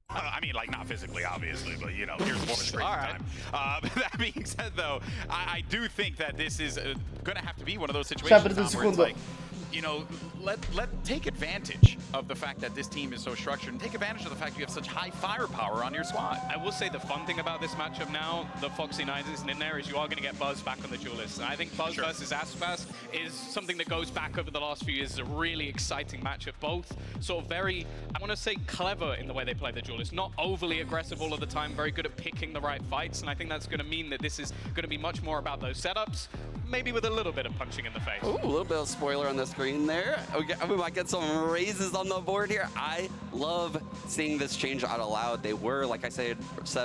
I mean, like, not physically, obviously, but, you know, here's more of a screen time. That being said, though, I do think that this is going to have to be one of those situations where it's like, you know, take advantage of the fact that this team is so structured and take advantage of the fact you have such high firepower on your squad. I will say the fun thing about this matchup now, the Foxy 9 isn't in there, is you are going to get Buzz back on the duelist. And I think Buzz versus Aspas is something that goes back over the last few years. It's a really exciting matchup. Both sort of very, I want to say, clever in the way they play the duelist. Not overly aggressive all of the time, very good at picking the right fights. And I think that's going to mean that this is going to be much more about those setups, maybe with a little bit of punching in the face. Ooh, a little bit of spoiler on the screen there. We might get some raises on the board here. I love seeing this change out aloud. They were, like I said,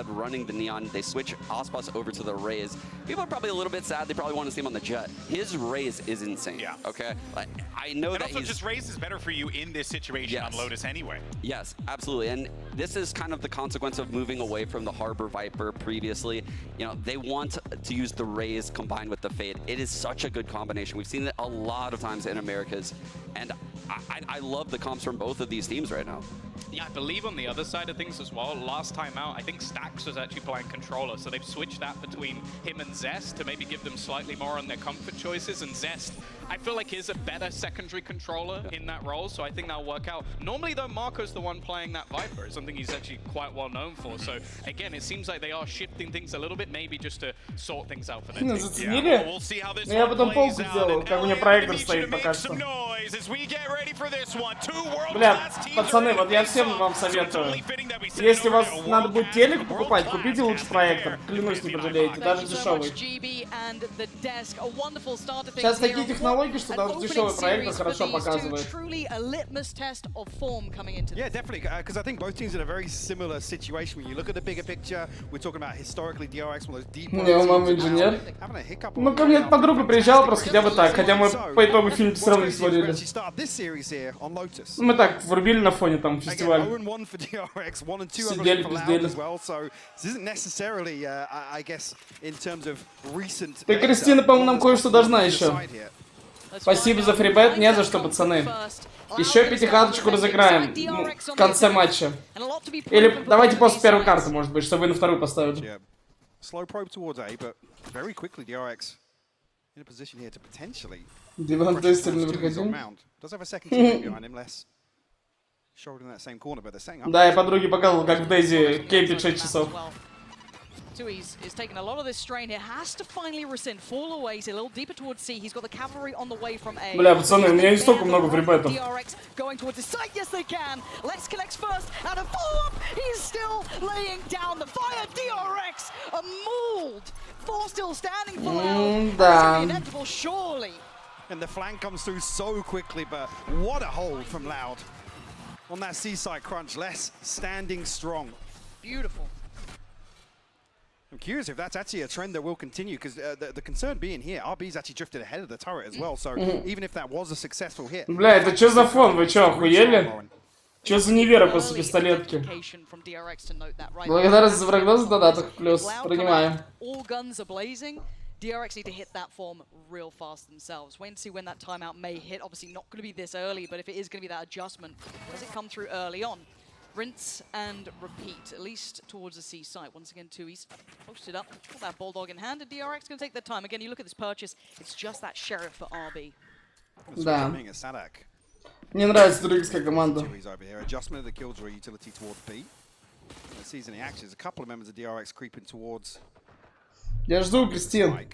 running the Neon. They switch Aspas over to the Raze. People are probably a little bit sad. They probably want to see him on the Jet. His Raze is insane. Yeah. Okay. Like, I know and that also just Raze is better for you in this situation on Lotus anyway. Yes, absolutely. And this is kind of the consequence of moving away from the Harbor Viper previously. You know, they want to use the Raze combined with the Fade. It is such a good combination. We've seen it a lot of times in Americas. And I love the comps from both of these teams right now. Yeah, I believe on the other side of things as well, last time out, I think Stax was actually playing controller, so they've switched that between him and Zest to maybe give them slightly more on their comfort choices, and Zest, I feel like is a better secondary controller in that role, so I think that'll work out. Normally though, Marco's the one playing that Viper. It's something he's actually quite well known for, so again, it seems like they are shifting things a little bit, maybe just to sort things out for their team. Yeah, we'll see how this one plays out, and as we get ready for this one. Бля, пацаны, вот я всем вам советую. Если вас надо будет телек покупать, купите лучше проектор. Клянусь, не пожалеете, даже дешевый. Сейчас такие технологии, что даже дешевый проектор хорошо показывает. Yeah, definitely, because I think both teams in a very similar situation. When you look at the bigger picture, we're talking about historically DRX, one of those deep. Не, у мамы инженер. Ну, ко мне подруга приезжала просто хотя бы так, хотя мы по итогу фильм все равно не смотрели. Мы так врубили на фоне там фестиваля. Сидели, пиздели. Ты, Кристина, по-моему, нам кое-что должна еще. Спасибо за фрибет, не за что, пацаны. Еще пятихаточку разыграем в конце матча. Или давайте после первой карты, может быть, чтобы вы на вторую поставили. Диван тестер не выходил. Да, я подруге показывал, как в Дейзи кемпит 6 часов. Is taking a lot of this strain here, has to finally rescind, fall away, he's a little deeper towards C, he's got the cavalry on the way from A. Бля, пацаны, у меня не столько много фрибетов. DRX going towards his side, yes they can. Lex connects first, and a follow-up, he's still laying down the fire. DRX, a mold, 4 still standing for Loud. That's inevitable, surely. And the flank comes through so quickly, but what a hold from Loud. On that seaside crunch, less standing strong. Beautiful. I'm curious if that's actually a trend that will continue, because the concern being here, RB's actually drifted ahead of the turret as well, so even if that was a successful hit... Бля, это что за фон? Вы что, охуели? Что за невера после пистолетки? Благодарность за прогноз в донатах, плюс, принимаю. All guns are blazing. DRX need to hit that form real fast themselves. Wait and see when that timeout may hit. Obviously not going to be this early, but if it is going to be that adjustment, does it come through early on? Rinse and repeat, at least towards the C site. Once again, 2E's posted up. Got that Bulldog in hand, and DRX going to take their time. Again, you look at this purchase, it's just that Sheriff for RB. Да. Мне нравится турецкая команда. Adjustment of the Killjoy utility towards B. Sees any actions. A couple of members of DRX creeping towards. Я жду, Кристин.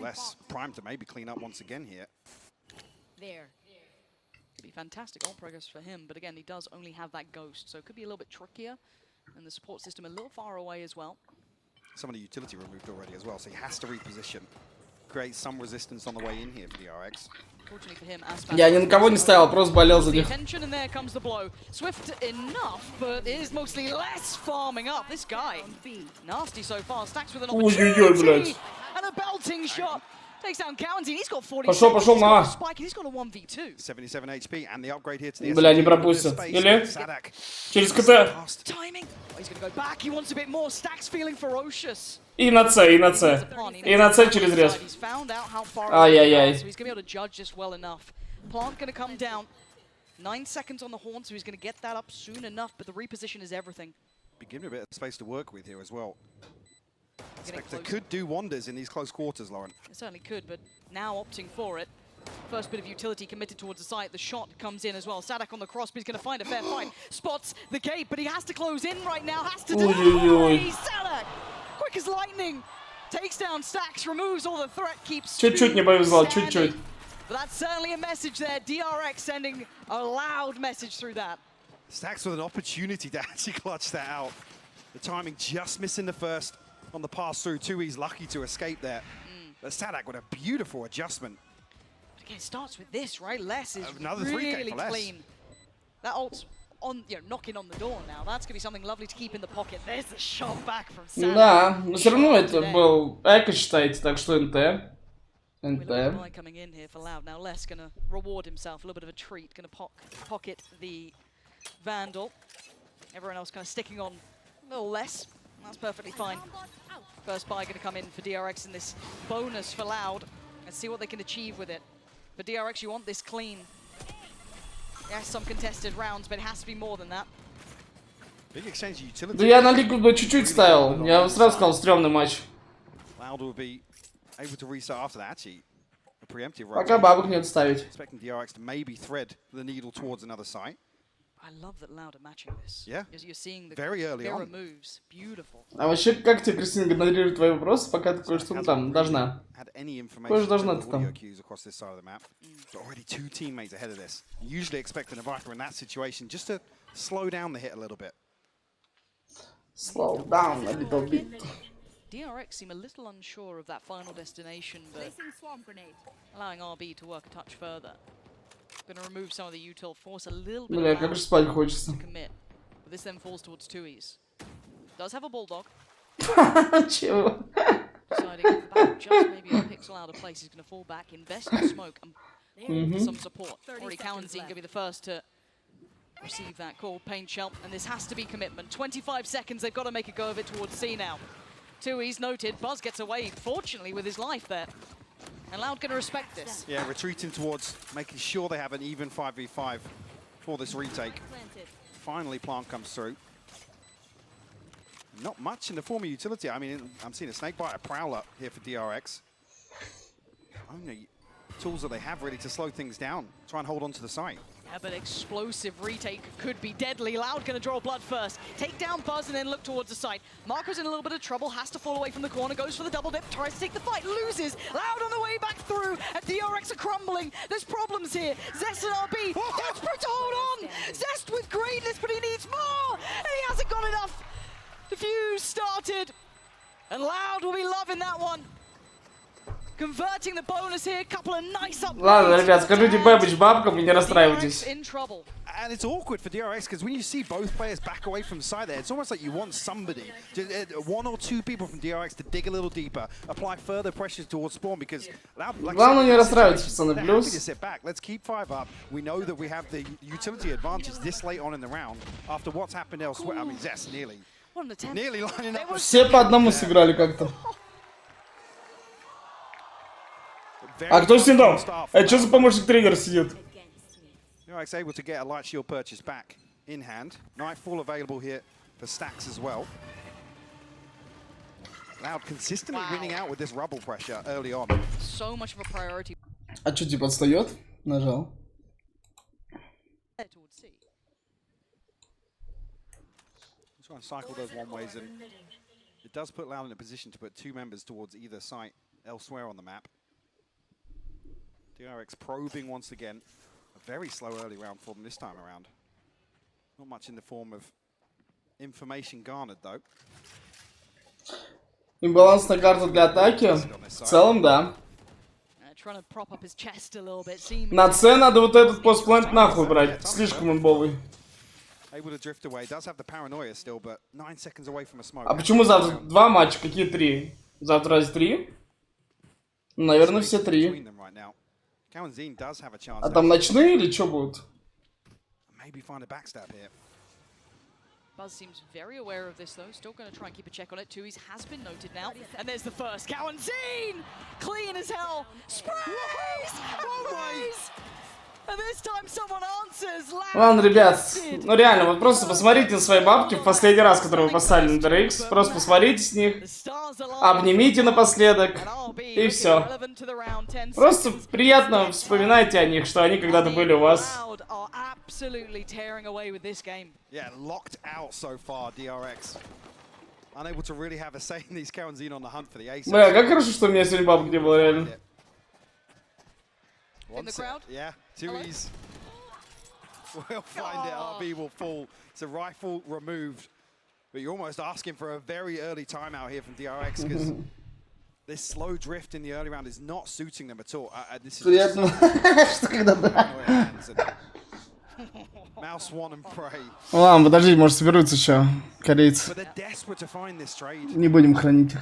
Less prime to maybe clean up once again here. There. Could be fantastic all progress for him, but again, he does only have that ghost, so it could be a little bit trickier, and the support system a little far away as well. Some of the utility removed already as well, so he has to reposition. Create some resistance on the way in here for the RX. Fortunately for him, Я ни на кого не ставил, просто болел за них. And there comes the blow. Swift enough, but it is mostly less farming up. This guy, nasty so far. Stacks with an opportunity and a belting shot. Takes down County. He's got 40. Пошел на. Spike. He's got a 1v2. 77 HP and the upgrade here to the. Бля, не пропустят. Или через КТ. Timing. He's going to go back. He wants a bit more. Stacks feeling ferocious. И на С, и на С. И на С через рез. Ай-яй-яй. So he's going to be able to judge this well enough. Plant going to come down. 9 seconds on the horn, so he's going to get that up soon enough, but the reposition is everything. Be given a bit of space to work with here as well. Spectre could do wonders in these close quarters, Lauren. It certainly could, but now opting for it. First bit of utility committed towards the site. The shot comes in as well. Sadak on the cross, but he's going to find a fair fight. Spots the gate, but he has to close in right now. Has to do it. Sadak, quick as lightning, takes down Stacks, removes all the threat, keeps Чуть-чуть не повезло, чуть-чуть. But that's certainly a message there. DRX sending a loud message through that. Stacks with an opportunity to actually clutch that out. The timing just missing the first on the pass through. 2E's lucky to escape there. But Sadak with a beautiful adjustment. But again, it starts with this, right? Les is Another really clean. That ult's on, knocking on the door now. That's going to be something lovely to keep in the pocket. There's a shot back from Sadak. Да, но все равно это был эко считается, так что НТ. НТ. Coming in here for Loud. Now Les going to reward himself, a little bit of a treat. Going to pocket the Vandal. Everyone else kind of sticking on a little less. That's perfectly fine. First buy going to come in for DRX in this bonus for Loud. And see what they can achieve with it. For DRX, you want this clean. Yes, some contested rounds, but it has to be more than that. Big exchange of utility. Да я на лигу бы чуть-чуть ставил. Я сразу сказал, стрёмный матч. Loud will be able to restart after that. Actually, a preemptive Пока бабок нет ставить. Expecting DRX to maybe thread the needle towards another site. I love that Loud are matching this. Yeah. You're seeing the very early on moves. Beautiful. А вообще, как тебе, Кристина, игнорирует твои вопросы, пока ты кое-что там должна? Кое-что должна ты там. Across this side of the map. So already 2 teammates ahead of this. Usually expecting a Viper in that situation just to slow down the hit a little bit. Slow down a little bit. DRX seem a little unsure of that final destination, but allowing RB to work a touch further. Going to remove some of the util, force a little bit Бля, как же спать хочется. to commit. But this then falls towards 2E's. Does have a bulldog. Чего? Deciding off the back, just maybe a pixel out of place. He's going to fall back, invest in smoke, and some support. Already Cowan's going to be the first to receive that call. Paint shell, and this has to be commitment. 25 seconds, they've got to make a go of it towards C now. 2E's noted, Buzz gets away, fortunately, with his life there. And Loud going to respect this. Yeah, retreating towards making sure they have an even 5v5 for this retake. Finally, Plant comes through. Not much in the form of utility. I mean, I'm seeing a Snakebite, a Prowler here for DRX. Only tools that they have really to slow things down. Try and hold on to the site. Yeah, but explosive retake could be deadly. Loud going to draw blood first. Take down Buzz and then look towards the site. Marco's in a little bit of trouble, has to fall away from the corner, goes for the double dip, tries to take the fight, loses. Loud on the way back through, and DRX are crumbling. There's problems here. Zest and RB, desperate to hold on. Zest with greatness, but he needs more, and he hasn't got enough. Diffuse started, and Loud will be loving that one. Converting the bonus here, couple of nice up. Ладно, ребят, скажите бэбыч бабкам и не расстраивайтесь. And it's awkward for DRX because when you see both players back away from the side there, it's almost like you want somebody, one or two people from DRX to dig a little deeper, apply further pressure towards spawn because главное не расстраивайтесь, пацаны, плюс. Sit back. Let's keep 5 up. We know that we have the utility advantage this late on in the round after what's happened elsewhere. I mean, Zest nearly lining up. Все по одному сыграли как-то. А кто сидел? Это что за помощник тренера сидит? DRX able to get a light shield purchase back in hand. Nightfall available here for Stacks as well. Loud consistently winning out with this rubble pressure early on. So much of a priority. А что, типа отстает? Нажал. Try and cycle those one ways, and it does put Loud in a position to put 2 members towards either site elsewhere on the map. DRX probing once again. A very slow early round for them this time around. Not much in the form of information garnered, though. Имбалансная карта для атаки. В целом, да. На С надо вот этот постплент нахуй брать. Слишком имбовый. А почему завтра 2 матча? Какие 3? Завтра раз 3? Наверное, все 3. А там ночные или что будут? Buzz seems very aware of this though, still going to try and keep a check on it. 2E's has been noted now, and there's the first. Cowanzine! Clean as hell! Sprays! And sprays! Ладно, ребят, ну реально, вот просто посмотрите на свои бабки в последний раз, которые вы поставили на DRX. Просто посмотрите с них, обнимите напоследок, и все. Просто приятно вспоминайте о них, что они когда-то были у вас. Бля, как хорошо, что у меня сегодня бабок не было, реально. Yeah, 2E's will find it. RB will fall. It's a rifle removed. But you're almost asking for a very early timeout here from DRX because this slow drift in the early round is not suiting them at all. This is Mouse one and pray. Ладно, подожди, может соберутся еще корейцы. Не будем хранить их.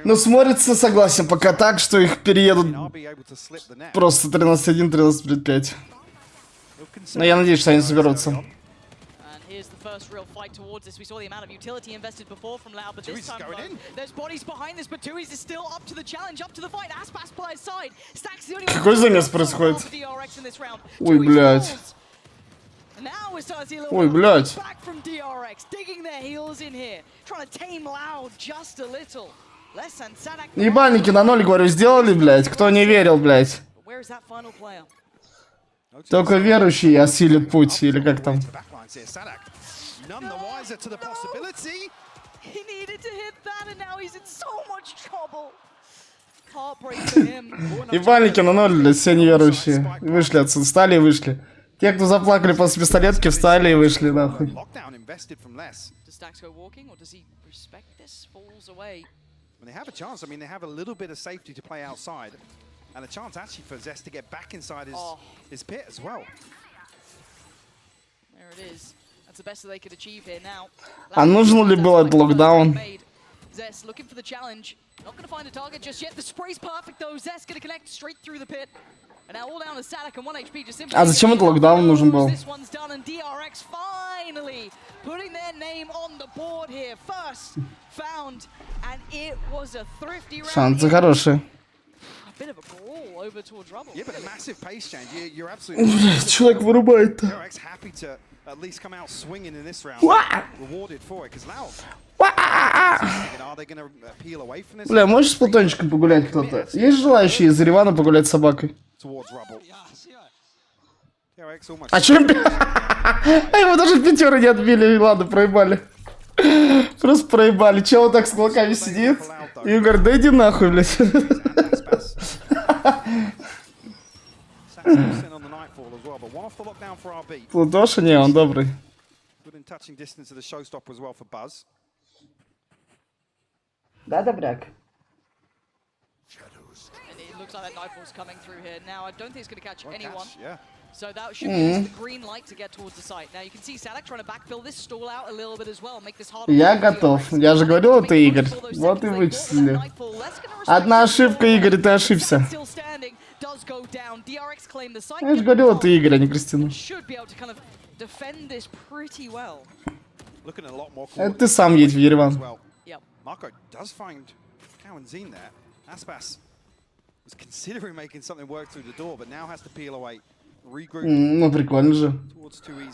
Но смотрится, согласен, пока так, что их переедут просто 13-1, 13-5. Но я надеюсь, что они соберутся. First real fight towards this. We saw the amount of utility invested before from Loud, but this time there's bodies behind this, but Tui's is still up to the challenge, up to the fight. Aspas by his side. Stacks the only one. Какой замес происходит? Ой, блядь. Ой, блядь. Back from DRX, digging their heels in here, trying to tame Loud just a little. Less than Sadak. Ебальники на ноль, говорю, сделали, блядь. Кто не верил, блядь. Только верующие осилят путь, или как там. None the wiser to the possibility. He needed to hit that, and now he's in so much trouble. Heartbreak for him. Ебальники на ноль, блядь, все неверующие. Вышли отсюда, встали и вышли. Те, кто заплакали после пистолетки, встали и вышли, нахуй. Does Stacks go walking, or does he respect this? Falls away. When they have a chance, I mean, they have a little bit of safety to play outside, and a chance actually for Zest to get back inside his pit as well. There it is. That's the best that they could achieve here now. А нужен ли был этот локдаун? Zest looking for the challenge. Not going to find a target just yet. The spray's perfect though. Zest going to connect straight through the pit. And now all down to Sadak and 1 HP just simply. А зачем этот локдаун нужен был? This one's done and DRX finally putting their name on the board here. First found and it was a thrifty round. Шансы хорошие. A bit of a brawl over towards Rubble. Yeah, but a massive pace change. You're absolutely. Человек вырубает-то. DRX happy to at least come out swinging in this round. Rewarded for it, because Loud. Are they going to peel away from this? Бля, можешь с Платончиком погулять кто-то? Есть желающие из Еревана погулять с собакой? А чё? Его даже пятеры не отбили, ладно, проебали. Просто проебали. Чел вот так с кулаками сидит и говорит, да иди нахуй, блядь. Плутоша, не, он добрый. Да, добряк. Looks like that Nightfall's coming through here. Now, I don't think it's going to catch anyone. So that should be the green light to get towards the site. Now, you can see Sadak trying to backfill this stall out a little bit as well, make this harder. Я готов. Я же говорил, это Игорь. Вот и вычислили. Одна ошибка, Игорь, ты ошибся. Я же говорил, это Игорь, а не Кристина. Это ты сам едь в Ереван. Ну, прикольно же.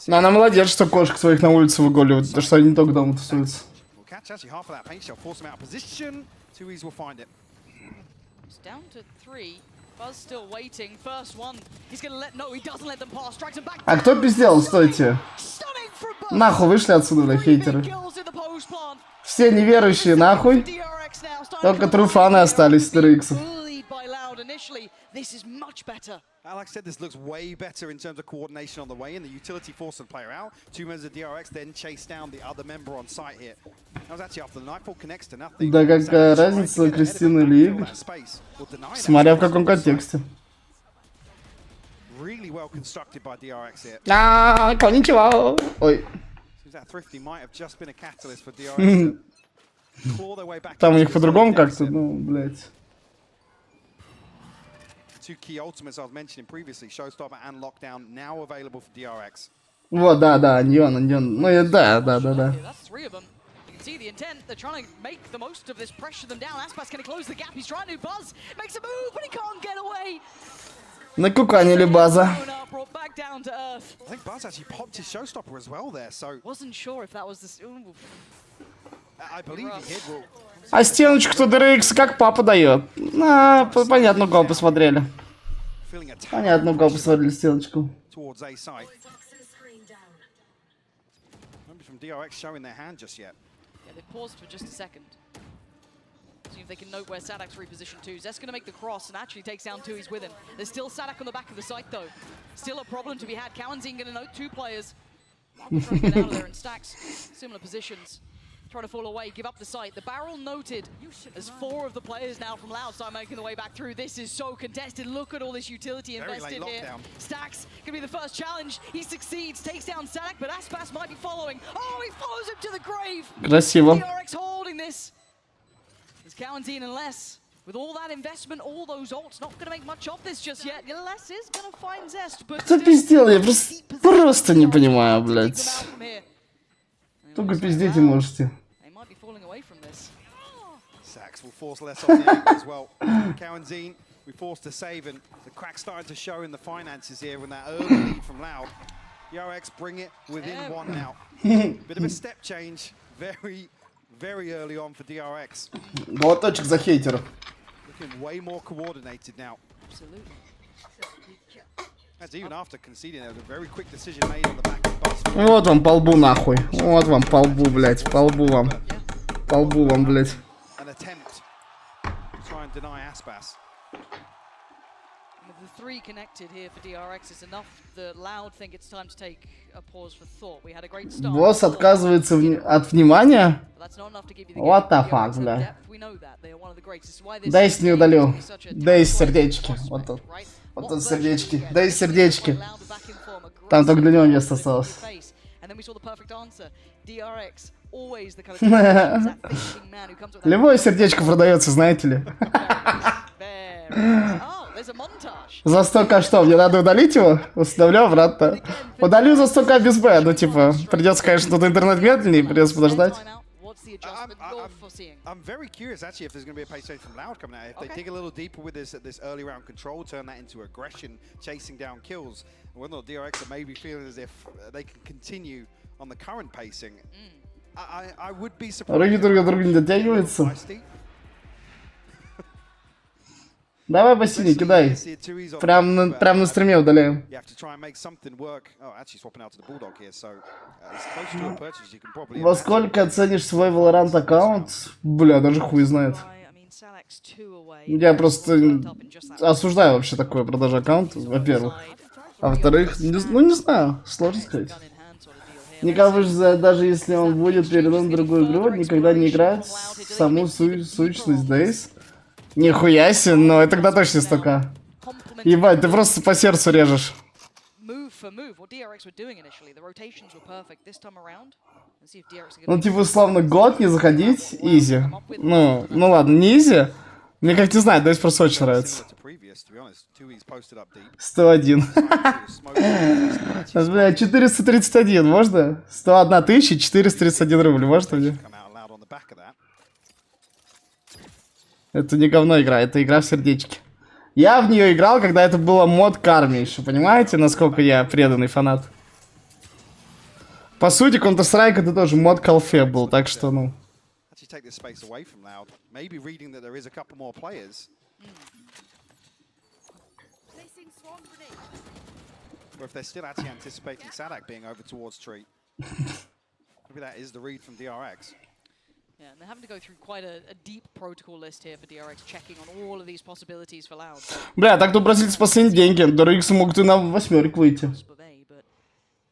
Но она молодец, что кошек своих на улицу выгуливают, потому что они не только дома тусуются. А кто пиздел? Стойте. Нахуй вышли отсюда, да, хейтеры. Все неверующие, нахуй. Только труфаны остались, DRX. Alex said this looks way better in terms of coordination on the way in. The utility forced the player out. 2 members of DRX then chased down the other member on site here. That was actually after the Nightfall connects to nothing. Да какая разница, Кристина или Игорь? Смотря в каком контексте. Really well constructed by DRX here. Конничева. Ой. That thrifty might have just been a catalyst for DRX to claw their way back. Там у них по-другому как-то, ну, блядь. Two key ultimates I was mentioning previously, Showstopper and Lockdown, now available for DRX. Вот, да, Нион. Ну, да. See the intent, they're trying to make the most of this, pressure them down. Aspas going to close the gap, he's trying to buzz, makes a move, but he can't get away. Накуканили база. Brought back down to earth. I think Buzz actually popped his showstopper as well there, so Wasn't sure if that was the. Ooh. I believe he hit. Well, А стеночку-то DRX как папа дает. Понятно, гол посмотрели. feeling a tap Понятно, гол посмотрели стеночку. towards A side. Nobody from DRX showing their hand just yet. Yeah, they paused for just a second. See if they can note where Sadak's repositioned to. Zest going to make the cross and actually takes down Tui's with him. There's still Sadak on the back of the site though. Still a problem to be had. Cowanzine going to note 2 players. Trying to get out of there, and Stacks, similar positions. Trying to fall away, give up the site. The barrel noted as 4 of the players now from Loud start making the way back through. This is so contested. Look at all this utility invested here. Stacks going to be the first challenge. He succeeds, takes down Sadak, but Aspas might be following. Oh, he follows him to the grave. Красиво. DRX holding this. It's Cowanzine and Les. With all that investment, all those ults, not going to make much of this just yet. Les is going to find Zest, but Кто пиздел? Я просто не понимаю, блядь. Только пиздите можете. They might be falling away from this. Sax will force less on the angle as well. Cowanzine, we forced to save, and the crack starting to show in the finances here when that early lead from Loud. DRX bring it within 1 now. Bit of a step change, very early on for DRX. Молоточек за хейтеров. Looking way more coordinated now. Absolutely. That's even after conceding, there was a very quick decision made on the back of Buzz. Вот вам по лбу нахуй. Вот вам по лбу, блядь. По лбу вам. По лбу вам, блядь. An attempt to try and deny Aspas. With the 3 connected here for DRX, it's enough that Loud think it's time to take a pause for thought. We had a great start. Босс отказывается от внимания. But that's not enough to give you the What the game. fuck, DRX have бля. depth, we know that. They are one of the greats. This is why this Дейс не game удалил. is such a Дейс tough сердечки. prospect, Вот тут. right? Вот What тут version сердечки. do you get? Дейс сердечки. Loud back in form, Там только для него aggressive, место in your осталось. face. And then we saw the perfect answer. DRX, always the kind of that thinking man who comes with that. Любое сердечко продается, знаете ли. Oh, there's a montage. За 100к что, мне надо удалить его? Установлю обратно. Удалю за 100к без Б. Ну типа, придется, конечно, тут интернет медленнее, придется подождать. I'm very curious actually if there's going to be a pace change from Loud coming out. If they dig a little deeper with this early round control, turn that into aggression, chasing down kills, and whether or not DRX are maybe feeling as if they can continue on the current pacing. I would be surprised. Руки друг от друга не дотягиваются. Давай, Бассини, кидай. Прям на стриме удаляем. Во сколько оценишь свой VALORANT аккаунт? Бля, даже хуй знает. Я просто осуждаю вообще такое продажа аккаунта, во-первых. А во-вторых, ну не знаю, сложно сказать. Никого же, даже если он будет передан в другую игру, никогда не играть саму сущность Дейс. Нихуя себе, но это тогда точно 100к. Ебать, ты просто по сердцу режешь. Ну типа условно год не заходить, изи. Ну ладно, не изи. Мне как не знаю, Дейс просто очень нравится. 101. Бля, 431, можно? 101 431 рубль, можно мне? Это не говно игра, это игра в сердечке. Я в нее играл, когда это было мод карме еще, понимаете, насколько я преданный фанат? По сути, Counter-Strike это тоже мод калфе был, так что, ну... Yeah, and they're having to go through quite a deep protocol list here for DRX, checking on all of these possibilities for Loud. Бля, так-то бразильцы последние деньги. DRX могут и на 8-ку выйти.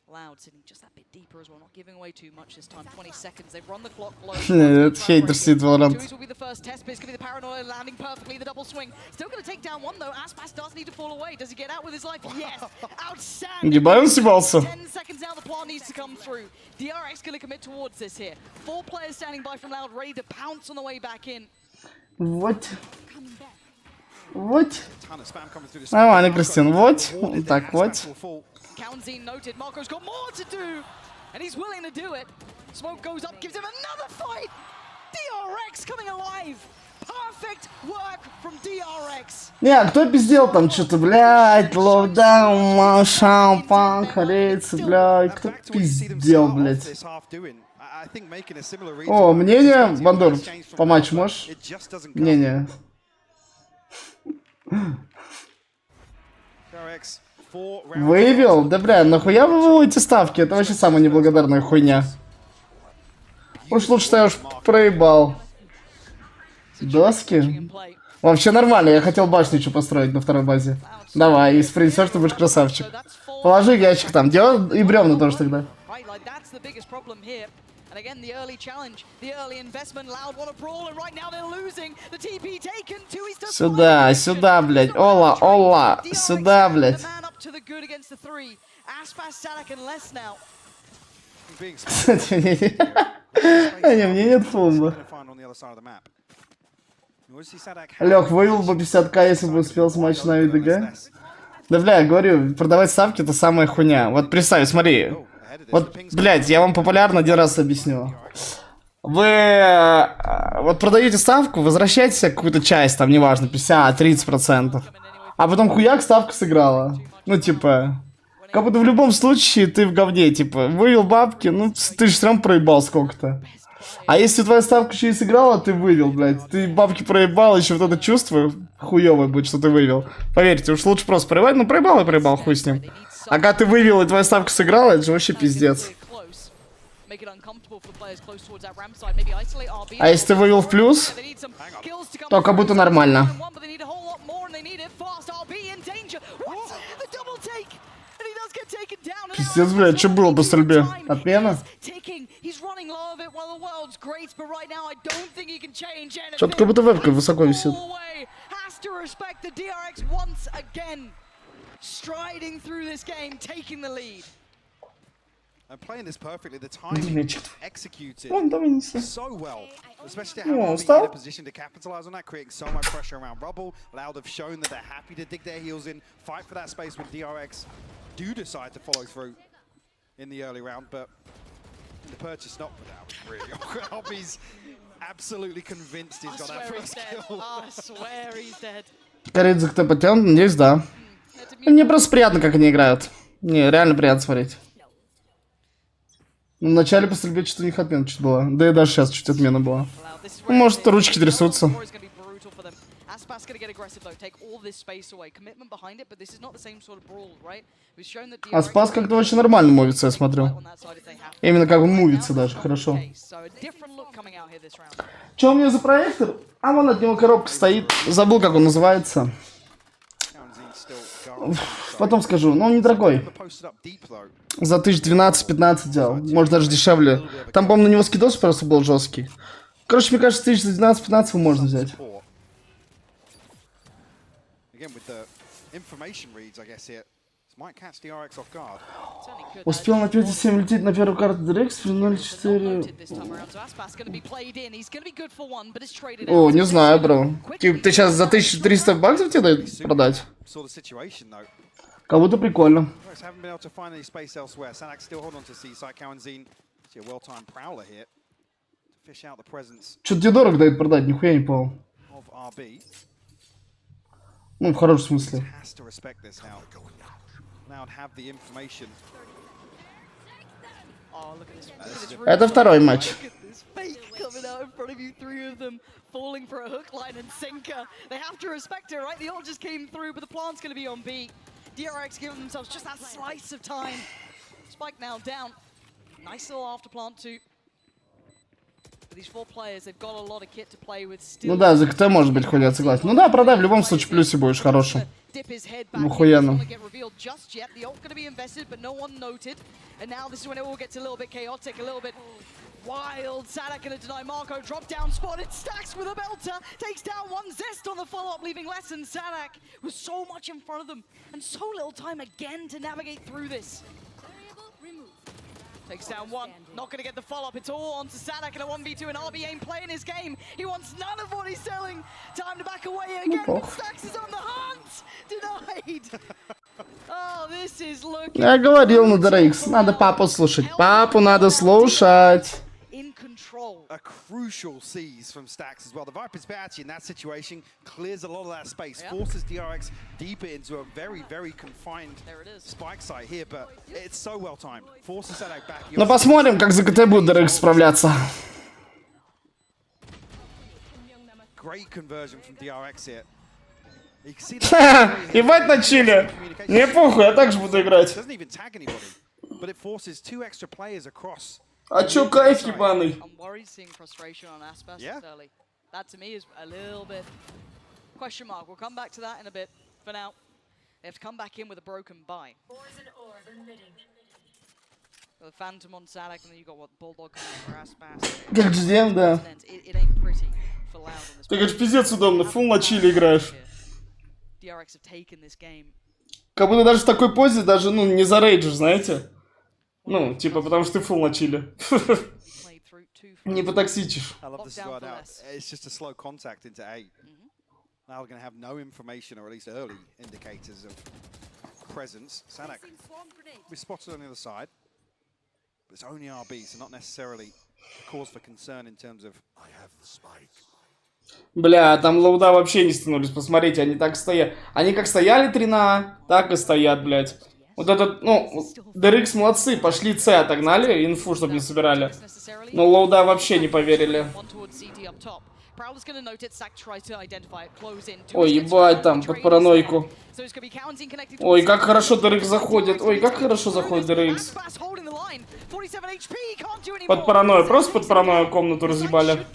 Loud sitting just that bit deeper as well, not giving away too much this time. 20 seconds, they've run the clock low. Нет, хейтер сидит VALORANT. Will be the first test, but it's going to be the paranoia landing perfectly, the double swing. Still going to take down one though. Aspas does need to fall away. Does he get out with his life? Yes. Outstanding. Ебать, он съебался. 10 seconds now, the plot needs to come through. DRX going to commit towards this here. 4 players standing by from Loud, ready to pounce on the way back in. Вот. Вот. Нормально, Кристин. Вот. Так, вот. Cowanzine noted, Marco's got more to do, and he's willing to do it. Smoke goes up, gives him another fight. DRX coming alive. Не, кто пиздел там что-то, блядь, лоудаун, шампан, корейцы, блядь, кто пиздел, блядь. О, мнение, Бандур, по матчу можешь? Мнение. Выявил? Да, бля, нахуя вы выводите ставки? Это вообще самая неблагодарная хуйня. Уж лучше я уж проебал. Доски? Вообще нормально, я хотел башню еще построить на второй базе. Давай, и спринтер, ты будешь красавчик. Положи ящик там, делай и бревна тоже тогда. Сюда, сюда, блядь. Ола, ола. Сюда, блядь. Не, мне нет фумба. Лех, вывел бы 50к, если бы успел с матча на ВДГ. Да, бля, я говорю, продавать ставки это самая хуйня. Вот представь, смотри. Вот, блядь, я вам популярно один раз объясню. Вы вот продаете ставку, возвращаете себе какую-то часть, там, неважно, 50-30%. А потом хуяк, ставка сыграла. Ну, типа, как будто в любом случае ты в говне, типа, вывел бабки, ну, ты же все равно проебал сколько-то. А если твоя ставка еще и сыграла, ты вывел, блядь. Ты бабки проебал, еще вот это чувство хуёвое будет, что ты вывел. Поверьте, уж лучше просто проебать. Ну, проебал и проебал, хуй с ним. А когда ты вывел и твоя ставка сыграла, это же вообще пиздец. А если ты вывел в плюс, то как будто нормально. Пиздец, блядь, что было по стрельбе? Отмена? Что-то как будто вебка высоко висит. And playing this perfectly, the timing executed so well, especially to have RB in a position to capitalize on that, creating so much pressure around Rubble. Loud have shown that they're happy to dig their heels in, fight for that space when DRX do decide to follow through in the early round, but the purchase not without really. RB's absolutely convinced he's got that first kill. I swear he's dead. Корейцы кто потянут? Надеюсь, да. Мне просто приятно, как они играют. Не, реально приятно смотреть. В начале по стрельбе что-то у них отмена чуть была. Да и даже сейчас чуть отмена была. Ну, может, ручки трясутся. А Спас как-то очень нормально мувится, я смотрю. Именно как он мувится даже, хорошо. Что у меня за проектор? А вон от него коробка стоит. Забыл, как он называется. Потом скажу, но он недорогой. За 1012-15 делал. Может даже дешевле. Там, по-моему, на него скидос просто был жесткий. Короче, мне кажется, 1012-15 его можно взять. Успел на 5,7 лететь на первую карту DRX при 0,4. О, не знаю, бро. Ты сейчас за 1300 баксов тебе дают продать? Как будто прикольно. Что-то тебе дорого дают продать, нихуя не понял. Ну, в хорошем смысле. Это второй матч. Falling for a hook line and sinker. They have to respect it, right? The ult just came through, but the plant's going to be on B. DRX giving themselves just that slice of time. Spike now down. Nice little after plant too. For these four players, they've got a lot of kit to play with still. Ну да, за КТ может быть хуя, согласен. Ну да, продай, в любом случае плюсе будешь хорошим. Ну хуяно. Wild, Sadak gonna deny Marco, drop down, spotted, Stacks with a belter, takes down one Zest on the follow-up, leaving less than Sadak with so much in front of them, and so little time again to navigate through this. Takes down one, not gonna get the follow-up, it's all onto Sadak and a 1v2, and RB ain't playing his game. He wants none of what he's selling. Time to back away again, but Stacks is on the hunt! Denied! Oh, this is looking... Я говорил на DRX, надо папу слушать. Папу надо слушать. a crucial seize from Stax as well. The Viper's Pit actually in that situation clears a lot of that space, forces DRX deeper into a very, very confined spike site here, but it's so well timed. Forces Sadak back. Ну посмотрим, как за КТ будет DRX справляться. Great conversion from DRX here. Ебать на чиле. Не похуй, я так же буду играть. But it forces 2 extra players across. А чё кайф ебаный? I'm worried seeing frustration on Aspas early. That to me is a little bit question mark. We'll come back to that in a bit. For now, they have to come back in with a broken buy. The Phantom on Sadak, and then you got what Bulldog for Aspas. Как GDM, да. It ain't pretty for Loud on this. Ты говоришь, пиздец удобно, фул на чиле играешь. DRX have taken this game. Как будто даже в такой позе даже, ну, не зарейджишь, знаете? Ну, типа, потому что ты фул на чиле. Не потоксичишь. I love this as well now. It's just a slow contact into A. Now we're going to have no information, or at least early indicators of presence. Sadak we spotted on the other side. But it's only RB, so not necessarily a cause for concern in terms of I have the spike. Бля, там лоуда вообще не стянулись, посмотрите, они так стоят. Они как стояли 3 на А, так и стоят, блядь. Вот этот, ну, DRX молодцы, пошли С отогнали, инфу, чтобы не собирали. Но лоуда вообще не поверили. Ой, ебать там, под паранойку. Ой, как хорошо DRX заходит. Ой, как хорошо заходит DRX. Под паранойю, просто под паранойю комнату разъебали.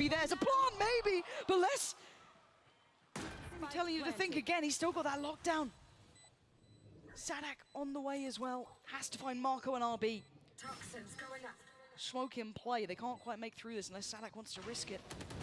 Sadak on the way as well. Has to find Marco and RB. Smoke in play. They can't quite make through this unless Sadak wants to risk it.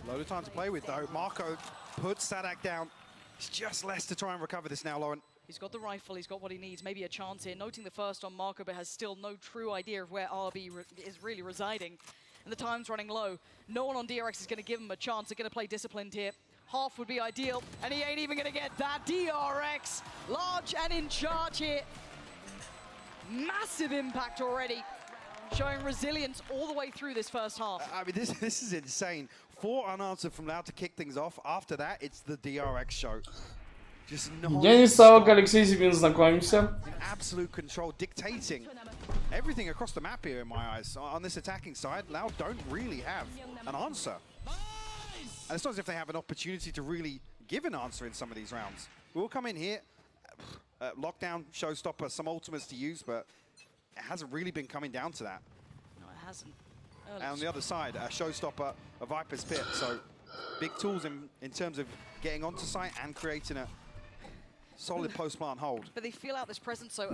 Load of time to play with though. Marco puts Sadak down. It's just less to try and recover this now, Lauren. He's got the rifle, he's got what he needs, maybe a chance here. Noting the first on Marco, but has still no true idea of where RB is really residing. And the time's running low. No one on DRX is going to give him a chance. They're going to play disciplined here. Half would be ideal, and he ain't even going to get that. DRX, large and in charge here. Massive impact already, showing resilience all the way through this first half. I mean, this is insane. 4 unanswered from Loud to kick things off. After that, it's the DRX show. Just Денис Савок, Алексей Зибин, знакомимся. Absolute control, dictating everything across the map here in my eyes. On this attacking side, Loud don't really have an answer. And it's not as if they have an opportunity to really give an answer in some of these rounds. We'll come in here, lockdown, showstopper, some ultimates to use, but it hasn't really been coming down to that. No, it hasn't. And on the other side, a showstopper, a Viper's Pit. So big tools in terms of getting onto site and creating a solid post-plant hold.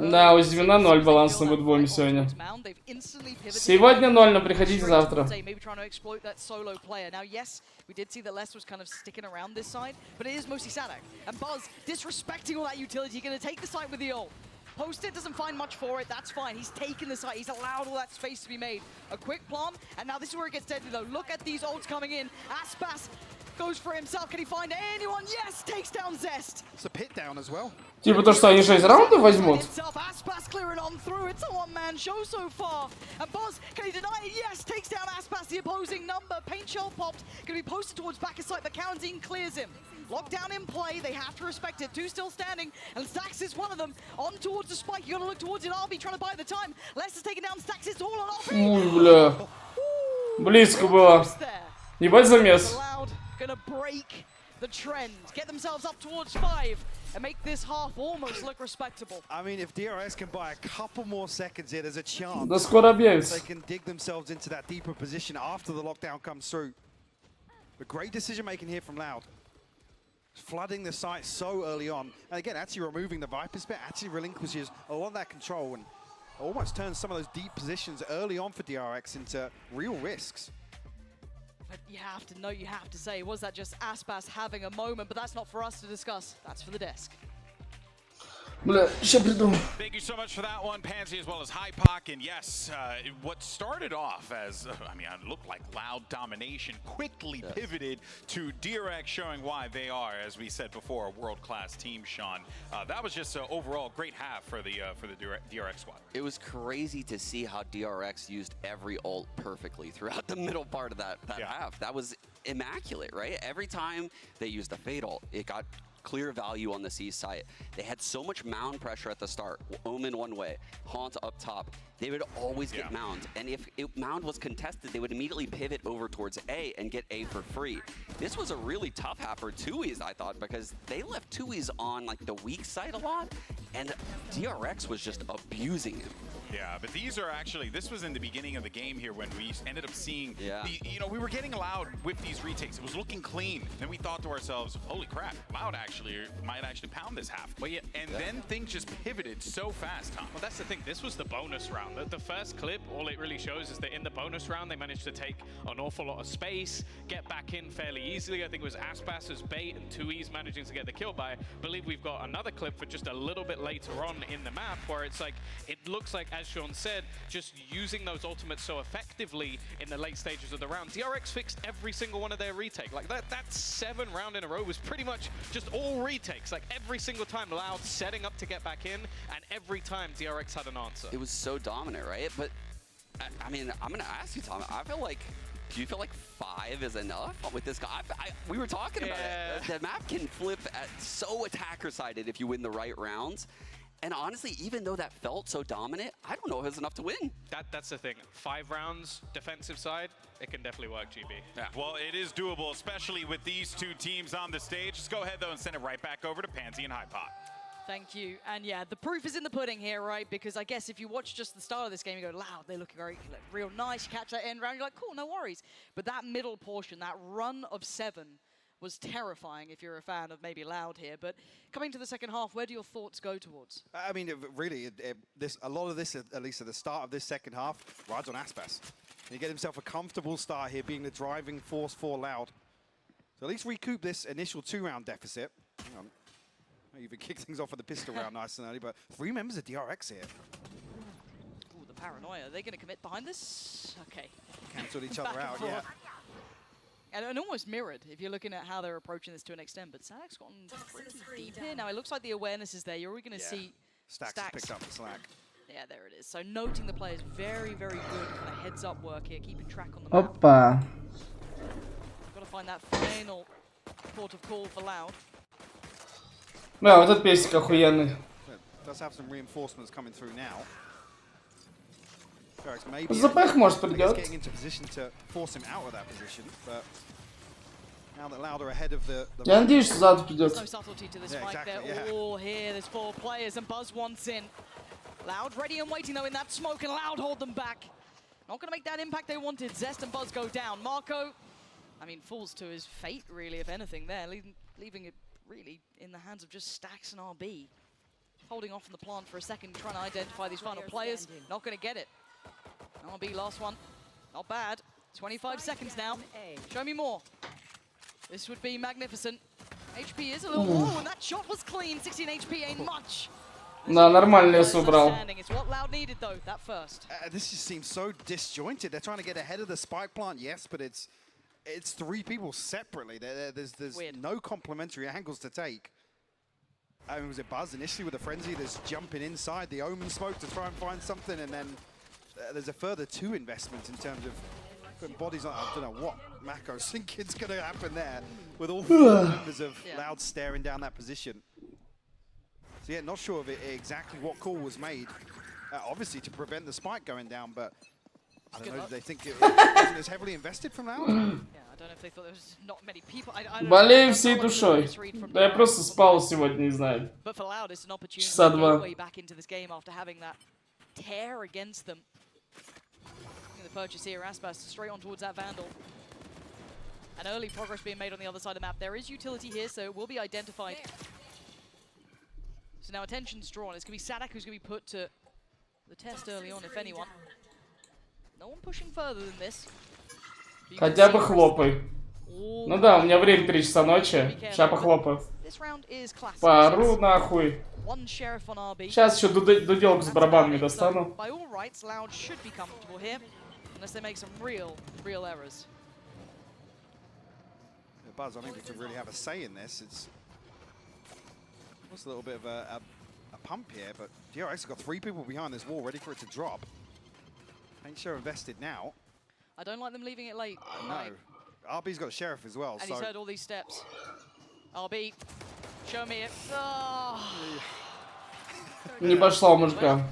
Да, у Звена 0 баланс на бутбоме сегодня. Сегодня 0, но приходите завтра. Now, yes, we did see that Les was kind of sticking around this side, but it is mostly Sadak. And Buzz, disrespecting all that utility, going to take the site with the ult. Post-it doesn't find much for it, that's fine. He's taken the site, he's allowed all that space to be made. A quick plant, and now this is where it gets deadly though. Look at these ults coming in. Aspas goes for himself. Can he find anyone? Yes, takes down Zest. It's a pit down as well. Типа то, что они 6 раундов возьмут. Aspas clearing on through. It's a one-man show so far. And Buzz, can he deny it? Yes, takes down Aspas, the opposing number. Paint shell popped. Going to be posted towards back of sight, but Karanzine clears him. Lockdown in play, they have to respect it. 2 still standing, and Stax is one of them. On towards the spike, you gotta look towards it. RB trying to buy the time. Lester's taking down Stax, it's all on RB. Ой, бля. Близко было. Ебать замес. Gonna break the trend, get themselves up towards 5, and make this half almost look respectable. I mean, if DRX can buy a couple more seconds here, there's a chance Да скоро объявится. they can dig themselves into that deeper position after the lockdown comes through. But great decision making here from Loud. Flooding the site so early on. And again, actually removing the Viper's Pit actually relinquishes a lot of that control and almost turns some of those deep positions early on for DRX into real risks. But you have to know, you have to say, was that just Aspas having a moment? But that's not for us to discuss. That's for the desk. Бля, ща приду. Thank you so much for that one, Pansy, as well as Hypoc. And yes, what started off as, I mean, it looked like loud domination, quickly pivoted to DRX showing why they are, as we said before, a world-class team, Sean. That was just an overall great half for the DRX squad. It was crazy to see how DRX used every ult perfectly throughout the middle part of that half. That was immaculate, right? Every time they used a Fade ult, it got clear value on the C site. They had so much mound pressure at the start. Omen one way, Haunt up top. They would always get mound. And if mound was contested, they would immediately pivot over towards A and get A for free. This was a really tough half for Tui's, I thought, because they left Tui's on like the weak side a lot, and DRX was just abusing him. Yeah, but these are actually, this was in the beginning of the game here when we ended up seeing, we were getting Loud with these retakes. It was looking clean. Then we thought to ourselves, holy crap, Loud might actually pound this half. Well, then things just pivoted so fast, Tom. Well, that's the thing. This was the bonus round. The first clip, all it really shows is that in the bonus round, they managed to take an awful lot of space, get back in fairly easily. I think it was Aspas's bait and Tui's managing to get the kill by. I believe we've got another clip for just a little bit later on in the map where it's like, it looks like, as Sean said, just using those ultimates so effectively in the late stages of the round. DRX fixed every single one of their retake. Like that 7 round in a row was pretty much just all retakes. Like every single time Loud setting up to get back in, and every time DRX had an answer. It was so dominant, right? But I mean, I'm gonna ask you, Tom. I feel like, do you feel like 5 is enough with this guy? We were talking about it. The map can flip so attacker-sided if you win the right rounds. And honestly, even though that felt so dominant, I don't know if it's enough to win. That's the thing. 5 rounds, defensive side, it can definitely work, GB. Yeah. Well, it is doable, especially with these two teams on the stage. Let's go ahead, though, and send it right back over to Pansy and Hypoc. Thank you. And yeah, the proof is in the pudding here, right? Because I guess if you watch just the start of this game, you go, Loud, they look very, real nice. You catch that end round, you're like, cool, no worries. But that middle portion, that run of 7, was terrifying if you're a fan of maybe Loud here. But coming to the second half, where do your thoughts go towards? I mean, really, a lot of this, at least at the start of this second half, rides on Aspas. And he get himself a comfortable start here, being the driving force for Loud. So at least recoup this initial 2-round deficit. Hang on. Maybe even kick things off with the pistol round nice and early, but 3 members of DRX here. Ooh, the paranoia. Are they going to commit behind this? Okay. Cancelled each other out, yeah. And almost mirrored, if you're looking at how they're approaching this to an extent. But Sadak's gotten pretty deep here. Now, it looks like the awareness is there. You're already going to see Stacks has picked up the slack. Yeah, there it is. So noting the players, very, very good kind of heads-up work here, keeping track on the map. Опа. Got to find that final port of call for Loud. Бля, вот этот песик охуенный. Does have some reinforcements coming through now. ЗПХ может придет. Getting into position to force him out of that position, but now that Loud are ahead of the Я надеюсь, что сзади придет. No subtlety to this fight. They're all here. There's 4 players, and Buzz wants in. Loud ready and waiting though in that smoke, and Loud hold them back. Not going to make that impact they wanted. Zest and Buzz go down. Marco, I mean, falls to his fate really, if anything. There, leaving it really in the hands of just Stacks and RB. Holding off on the plant for a second, trying to identify these final players. Not going to get it. RB last one. Not bad. 25 seconds now. Show me more. This would be magnificent. HP is a little low, and that shot was clean. 16 HP ain't much. Да, нормально лес убрал. It's what Loud needed though, that first. This just seems so disjointed. They're trying to get ahead of the spike plant, yes, but it's 3 people separately. There's no complementary angles to take. I mean, was it Buzz initially with a frenzy that's jumping inside the Omen smoke to try and find something, and then there's a further 2 investments in terms of putting bodies on. I don't know what Mako's thinking's going to happen there with all 4 members of Loud staring down that position. So yeah, not sure of exactly what call was made, obviously to prevent the spike going down, but I don't know, do they think it wasn't as heavily invested from Loud? Yeah, I don't know if they thought there was not many people. Болею всей душой. Да я просто спал сегодня, не знаю. But for Loud, it's an opportunity Часа to два. get way back into this game after having that tear against them. The purchase here, Aspas straight on towards that Vandal. And early progress being made on the other side of the map. There is utility here, so it will be identified. So now attention's drawn. It's going to be Sadak who's going to be put to the test early on, if anyone. No one pushing further than this. Хотя бы хлопай. Ну да, у меня время 3 часа ночи. Сейчас похлопаю. Пару нахуй. One sheriff on RB. Сейчас еще дуделку с барабанами достану. By all rights, Loud should be comfortable here, unless they make some real errors. Buzz, I think to really have a say in this, it's a little bit of a pump here, but DRX has got 3 people behind this wall ready for it to drop. Ain't sure invested now. I don't like them leaving it late. No. RB's got a sheriff as well. And he's heard all these steps. RB, show me it. Oh. Не пошло, мужика.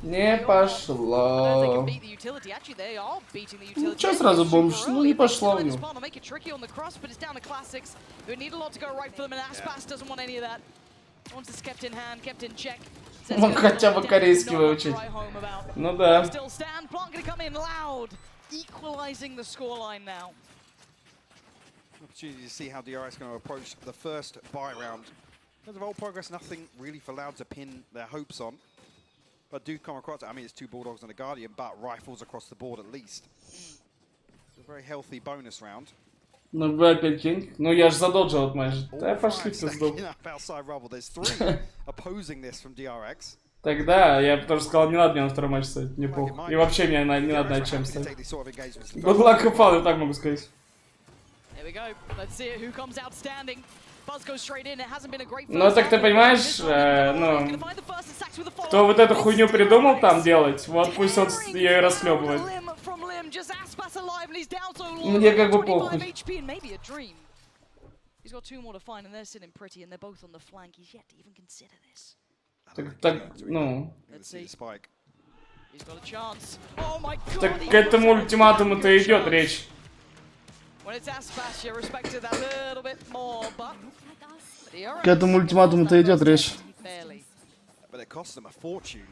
Не пошло. Ну, чё сразу бомж? Ну, не пошло в него. Он хотя бы корейский выучить. Ну да. Opportunity to see how DRX is going to approach the first buy round. In terms of old progress, nothing really for Loud to pin their hopes on. But do come across, I mean, it's 2 Bulldogs and a Guardian, but rifles across the board at least. It's a very healthy bonus round. Ну вы опять кинг. Ну я ж задоджил от матча. Да пошли в пизду. There's 3 opposing this from DRX. Тогда я тоже сказал, не надо мне на второй матч ставить, не похуй. И вообще мне не надо на чем ставить. Good luck and fun, я так могу сказать. Ну так ты понимаешь, ну, кто вот эту хуйню придумал там делать, вот пусть он ее и расхлебывает. Мне как бы похуй. Так, ну... Так к этому ультиматуму-то идет речь. К этому ультиматуму-то идет речь. But it cost them a fortune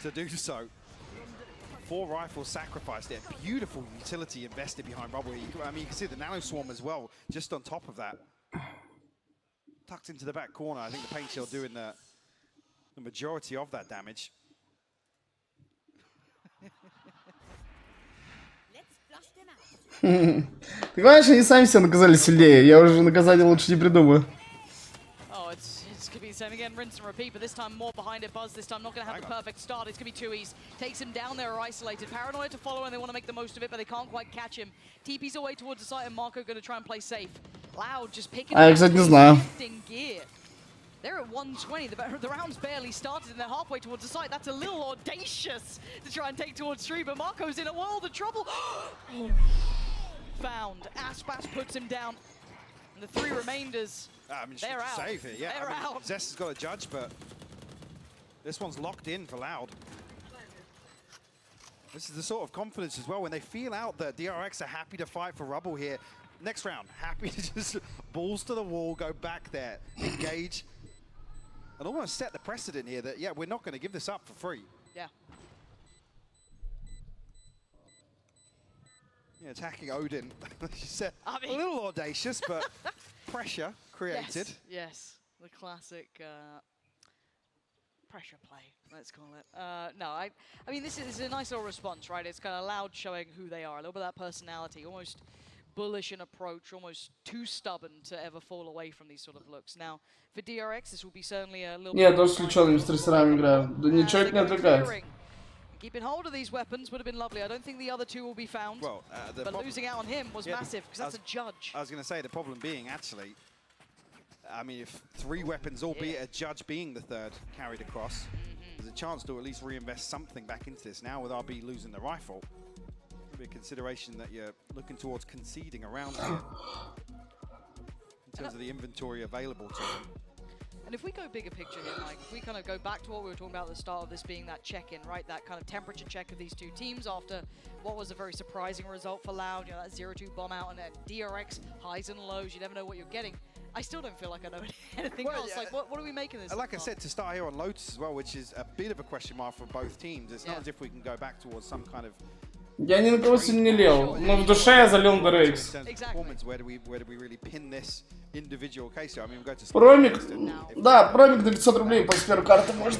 to do so. 4 rifles sacrificed there. Beautiful utility invested behind Rubble. I mean, you can see the nano swarm as well, just on top of that. Tucked into the back corner. I think the paint shield doing the majority of that damage. Ты понимаешь, они сами себя наказали сильнее. Я уже наказание лучше не придумаю. Same again, rinse and repeat, but this time more behind it. Buzz this time not going to have the perfect start. It's going to be 2Es. Takes him down there, isolated. Paranoid to follow, and they want to make the most of it, but they can't quite catch him. TP's away towards the site, and Marco going to try and play safe. Loud just picking up gear. They're at 120. The round's barely started, and they're halfway towards the site. That's a little audacious to try and take towards 3, but Marco's in a world of trouble. Found. Aspas puts him down. And the 3 remainders. I mean, they're out. Save it, yeah. They're out. Zest has got a judge, but this one's locked in for Loud. This is the sort of confidence as well when they feel out that DRX are happy to fight for Rubble here. Next round, happy to just balls to the wall, go back there, engage, and almost set the precedent here that, yeah, we're not going to give this up for free. Yeah. Yeah, attacking Odin. She said a little audacious, but pressure created. Yes. The classic pressure play, let's call it. No, I mean, this is a nice little response, right? It's kind of Loud showing who they are, a little bit of that personality, almost bullish in approach, almost too stubborn to ever fall away from these sort of looks. Now, for DRX, this will be certainly a little Я тоже с ключевыми стрессерами играю. Да ничего их не отвлекает. Keeping hold of these weapons would have been lovely. I don't think the other 2 will be found. Well, but losing out on him was massive, because that's a judge. I was going to say, the problem being, actually, I mean, if 3 weapons, albeit a judge being the 3rd, carried across, there's a chance to at least reinvest something back into this. Now, with RB losing the rifle, maybe a consideration that you're looking towards conceding around here in terms of the inventory available to them. And if we go bigger picture here, Mike, if we kind of go back to what we were talking about at the start of this being that check-in, right? That kind of temperature check of these 2 teams after what was a very surprising result for Loud, you know, that 0-2 bomb out and then DRX highs and lows, you never know what you're getting. I still don't feel like I know anything else. Yeah. Like, what are we making this? Like I said, to start here on Lotus as well, which is a bit of a question mark for both teams. It's not as if we can go back towards some kind of... Я ни на кого сегодня не лил, но в душе я залил DRX. Промик, да, промик на 500 рублей после первой карты может.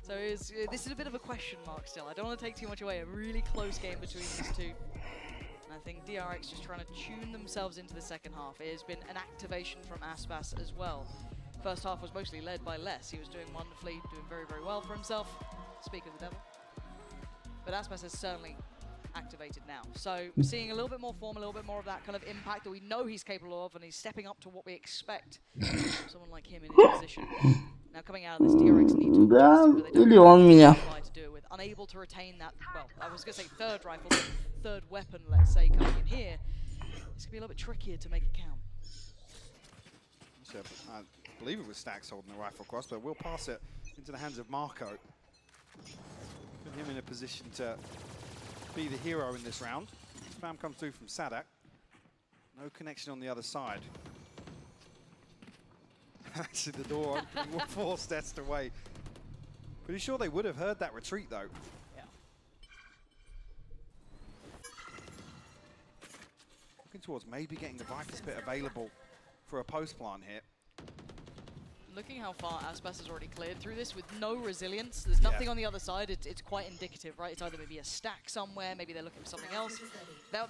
So this is a bit of a question mark still. I don't want to take too much away. A really close game between these 2. I think DRX just trying to tune themselves into the second half. It has been an activation from Aspas as well. First half was mostly led by Les. He was doing wonderfully, doing very, very well for himself. Speak of the devil. But Aspas has certainly activated now. So we're seeing a little bit more form, a little bit more of that kind of impact that we know he's capable of, and he's stepping up to what we expect from someone like him in his position. Now coming out of this, DRX need to adjust it, but they don't to do it with. Unable to retain that, well, I was going to say third rifle, but third weapon, let's say, coming in here. It's going to be a little bit trickier to make it count. So, I believe it was Stacks holding the rifle across, but we'll pass it into the hands of Marco. Put him in a position to be the hero in this round. Spam comes through from Sadak. No connection on the other side. Actually, the door opening, we're 4 steps away. Pretty sure they would have heard that retreat, though. Yeah. Looking towards maybe getting the Viper's Pit available for a post plant hit. Looking how far Aspas has already cleared through this with no resilience. There's nothing on the other side. It's quite indicative, right? It's either maybe a stack somewhere, maybe they're looking for something else.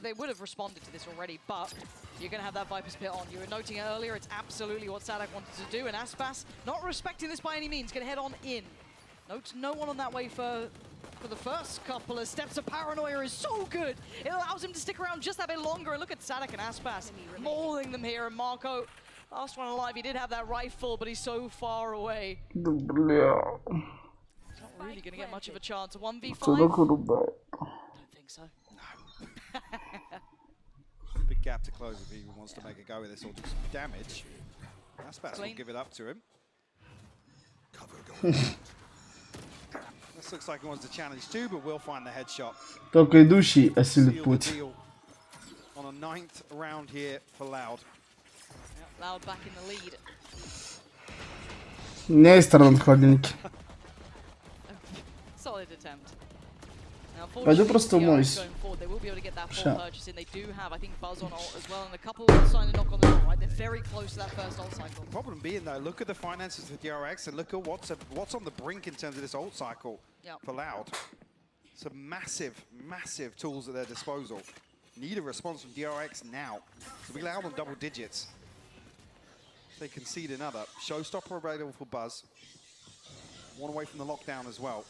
They would have responded to this already, but you're going to have that Viper's Pit on. You were noting it earlier, it's absolutely what Sadak wanted to do, and Aspas, not respecting this by any means, going to head on in. Note no one on that way for the first couple of steps of Paranoia is so good. It allows him to stick around just that bit longer, and look at Sadak and Aspas mauling them here, and Marco, last one alive, he did have that rifle, but he's so far away. He's not really going to get much of a chance. A 1v5? Don't think so. No. Big gap to close if he even wants to make a go with this or do some damage. Aspas will give it up to him. This looks like he wants to challenge too, but we'll find the headshot. Только идущий осилит путь. On a 9th round here for Loud. Loud back in the lead. У меня есть торнадо в холодильнике. Solid attempt. Now, Пойду просто умоюсь. They will be able to get that full purchase in. They do have, I think, Buzz on ult as well, and a couple sign to knock on the door, right? They're very close to that first ult cycle. The problem being, though, look at the finances for DRX and look at what's on the brink in terms of this ult cycle for Loud. Some massive, massive tools at their disposal. Need a response from DRX now. So we Loud on double digits. They concede another. Showstopper available for Buzz. One away from the lockdown as well.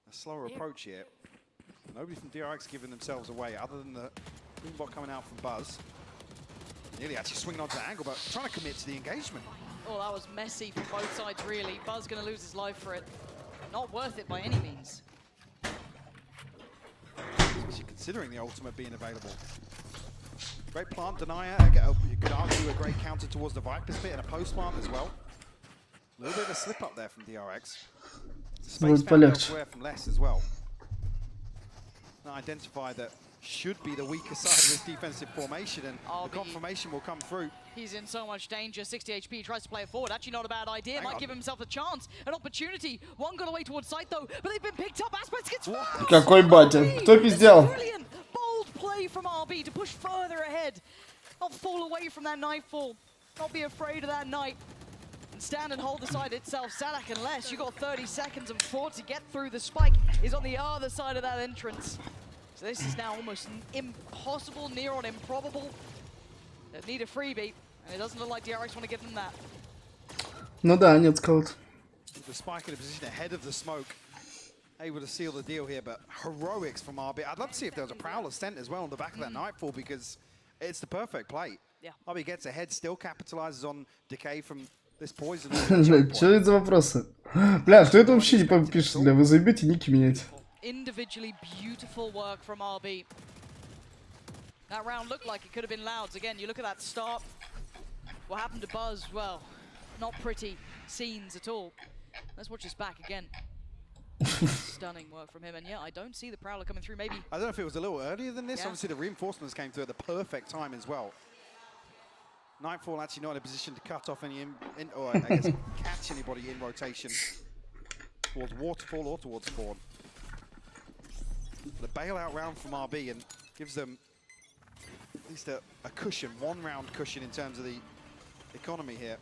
A slower approach here. Nobody from DRX giving themselves away other than the Greenbot coming out from Buzz. Nearly actually swinging onto the angle, but trying to commit to the engagement. Oh, that was messy from both sides, really. Buzz going to lose his life for it. Not worth it by any means. Especially considering the ultimate being available. Great plant denier. You could argue a great counter towards the Viper's Pit and a post plant as well. A little bit of a slip up there from DRX. Space found elsewhere from Les as well. Now identify that should be the weaker side of this defensive formation, and the confirmation will come through. He's in so much danger. 60 HP, tries to play it forward. Actually not a bad idea. Might give himself a chance, an opportunity. One got away towards site though, but they've been picked up. Aspas gets fouled. Какой батя? Кто пиздел? Brilliant, bold play from RB to push further ahead. Not fall away from that nightfall. Not be afraid of that night. And stand and hold the side itself. Sadak and Les, you got 30 seconds and 4 to get through. The spike is on the other side of that entrance. So this is now almost impossible, near on improbable. They need a freebie, and it doesn't look like DRX want to give them that. Ну да, нет скаут. The spike in a position ahead of the smoke. Able to seal the deal here, but heroics from RB. I'd love to see if there was a Prowler stent as well on the back of that Nightfall, because it's the perfect play. Yeah. RB gets ahead, still capitalizes on decay from this poison. Что это за вопросы? Бля, что это вообще не пишет? Бля, вы заебете ники менять. Individually beautiful work from RB. That round looked like it could have been Loud's. Again, you look at that start. What happened to Buzz? Well, not pretty scenes at all. Let's watch this back again. Stunning work from him. And yeah, I don't see the Prowler coming through. Maybe. I don't know if it was a little earlier than this. Yeah. Obviously, the reinforcements came through at the perfect time as well. Nightfall actually not in a position to cut off any, or I guess catch anybody in rotation towards Waterfall or towards Spawn. The bailout round from RB and gives them at least a cushion, 1 round cushion in terms of the economy here.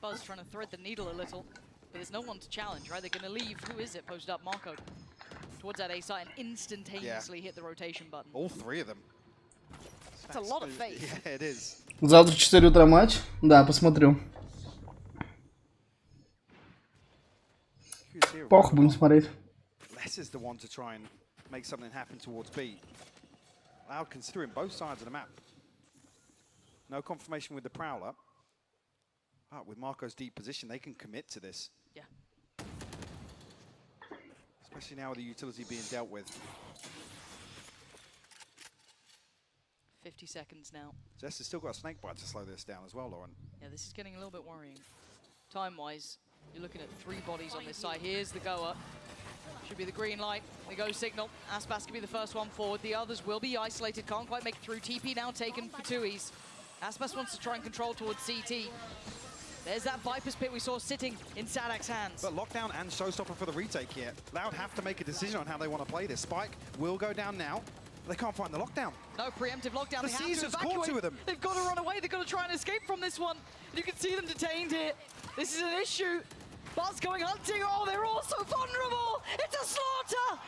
Buzz trying to thread the needle a little, but there's no one to challenge, right? They're going to leave. Who is it? Posted up, Marco. towards that A site and instantaneously hit the rotation button. All three of them. That's a lot of faith. Yeah, it is. Завтра в 4 утра матч? Да, посмотрю. Похуй, будем смотреть. Less is the one to try and make something happen towards B. Loud considering both sides of the map. No confirmation with the Prowler. But with Marco's deep position, they can commit to this. Yeah. Especially now with the utility being dealt with. 50 seconds now. Zest has still got a snake bite to slow this down as well, Lauren. Yeah, this is getting a little bit worrying. Time-wise, you're looking at 3 bodies on this side. Here's the go-up. Should be the green light. The go signal. Aspas can be the first one forward. The others will be isolated. Can't quite make it through. TP now taken for 2Es. Aspas wants to try and control towards CT. There's that Viper's Pit we saw sitting in Sadak's hands. But Lockdown and Showstopper for the retake here. Loud have to make a decision on how they want to play this. Spike will go down now. They can't find the lockdown. No preemptive lockdown. The They have C's to just caught evacuate. 2 of them. They've got to run away. They've got to try and escape from this one. And you can see them detained here. This is an issue. Buzz going hunting. Oh, they're all so vulnerable. It's a slaughter.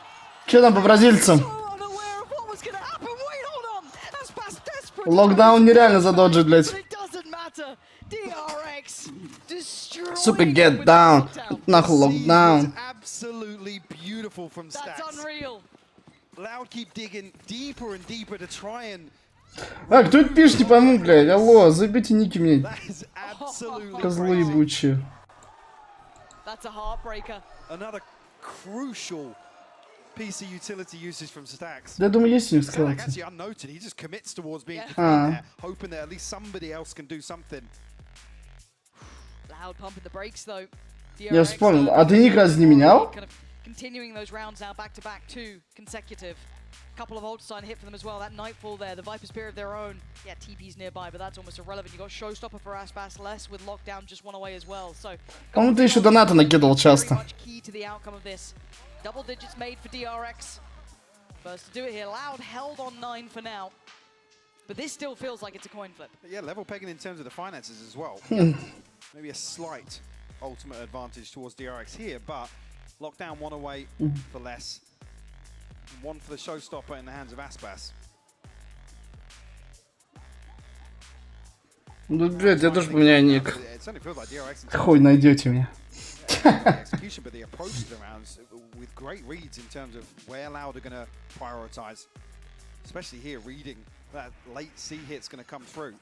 Че там по бразильцам? So unaware of what was going to happen. Wait, hold on. Aspas desperate. Локдаун нереально задоджить, блядь. But it doesn't matter. DRX destroying Super them get with down. the lockdown. Нахуй локдаун. This is absolutely beautiful from That's Stacks. unreal. Loud keep digging deeper and deeper to try and... А, кто это пишет, не пойму, блядь. Алло, забейте ники мне. That is absolutely Козлы crazy. ебучие. That's a heartbreaker. Another crucial piece of utility usage from Stacks. Я думаю, есть у них Stack скелеты. actually unnoted. He just commits towards being Yeah. defeated there, hoping that at least somebody else can do something. Loud pumping the brakes though. Я вспомнил. А ты ник разве не менял? Kind of continuing those rounds now back to back, 2 consecutive. Couple of Holstein hit for them as well. That Nightfall there, the Viper Spear of their own. Yeah, TP's nearby, but that's almost irrelevant. You got Showstopper for Aspas, less with Lockdown just one away as well. So, По-моему, ты еще донаты накидывал very часто. much key to the outcome of this. Double digits made for DRX. First to do it here. Loud held on 9 for now. But this still feels like it's a coin flip. But yeah, level pegging in terms of the finances as well. Maybe a slight ultimate advantage towards DRX here, but Lockdown 1 away for less. 1 for the Showstopper in the hands of Aspas. Ну, блядь, я тоже поменяю ник. It certainly feels like DRX in terms Хуй найдете меня. of the execution, but the approach to the rounds with great reads in terms of where Loud are going to prioritize. Especially here, reading that late C hit's going to come through.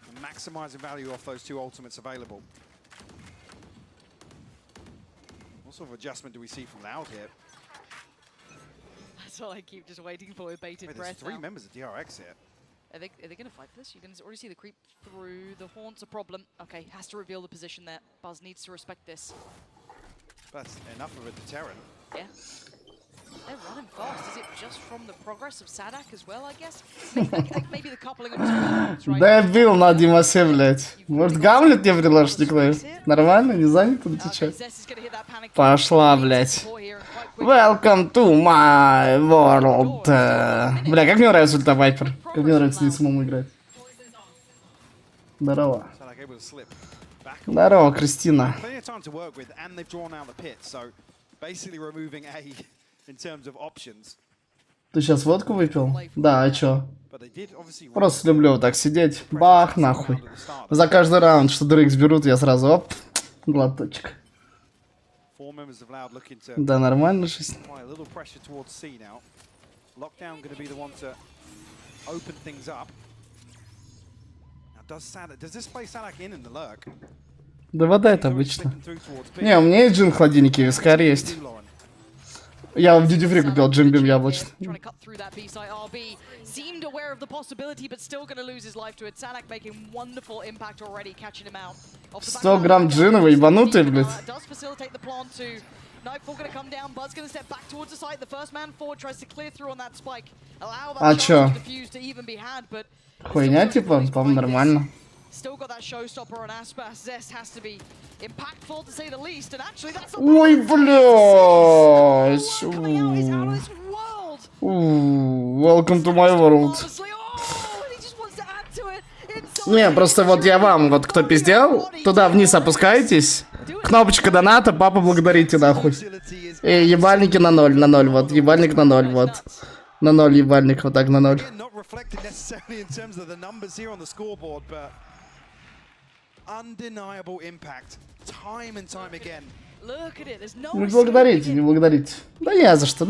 And maximizing value off those 2 ultimates available. What sort of adjustment do we see from Loud here? That's all I keep just waiting for with bated Wait, there's breath 3 now. members of DRX here. Are they going to fight for this? You can already see the creep through. The Haunt's a problem. Okay, has to reveal the position there. Buzz needs to respect this. That's enough of a deterrent. Yeah. They're running fast. Is it just from the progress of Sadak as well, I guess? Maybe the coupling of 2 elements, right? Да я бил на Димасе, блядь. Может, Гамлет мне предложит никлею? Нормально? Не занято? Ты чё? Zest is gonna hit that panic Пошла, блядь. support here and quite quickly. Welcome to my world. Бля, как мне нравится ульта Вайпер. Как мне нравится не самому играть. Здорово. So like able to slip back. Здорово, Кристина. Plenty of time to work with, and they've drawn out the pit. So basically removing A in terms of options. Ты сейчас водку выпил? Да, а чё? But they did obviously Просто люблю вот так сидеть. Бах, нахуй. За каждый раунд, что DRX берут, я сразу оп, глоточек. 4 members of Loud looking to Да, нормально жизнь. apply a little pressure towards C now. Lockdown going to be the one to open things up. Now does this play Sadak in the lurk? Да вода это обычно. Не, у меня есть джин в холодильнике, вискарь есть. Я в Duty Free купил джимбим яблочный. Trying to cut through that B side. RB seemed aware of the possibility, but still going to lose his life to it. Sadak making wonderful impact already, catching him out. 100 грамм джина, вы ебанутые, блядь. Does facilitate the plant too. Nightfall going to come down. Buzz going to step back towards the site. The first man forward tries to clear through on that spike. Allow that chance of defuse to even be had, but Хуйня, типа, по-моему, нормально. still got that showstopper on Aspas. Zest has to be impactful to say the least, and actually that's Ой, блядь. coming out is out of this world. Welcome to my world. Honestly, oh, he just wants to add to it. Не, просто вот я вам, вот кто пиздел, туда вниз опускаетесь. Кнопочка доната, папа благодарите нахуй. Facility is Ебальники на 0, вот. Ебальник на 0, вот. На 0 ебальник, вот так на 0. Не благодарите, не благодарите. Да не за что,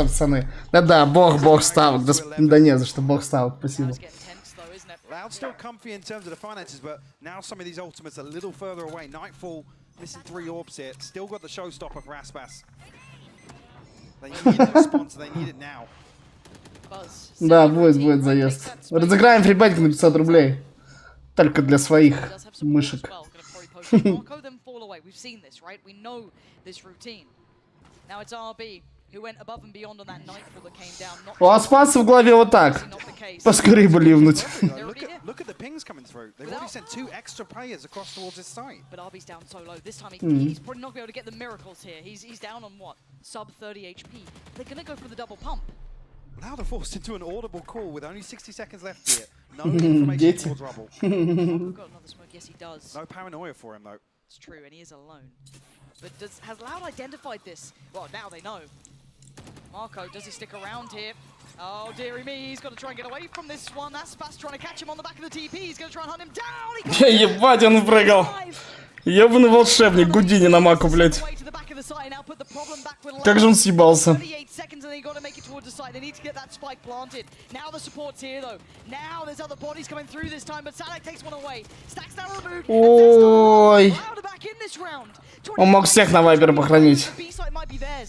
пацаны. Да-да, бог ставок, да не за что, бог ставок, спасибо. Loud still comfy in terms of the finances, but now some of these ultimates a little further away. Nightfall missing 3 orbs here. Still got the showstopper for Aspas. They need a response, they need it now. Да, будет заезд. Разыграем фрибетик на 500 рублей. Только для своих мышек. У Аспаса в голове вот так. Поскорее бы ливнуть. Look at the pings coming through. They've already sent 2 extra players across towards his site. But RB's down so low. This time he's probably not going to be able to get the miracles here. He's down on what? Sub 30 HP. They're going to go for the double pump. Now they're forced into an audible call with only 60 seconds left here. No information towards Rubble. Got another smoke. Yes, he does. No paranoia for him though. It's true, and he is alone. But has Loud identified this? Well, now they know. Marco, does he stick around here? Oh, dearie me, he's got to try and get away from this one. That's Aspas trying to catch him on the back of the TP. He's going to try and hunt him down. Ебать, он прыгал. Ёбаный волшебник, Гудини на маку, блядь. Как же он съебался. Ой. Он мог всех на вайпера похоронить.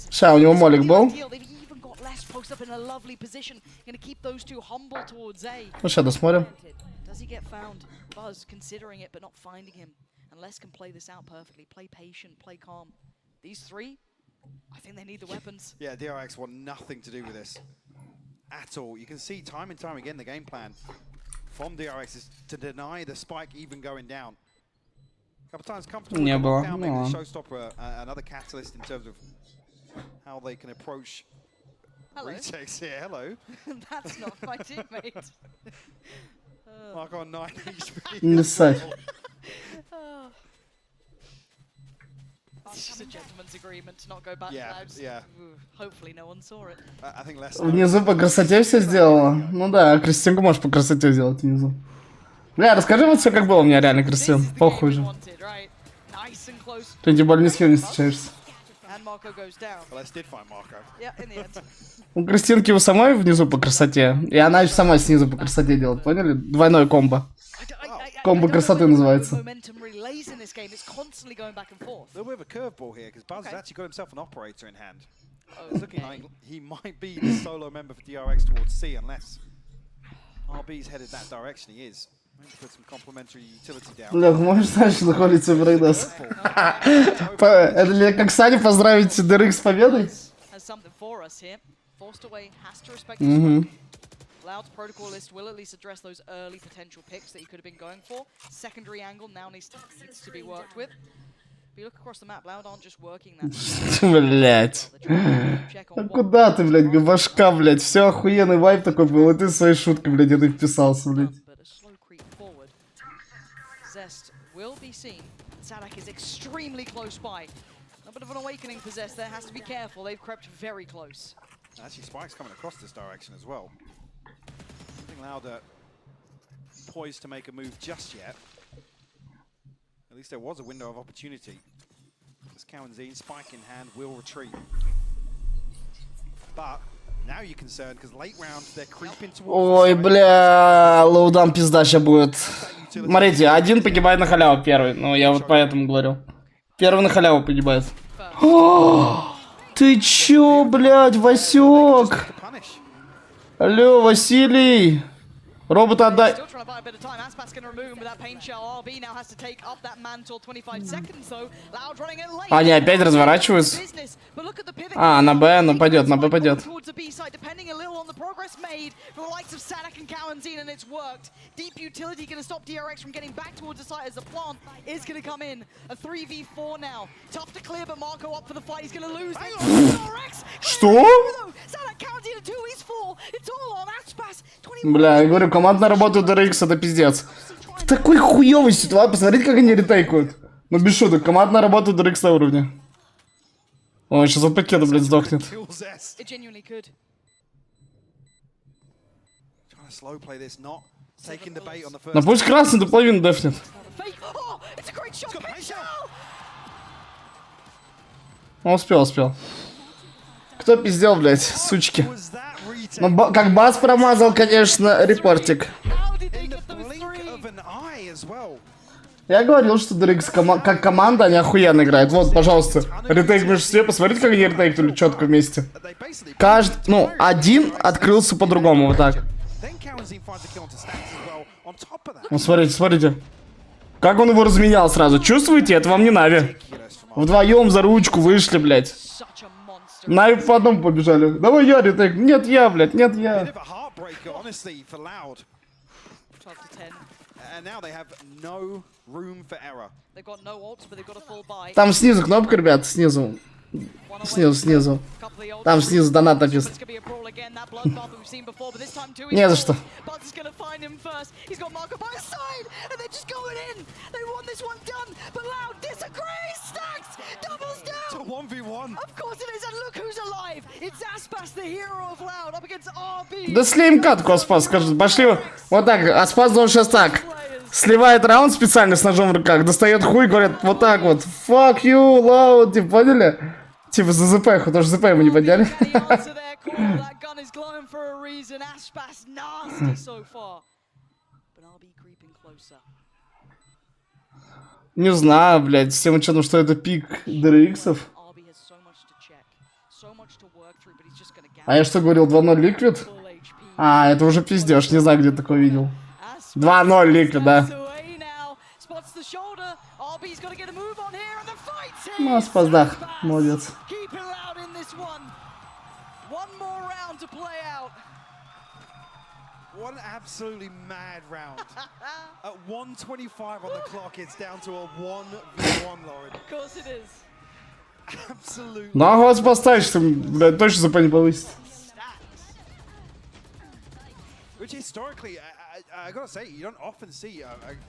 Ша, у него молик был. Ну, сейчас досмотрим. Unless can play this out perfectly, play patient, play calm. These 3, I think they need the weapons. Yeah, DRX want nothing to do with this at all. You can see time and time again the game plan from DRX is to deny the spike even going down. A couple times comfortable with the down, maybe the showstopper, another catalyst in terms of how they can approach retakes here. Hello. That's not my teammate. Marco on 9 HP. It's just a gentleman's agreement to not go back to Clouds. Hopefully no one saw it. I think less. Внизу по красоте все сделала. Ну да, Кристинку можешь по красоте сделать внизу. Бля, расскажи вот все как было у меня реально, Кристин. Похуй же. Ты тем более ни с кем не встречаешься. У Кристинки у самой внизу по красоте, и она еще сама снизу по красоте делает, поняли? Двойное комбо. Комбо красоты называется. Лех, можешь дальше находиться в Рейдос? Это как Саня поздравить DRX с победой? Loud's protocol list will at least address those early potential picks that he could have been going for. Secondary angle now needs to be worked with. If you look across the map, Loud aren't just working that. Блять. А куда ты, блять, башка, блять? Все охуенный вайп такой был, и ты своей шуткой, блять, это вписался, блять. Zest will be seen. Sadak is extremely close by. A bit of an awakening for Zest there, has to be careful. They've crept very close. Actually, Spike's coming across this direction as well. Louder poised to make a move just yet. At least there was a window of opportunity. This Cowanzine, spike in hand, will retreat. But now you're concerned because late round they're creeping towards. Ой, бля, лоудаун пизда сейчас будет. Смотрите, один погибает на халяву первый. Ну, я вот поэтому говорю. Первый на халяву погибает. Ты чё, блядь, Васёк? Алло, Василий. Робот отдай. Они опять разворачиваются. А, на Б, ну пойдет, на Б пойдет. Что? Бля, я говорю, командная работа DRX это пиздец. В такой хуёвой ситуации, посмотрите, как они ретейкают. Ну без шуток, командная работа DRX на уровне. Ой, сейчас от пакета, блядь, сдохнет. Kill Zest. It genuinely could. Trying to slow play this, not taking the bait on the first. Ну пусть красный до половины дефнет. Fake. Oh, it's a great shot. got the Big nice shot. Он успел. Кто пиздел, блядь, сучки. Was that retake? Ну, как бас промазал, конечно, репортик. How did they In the get those blink three? of an eye as well. Я говорил, что DRX как команда, они охуенно играют. Вот, пожалуйста, ретейк между себе. Посмотрите, как они ретейкнули четко вместе. They basically Каждый, ну, один открылся по-другому, вот так. then Karen's finds a kill onto Stacks as well. On top of that, Ну, смотрите, смотрите. Как он его разменял сразу. Чувствуете? Это вам не Нави. ridiculous from Вдвоем за ручку вышли, блядь. Such a monster. Нави по одному побежали. Давай я ретейк. Нет, я, блядь, нет, bit я. of a heartbreaker, honestly, for Loud. 12 to 10. And now they have no room for error. They've got no ults, but they've got a full buy. Там снизу кнопка, ребят, снизу. One away. Снизу. Couple of the ults. Там снизу донат But написан. it's gonna be a brawl again. That bloodbath that we've seen before, but this time too. Не за что. Buzz is gonna find him first. He's got Marco by his side, and they're just going in. They want this one done, but Loud disagrees. Stacks doubles To down. 1v1. Of course it is, and look who's alive. It's Aspas, the hero of Loud, up against RB. Да слей им катку, Аспас, скажет. Пошли. Вот так, Аспас должен сейчас так. Сливает раунд специально с ножом в руках, достает хуй, говорят, вот так вот. Fuck you, loud, типа, поняли? Типа за ЗП, потому что ЗП ему не подняли. That gun is glowing for a reason. Aspas nasty so far. But RB creeping closer. Не знаю, блядь, всем учетом, что это пик DRX-ов. RB has so much to check, so much to work through, but he's just gonna А я что говорил, 2-0 Liquid? full HP. А, это уже пиздешь, не знаю, где такое видел. 2-0 Liquid, да. Away now. Spots the shoulder. RB's got to get a move on here, and the fight's here. Ну, Аспас, да, молодец. Keeping Loud in this one. One more round to play out. One absolutely mad round. At 1:25 on the clock, it's down to a 1v1, Lauren. Of course it is. Absolutely. Ну, а вас поставишь, что, блядь, точно ЗП не повысит. Stacks. Which historically, I gotta say, you don't often see,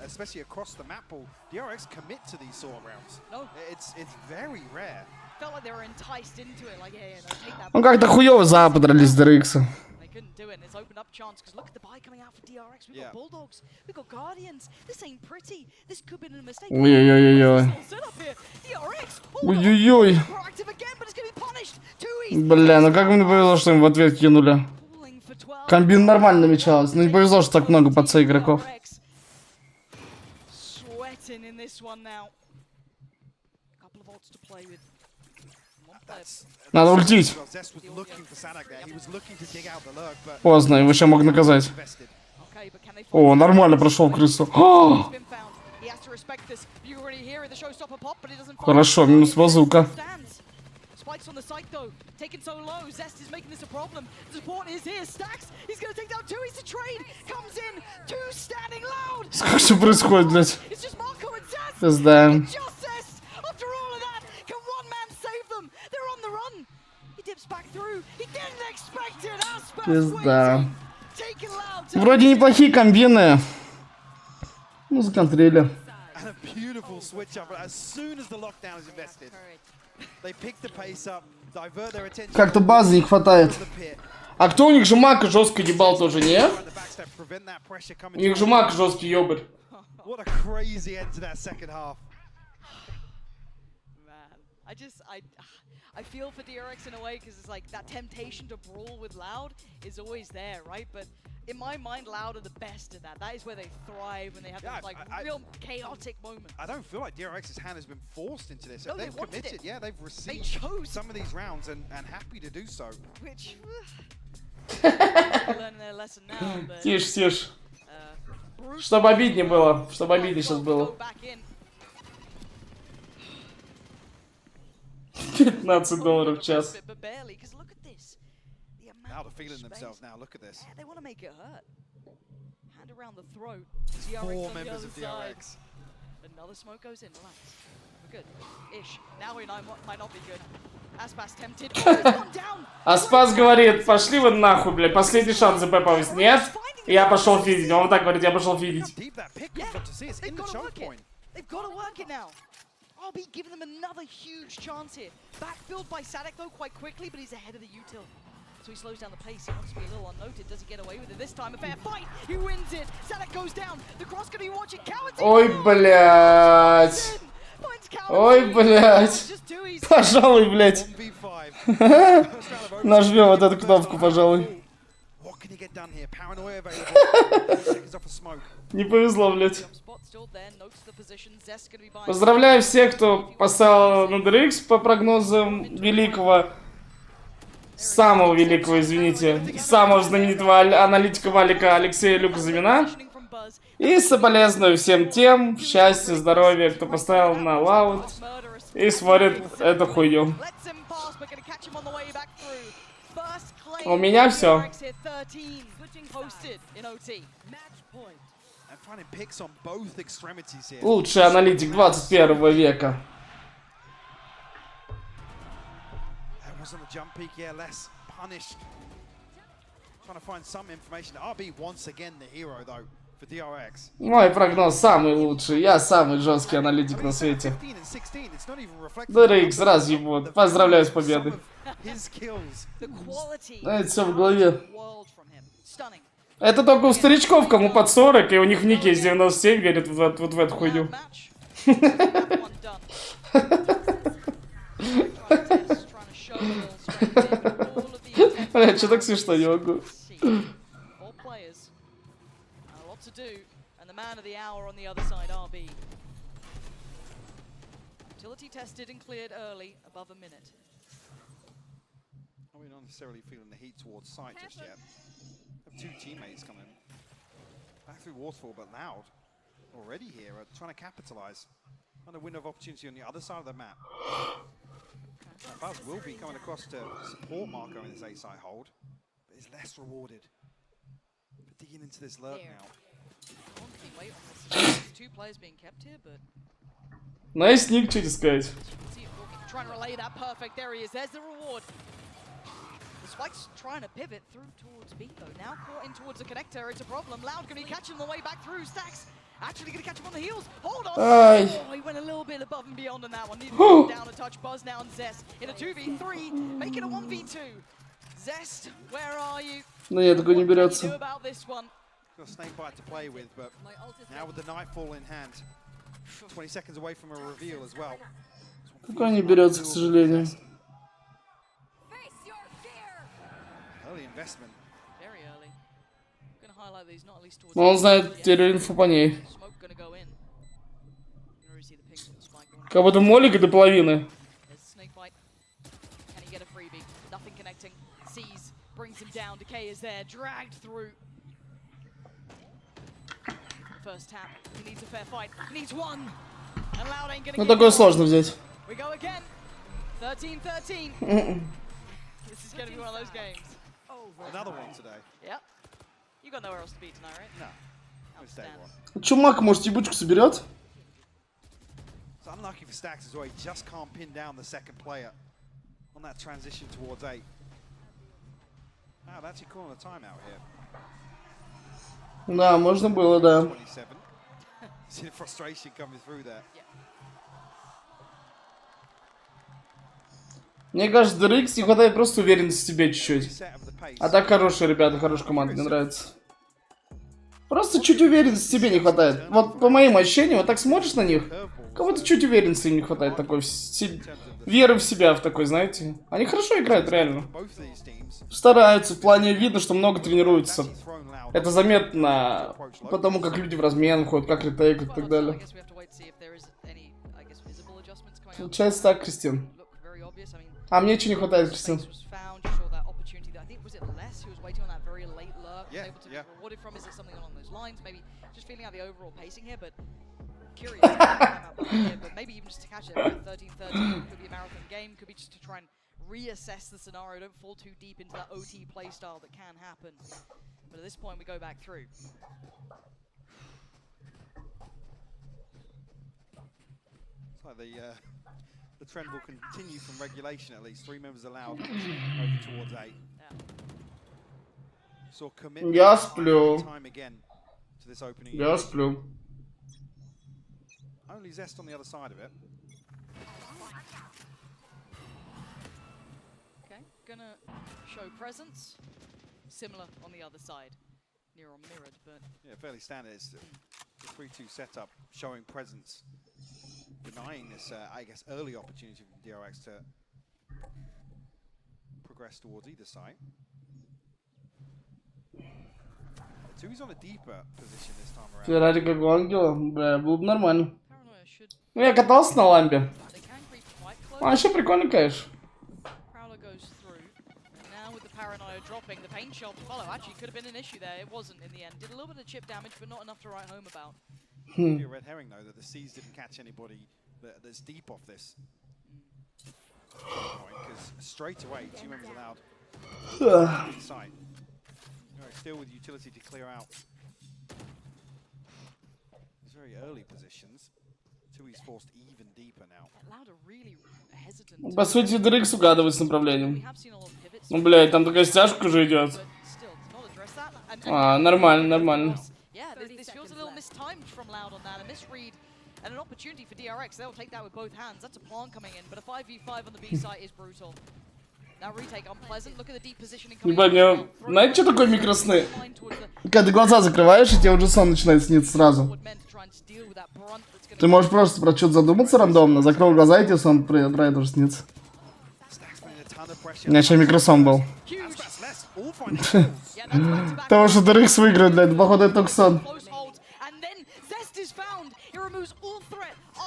especially across the map pool, DRX commit to these sort of rounds. No. It's very rare. Felt like they were enticed into it. Like, yeah, no, take that. Ну, как-то хуёво заподрались DRX. They couldn't do it, and it's opened up chance, because look at the buy coming out for DRX. We've Yeah. got Bulldogs, we've got Guardians. This ain't pretty. This could have been a mistake. Ой-ой-ой-ой. Setup here. DRX. Ой-ой-ой. Proactive again, but it's gonna be punished. Too easy. Бля, ну как мне повезло, что им в ответ кинули. Pulling for 12. Комбин нормально намечалась, но не повезло, что так много под игроков. DRX sweating in this one now. Couple of ults to play with. One player. Надо ультить. Well, Zest was looking for Sanak there. He was looking to dig out the lurk, but Поздно, его еще мог наказать. invested. Okay, but can they О, find нормально прошел крысу. He's been found. He has to respect this. You already hear it, the showstopper pop, but it doesn't. Хорошо, минус базука. Stands. Spikes on the site though, taken so low. Zest is making this a problem. The support is here. Stacks. He's gonna take down two. He's to trade. Comes in. Two standing Loud. Что происходит, блядь? It's just Marco and Zest. Пизда. Just Zest. After all of that, can one man save them? They're on the run. He dips back through. He didn't expect it. Aspas Пизда. waiting. Taking Loud. to Вроде неплохие комбины. Ну, законтрили. And a beautiful switch up. As soon as the lockdown is invested, they pick the pace up, divert their attention. Как-то базы не хватает. to the pit. А кто у них же Мака жестко ебал тоже, не? Trying to backstep, prevent that pressure coming У них же through. Мак жесткий ёбарь. What a crazy end to that second half. Man, I feel for DRX in a way because it's like that temptation to brawl with Loud is always there, right? But in my mind, Loud are the best at that. That is where they thrive when they have Yeah, those like real chaotic moments. I don't feel like DRX's hand has been forced into this. No, they They've wanted committed. it. Yeah, they've received chose. some of these rounds and happy to do so. Which learning their lesson now, but Тише, тише. Bruce Чтобы обиднее было. Чтобы обиднее сейчас go было. back in. $15 в час. But barely, because look at this. The amount Now they're of feeling space. themselves now. Look at this. Yeah, they want to make it hurt. Hand around the throat. Four DRX on the members other of side. DRX. Another smoke goes in. Relax. We're good. Ish. Now we might not be good. Aspas tempted. Oh, he's gone down. А Спас говорит, пошли вы нахуй, блядь, последний шанс ЗП повысить. Нет? И я пошел фидить. Он вот так говорит, я пошел How фидить. deep that pick Yeah, was up to see. It's they've in the got to choke work it. point. They've got to work it now. RB giving them another huge chance here. Backfilled by Sadek though quite quickly, but he's ahead of the util. So he slows down the pace. He wants to be a little unnoted. Does he get away with it this time? A fair fight. He wins it. Sadek goes down. The cross gonna be watching. Cowards. Ой, блядь. Ой, блядь. Пожалуй, блядь. Нажмем вот эту кнопку, пожалуй. Не повезло, блядь. Поздравляю всех, кто поставил на DRX по прогнозам великого, самого великого, извините, самого знаменитого аналитика Валика Алексея Люкозамина. И соболезную всем тем, счастья, здоровья, кто поставил на лаут и смотрит эту хуйню. У меня все. Лучший аналитик 21 века. Мой прогноз самый лучший. Я самый жесткий аналитик на свете. DRX разъебут. Поздравляю с победой. Это все в голове. Это только у старичков, кому под 40, и у них в нике из 97 верят вот в эту хуйню. Бля, что так смешно, не могу. Tested and cleared early, above a minute. We're not necessarily feeling the heat towards site just yet. Have two teammates coming back through Waterfall, but Loud already here, trying to capitalize on a window of opportunity on the other side of the map. Buzz will be coming across to support Marco in this A-side hold, but is less rewarded. But digging into this lurk now. Wait on this. Two players being kept here, but Nice ник, что сказать. Trying to relay that perfect. There he is. There's the reward. The Spike's trying to pivot through towards B though. Now caught in towards the connector. It's a problem. Loud gonna be catching him the way back through. Stacks actually gonna catch him on the heels. Hold on. Oh, he went a little bit above and beyond on that one. Needed to go down a touch. Buzz now and Zest in a 2v3. Make it a 1v2. Zest, where are you? Ну нет, такой не берется. Got a snake bite to play with, but now with the nightfall in hand. 20 seconds away from a reveal as well. Такой не берется, к сожалению. Early investment. Но он знает теперь инфу по ней. Как будто молик до половины. Ну такое сложно взять. Another one today. Yep. You got nowhere else to be tonight, right? No. Outstanding. Чумак, может, ебучку соберет? It's unlucky for Stacks as well. He just can't pin down the second player on that transition towards 8. Wow, that's actually calling a timeout here. Да, можно было, да. 27. See the frustration coming through there. Мне кажется, DRX не хватает просто уверенности в себе чуть-чуть. А так хорошие ребята, хорошая команда, мне нравится. Просто чуть уверенности в себе не хватает. Вот по моим ощущениям, вот так смотришь на них, как будто чуть уверенности им не хватает такой, веры в себя в такой, знаете. Они хорошо играют, реально. Стараются, в плане видно, что много тренируются. Это заметно по тому, как люди в размен ходят, как ретейк и так далее. Получается так, Кристин. А мне чего не хватает, Кристин? Reassess the scenario, don't fall too deep into that OT playstyle that can happen. But at this point, we go back through. It's like the trend will continue from regulation at least. 3 members allowed over towards 8. So commitment time again to this opening. Я сплю. Only Zest on the other side of it. Okay, gonna show presence. Similar on the other side. Near on mirrored, but... Yeah, fairly standard. It's the 3-2 setup, showing presence. Denying this, I guess, early opportunity from DRX to progress towards either side. He's on a deeper position this time around. Ради как ангела, бля, было бы нормально. Ну, я катался на лампе. Вообще прикольно, конечно. Paranoia dropping, the pain shot to follow. Actually, could have been an issue there. It wasn't in the end. Did a little bit of chip damage, but not enough to write home about. Be a red herring though that the C's didn't catch anybody that's deep off this point, because straight away 2 members allowed inside. Still with utility to clear out these very early positions. 2E's forced even deeper now. По сути, DRX угадывает с направлением. Ну, блядь, там такая стяжка уже идет. А, нормально, нормально. And an opportunity for DRX, they'll take that with both hands. That's a plant coming in, but a 5v5 on the B side is brutal. Now retake unpleasant. Look at the deep positioning coming. Ебать, мне... Знаете, что такое микросны? Когда ты глаза закрываешь, и тебе уже сон начинает сниться сразу. Ты можешь просто про что-то задуматься рандомно, закрыл глаза, и тебе сон про это уже снится. У меня еще микросон был. Того, что DRX выиграет, блядь, походу это только сон.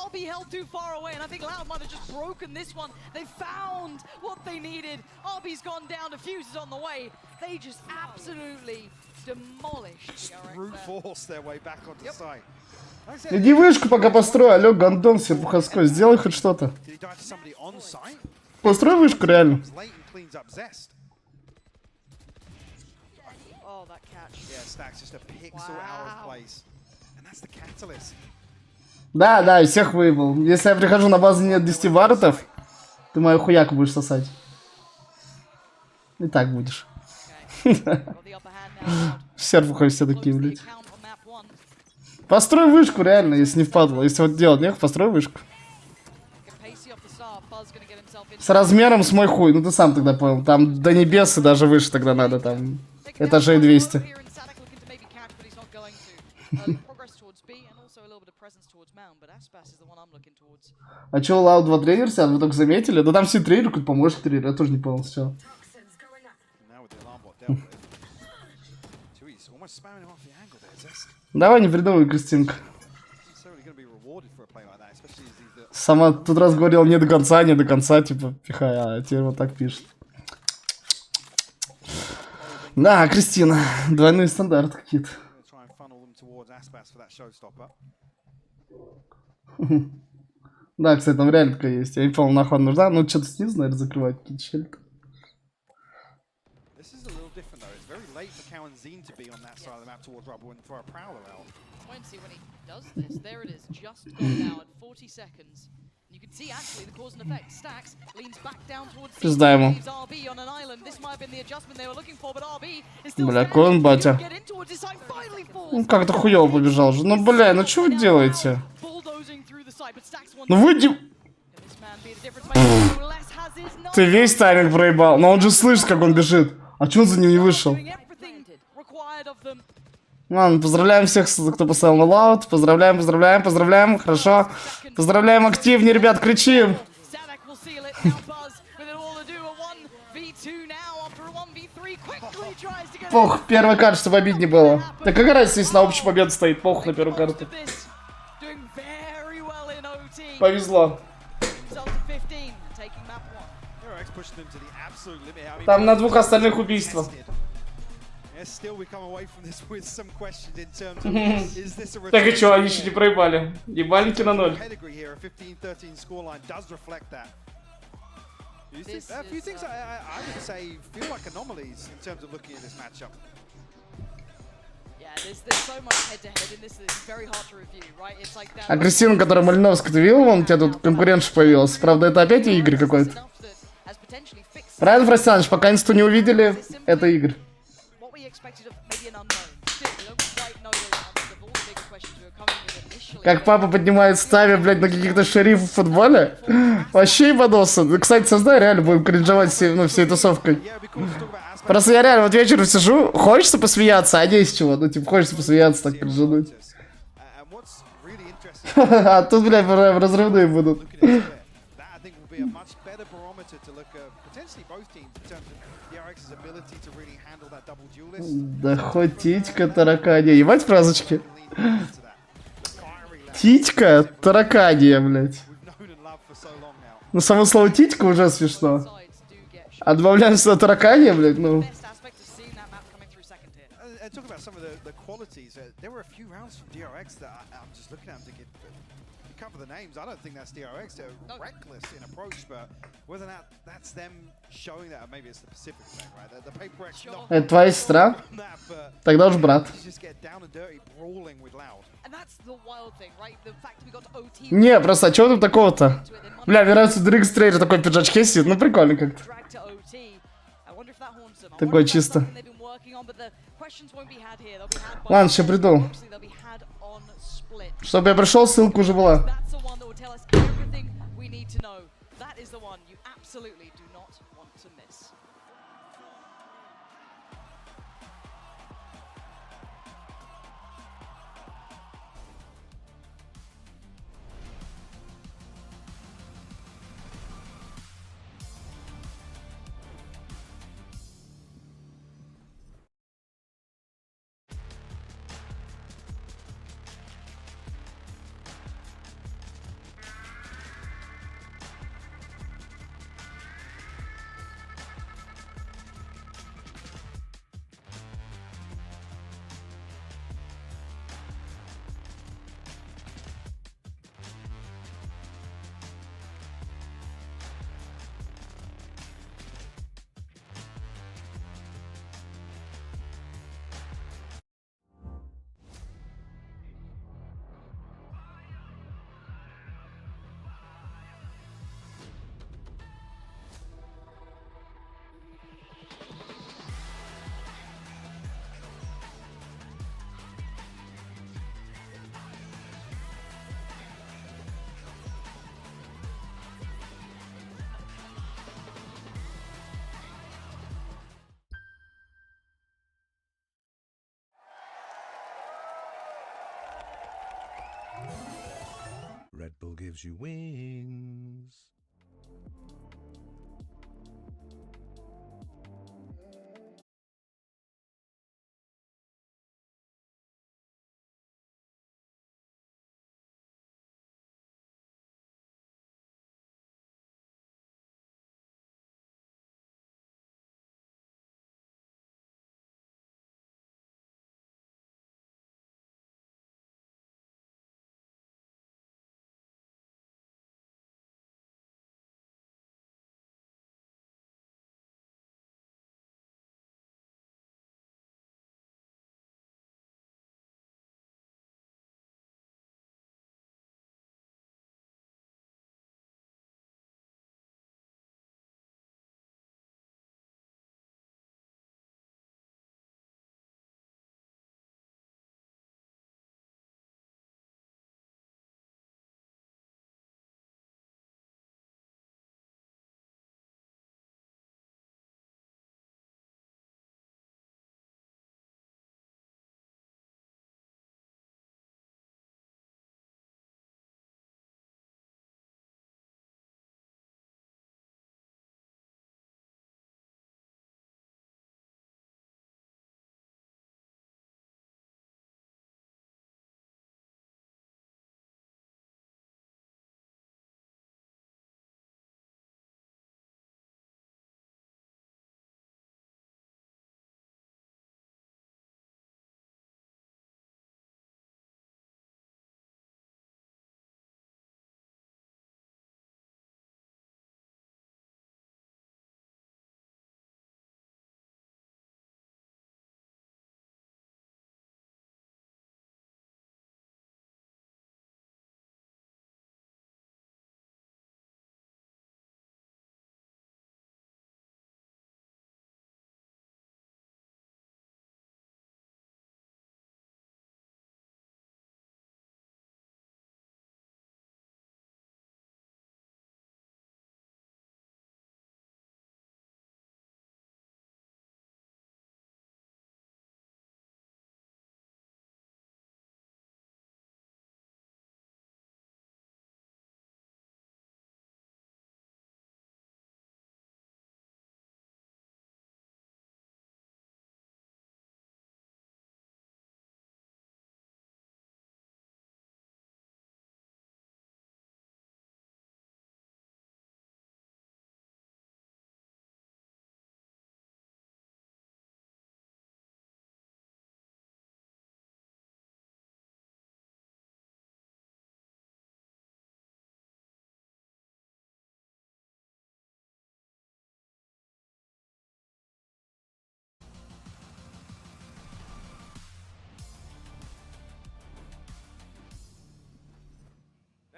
RB held too far away, and I think Loud might have just broken this one. They found what they needed. RB's gone down, Fuse is on the way. They just absolutely demolished DRX. Brute force their way back onto the side. Иди вышку пока построй, алё, гандон серпуховской, сделай хоть что-то. Построй вышку, реально. Да, да, и всех выебал. Если я прихожу на базу нет 10 варотов, ты мою хуяку будешь сосать. И так будешь. Серпуховы все такие, блядь. Построй вышку, реально, если не впадло. Если вот делать нехуй, построй вышку. С размером с мой хуй, ну ты сам тогда понял. Там до небес и даже выше тогда надо, там этажей 200. А чё, Лау 2 тренер сядет? Вы только заметили? Да там все тренер, какой помощник тренер, я тоже не понял, все. Давай, не придумывай, Кристинка. Сама тут раз говорил не до конца, типа, пихай, а теперь вот так пишет. Да, Кристина, двойные стандарты какие-то. Да, кстати, там реально такая есть. Я не помню, нахуй она нужна. Ну, что-то снизу, наверное, закрывать какие-то щели. Пизда ему. Бля, какой он батя. Ну, как-то хуёво побежал же. Ну, бля, ну что вы делаете? Ну выйди... Ты весь тайминг проебал. Но он же слышит, как он бежит. А чё он за ним не вышел? Ладно, поздравляем всех, кто поставил на лаут. Поздравляем. Хорошо. Поздравляем активнее, ребят, кричим. Пох, первая карта, чтобы обид не было. Так какая разница, если на общую победу стоит? Пох на первую карту. Повезло. Там на двух остальных убийства. Так и чё, они еще не проебали. Ебальники на 0. А Кристина, которая Малиновская, ты видел, вон у тебя тут конкурентша появилась. Правда, это опять Игорь какой-то. Правильно, Фрастяныч, пока инсту не увидели, это Игорь. Как папа поднимает стави, блядь, на каких-то шерифов в футболе. Вообще ебанулся. Ну, кстати, сознай, реально будем кринжовать всей тусовкой. Просто я реально вот вечером сижу, хочется посмеяться, а не из чего. Ну, типа, хочется посмеяться, так кринжануть. А тут, блядь, разрывные будут. Да хоть титька, тараканья. Ебать фразочки. Титька, тараканья, блядь. Ну, само слово титька уже смешно. А добавляем сюда тараканья, блядь, ну... And talk about some of the qualities. There were a few rounds from DRX that I'm just looking at them thinking, you cover the names. I don't think that's DRX. They're reckless in approach, but whether or not that's them showing that, or maybe it's the Pacific thing, right? The paper X not Это твоя сестра? Тогда уж брат. just get down and dirty, brawling with Loud. And that's the wild thing, right? The fact we got to OT. Не, просто, а чего тут такого-то? Бля, мне нравится DRX трейлер такой в пиджачке сидит. Ну, прикольно как-то. Такой чисто. Ладно, сейчас приду. Чтобы я пришел, ссылка уже была. Red Bull gives you wings.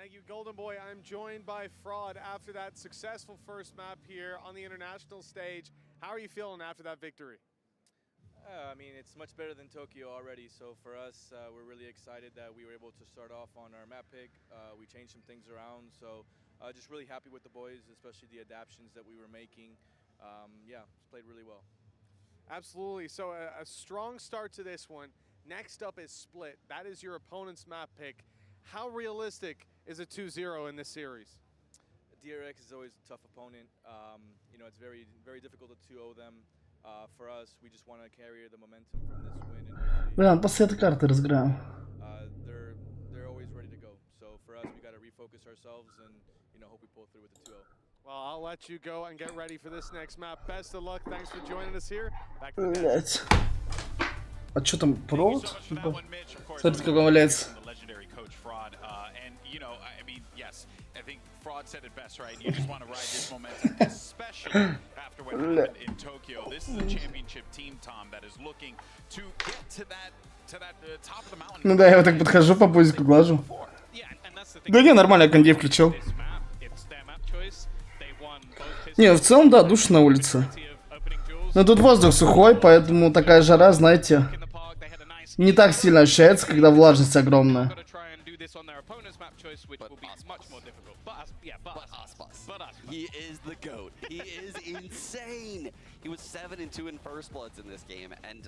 Thank you, Golden Boy. I'm joined by Fraud after that successful first map here on the international stage. How are you feeling after that victory? I mean, it's much better than Tokyo already. So for us, we're really excited that we were able to start off on our map pick. We changed some things around. So just really happy with the boys, especially the adaptions that we were making. Yeah, it's played really well. Absolutely. So a strong start to this one. Next up is Split. That is your opponent's map pick. How realistic is a 2-0 in this series? DRX is always a tough opponent. You know, it's very, very difficult to 2-0 them. For us, we just want to carry the momentum from this win. And Бля, после этой карты разыграем. They're always ready to go. So for us, we got to refocus ourselves and, you know, hope we pull through with the 2-0. Well, I'll let you go and get ready for this next map. Best of luck. Thanks for joining us here. Back to the Блять. А чё там, провод? Смотрите, как он валяется. I think Fraud said it best, right? You just want to ride this momentum, especially after what happened in Tokyo. This is a championship team, Tom, that is looking to get to that top of the mountain. Ну да, я вот так подхожу, по пузику глажу. Да не, нормально, я кондей включил. Не, в целом, да, душно на улице. Но тут воздух сухой, поэтому такая жара, знаете, не так сильно ощущается, когда влажность огромная. He is the GOAT. He is insane. He was 7-2 in First Bloods in this game, and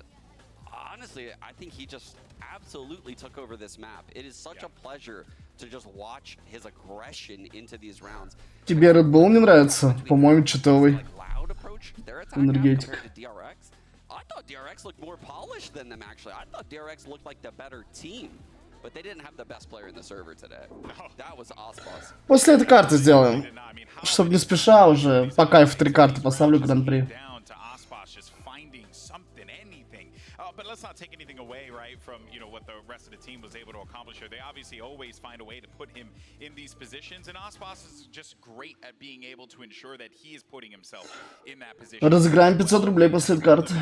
honestly, I think he just absolutely took over this map. It is such a pleasure to just watch his aggression into these rounds. Тебе Red Bull не нравится? По-моему, читовый. Энергетик. I thought DRX looked more polished than them, actually. I thought DRX looked like the better team. But they didn't have the best player in the server today. That was Ospas. После этой карты сделаем. Чтобы не спеша уже, по кайфу 3 карты поставлю Гран-при. But let's not take anything away, right, from what the rest of the team was able to accomplish here. They obviously always find a way to put him in these positions, and Ospas is just great at being able to ensure that he is putting himself in that position. Разыграем 500 рублей после этой карты.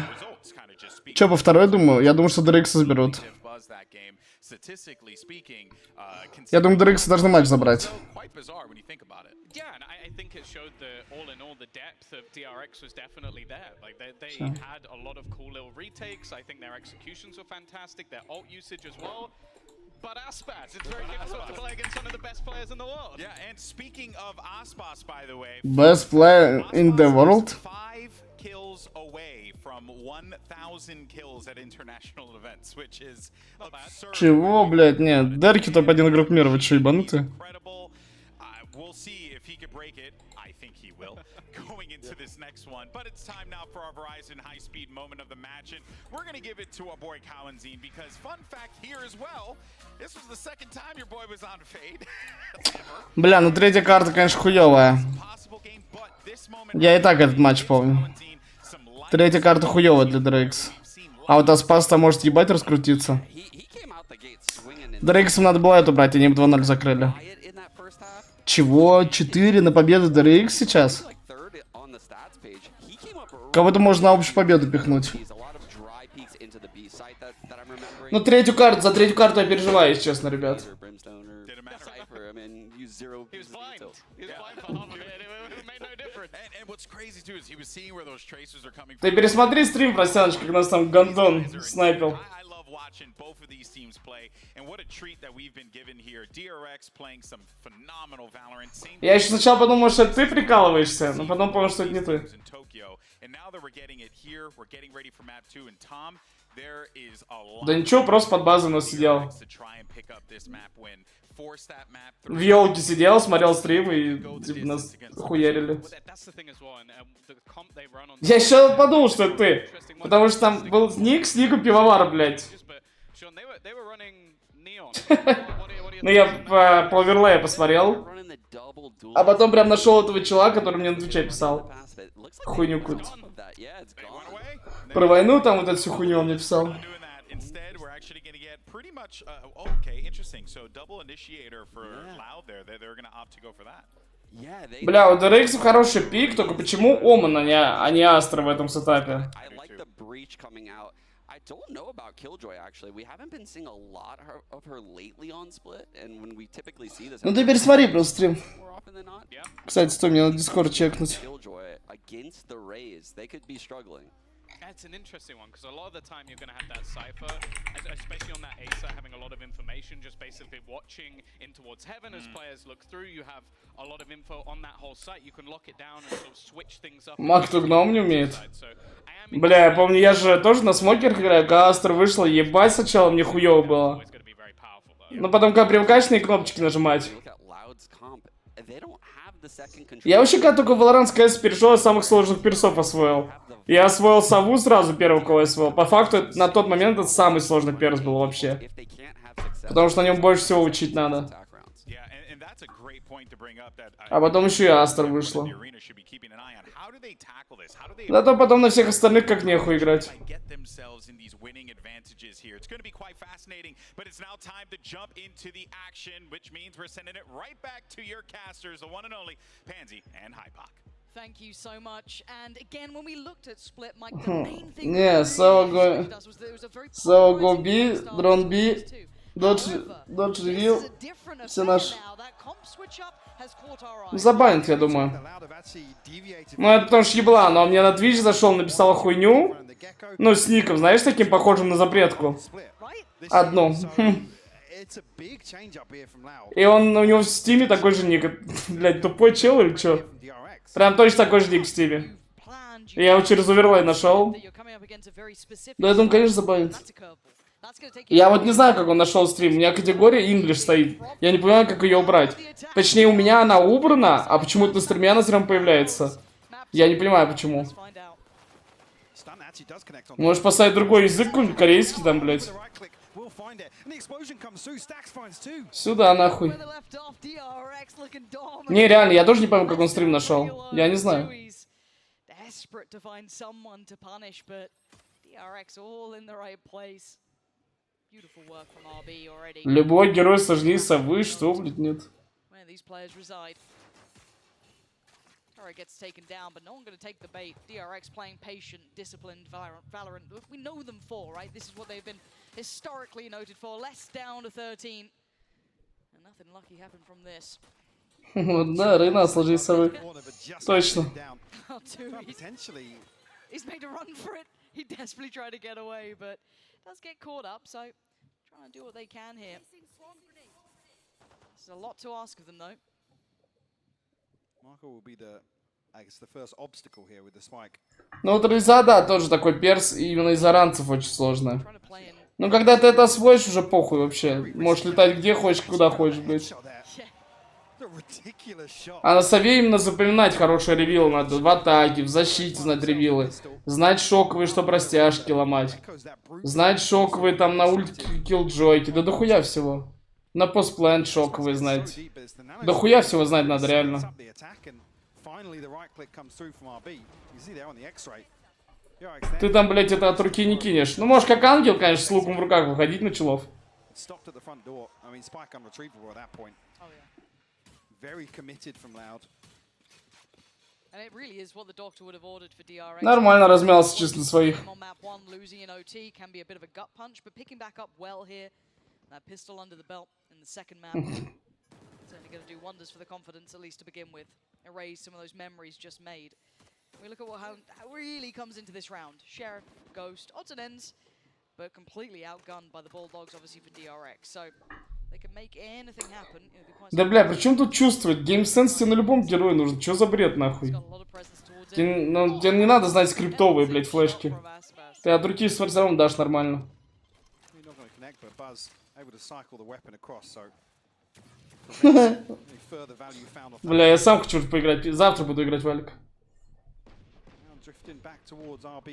Че, по второй думаю? Я думаю, что DRX заберут. Я думаю, DRX должны матч забрать. Yeah, and I think it showed the all in all the depth of DRX was definitely there. Like they had a lot of cool little retakes. I think their executions were fantastic. Their ult usage as well. But Aspas, it's very difficult to play against one of the best players in the world. Yeah, and speaking of Aspas, by the way, Best player in the world. 5 kills away from 1,000 kills at international events, which is absurd. Чего, блядь, нет. Дерки топ-1 игрок мира, вы что, ебанутые? We'll see if he can break it. I think he will. Going into this next one. But it's time now for our Verizon high-speed moment of the match. And we're going to give it to our boy Cowanzine because fun fact here as well, this was the second time your boy was on Fade. Бля, ну третья карта, конечно, хуёвая. Я и так этот матч помню. Третья карта хуёвая для DRX. А вот Аспас-то может ебать раскрутиться. DRX надо было эту брать, они бы 2-0 закрыли. Чего? 4 на победу DRX сейчас? Кого-то можно на общую победу пихнуть. Ну, за третью карту я переживаю, если честно, ребят. Ты пересмотри стрим, Просяныч, как нас там Гондон снайпил. Watching both of these teams play, and what a treat that we've been given here. DRX playing some phenomenal VALORANT. Я еще сначала подумал, что это ты прикалываешься, но потом понял, что это не ты. Да ничего, просто под базой у нас сидел. В елке сидел, смотрел стримы и типа нас хуярили. Я еще подумал, что это ты. Потому что там был ник с ником пивовара, блядь. Ну я по оверлею посмотрел. А потом прям нашел этого чела, который мне на Твиче писал. Хуйню какую-то. Про войну там вот эту всю хуйню он мне писал. Бля, у DRX хороший пик, только почему Оман, а не Астра в этом сетапе? I don't know about Killjoy, actually. We haven't been seeing a lot of her lately on Split, and when we typically see this... Ну ты пересмотри просто стрим. More often than not. Кстати, стой, мне надо Discord чекнуть. Killjoy against the Rays, they could be struggling. It's an interesting one because a lot of the time you're going to have that cipher, especially on that Acer, having a lot of information, just basically watching in towards heaven as players look through. You have a lot of info on that whole site. You can lock it down and sort of switch things up. Мак-то гном не умеет. Бля, я помню, я же тоже на смокерах играю, когда Астер вышла, ебать, сначала мне хуёво было. Но потом, как привыкаешь на кнопочки нажимать. Я вообще, когда только VALORANT с CS перешел, я самых сложных персов освоил. Я освоил сову сразу, первого, кого я освоил. По факту, на тот момент это самый сложный перс был вообще. Потому что на нем больше всего учить надо. А потом еще и Астер вышла. Зато потом на всех остальных как нехуй играть. It's going to be quite fascinating, but it's now time to jump into the action, which means we're sending it right back to your casters, the one and only Pansy and Hypok. Thank you so much. And again, when we looked at Split, Mike, the main thing Yeah, so go B, drone B, dodge reveal, все наши. Забанит, я думаю. Ну, это потому что еблан, но он мне на Twitch зашел, написал хуйню. Ну, с ником, знаешь, таким похожим на запретку. Одну. И он, у него в стиме такой же ник. Блядь, тупой чел или чё? Прям точно такой же ник в стиме. Я его через оверлей нашел. Да, я думаю, конечно, забанит. Я вот не знаю, как он нашел стрим. У меня категория English стоит. Я не понимаю, как ее убрать. Точнее, у меня она убрана, а почему-то на стриме она прям появляется. Я не понимаю, почему. Можешь поставить другой язык, какой-нибудь корейский там, блядь. Сюда, нахуй. Не, реально, я тоже не пойму, как он стрим нашел. Я не знаю. Любой герой сложнее совы, что, блядь, нет. Gets taken down, but no one going to take the bait. DRX playing patient, disciplined Valorant. We know them for, right? This is what they've been historically noted for. Less down to 13. And nothing lucky happened from this. Да, Рейна сложнее совы. Точно. He's made a run for it. He desperately tried to get away, but does get caught up, so trying to do what they can here. There's a lot to ask of them, though. Marco will be the, I guess, the first obstacle here with the spike. Ну вот Рейза, да, тоже такой перс, и именно из-за ранцев очень сложно. Ну когда ты это освоишь, уже похуй вообще. Можешь летать где хочешь, куда хочешь, блядь. А на сове именно запоминать хорошие ревилы надо. В атаке, в защите знать ревилы. Знать шоковые, чтоб растяжки ломать. Знать шоковые там на ульт киллджойки. Да дохуя всего. На постплент шоковые знать. Да хуя всего знать надо, реально. Ты там, блядь, это от руки не кинешь. Ну, можешь как ангел, конечно, с луком в руках выходить на челов. Нормально размялся чисто на своих. That pistol under the belt in the second map. Certainly going to do wonders for the confidence, at least to begin with. Erase some of those memories just made. We look at how really comes into this round. Sheriff, Ghost, odds and ends, but completely outgunned by the Bulldogs, obviously, for DRX. So they can make anything happen. Да, бля, при чем тут чувствовать? Геймсенс тебе на любом герое нужен. Чё за бред, нахуй? Тебе не надо знать скриптовые, блядь, флешки. Ты от руки с форсером дашь нормально. Бля, я сам хочу поиграть. Завтра буду играть в Валик.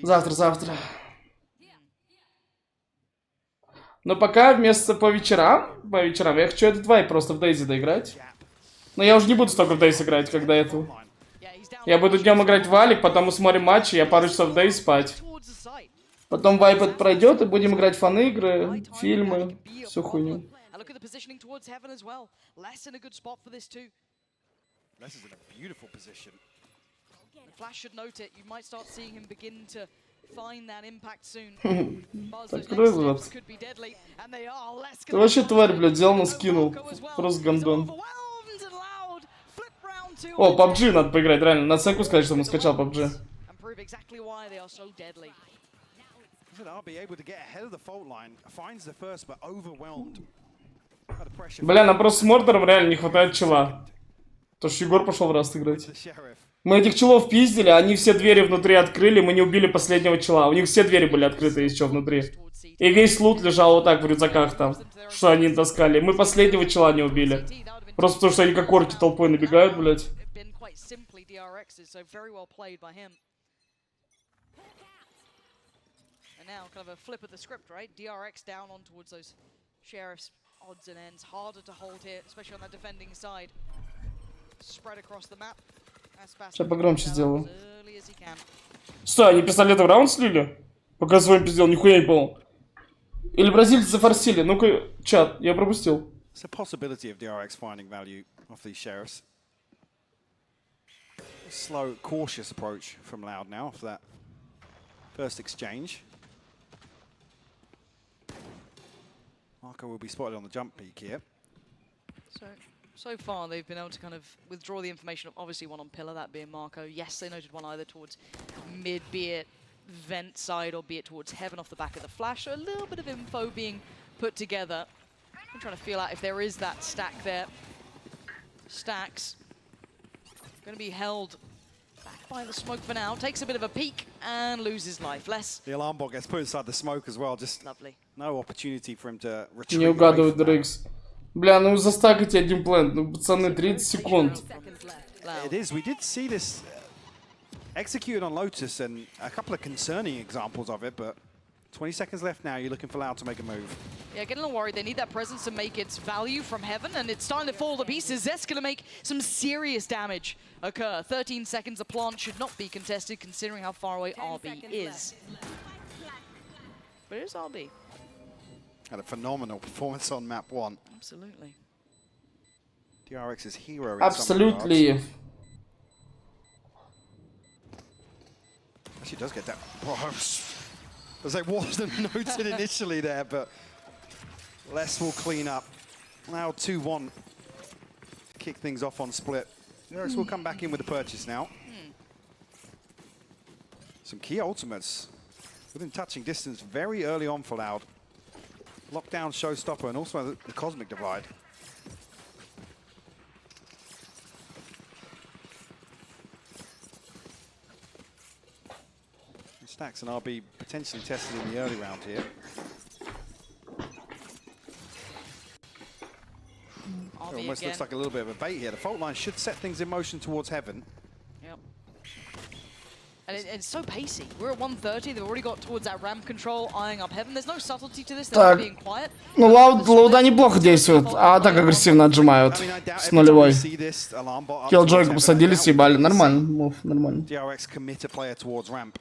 Завтра. Но пока вместо по вечерам я хочу этот вайп просто в Дейзи доиграть. Но я уже не буду столько в Дейз играть, как до этого. Я буду днем играть в Валик, потом мы смотрим матчи, я пару часов в Дейз спать. Потом вайп это пройдет, и будем играть в фан-игры, фильмы, всю хуйню. Flash should note it. You might start seeing him begin to Такой вот. Ты вообще тварь, блядь, взял на скинул. Просто гандон. О, PUBG надо поиграть, реально. Надо Сэку сказать, что он скачал PUBG. Бля, нам просто с Мордором реально не хватает чела. Потому что Егор пошел в Раст играть. Мы этих челов пиздили, они все двери внутри открыли, мы не убили последнего чела. У них все двери были открыты еще внутри. И весь лут лежал вот так в рюкзаках там, что они таскали. Мы последнего чела не убили. Просто потому что они как орки толпой набегают, блядь. Now, kind of a flip of the script, right? DRX down on towards those sheriffs, odds and ends. Harder to hold here, especially on that defending side. Spread across the map. Сейчас погромче сделаю. Стой, они пистолеты в раунд слили? Пока свой пиздел, нихуя не понял. Или бразильцы зафорсили? Ну-ка, чат, я пропустил. It's a possibility of DRX finding value off these sheriffs. A slow, cautious approach from Loud now after that first exchange. Marco will be spotted on the jump peak here. So far, they've been able to kind of withdraw the information of obviously one on pillar, that being Marco. Yes, they noted one either towards mid, be it vent side, or be it towards heaven off the back of the flash. So a little bit of info being put together. I'm trying to feel out if there is that stack there. Stacks going to be held back by the smoke for now. Takes a bit of a peek and loses life. Less. The alarm bot gets put inside the smoke as well. Just lovely. No opportunity for him to retreat. Не угадывает DRX. Бля, ну застакайте один плент. Ну, пацаны, 30 секунд. It is. We did see this executed on Lotus and a couple of concerning examples of it, but 20 seconds left now. You're looking for Loud to make a move. Yeah, getting a little worried. They need that presence to make its value from heaven, and it's starting to fall to pieces. Zest's going to make some serious damage occur. 13 seconds. The plant should not be contested, considering how far away RB is. But it is RB. Had a phenomenal performance on map 1. Absolutely. DRX's hero in Absolutely. Actually does get that. As it wasn't noted initially there, but Les will clean up. Now 2-1. Kick things off on split. DRX will come back in with the purchase now. Some key ultimates within touching distance very early on for Loud. Lockdown, showstopper, and also the cosmic divide. Stacks and RB potentially tested in the early round here. It almost looks like a little bit of a bait here. The fault line should set things in motion towards heaven. Yep. And it's so pacey. We're at 130. They've already got towards that ramp control, eyeing up heaven. There's no subtlety to this. They're being quiet. Ну, лауда неплохо действует, а так агрессивно отжимают с нулевой. Killjoy посадили, съебали. Нормально, мув, нормально. DRX commit a player towards ramp.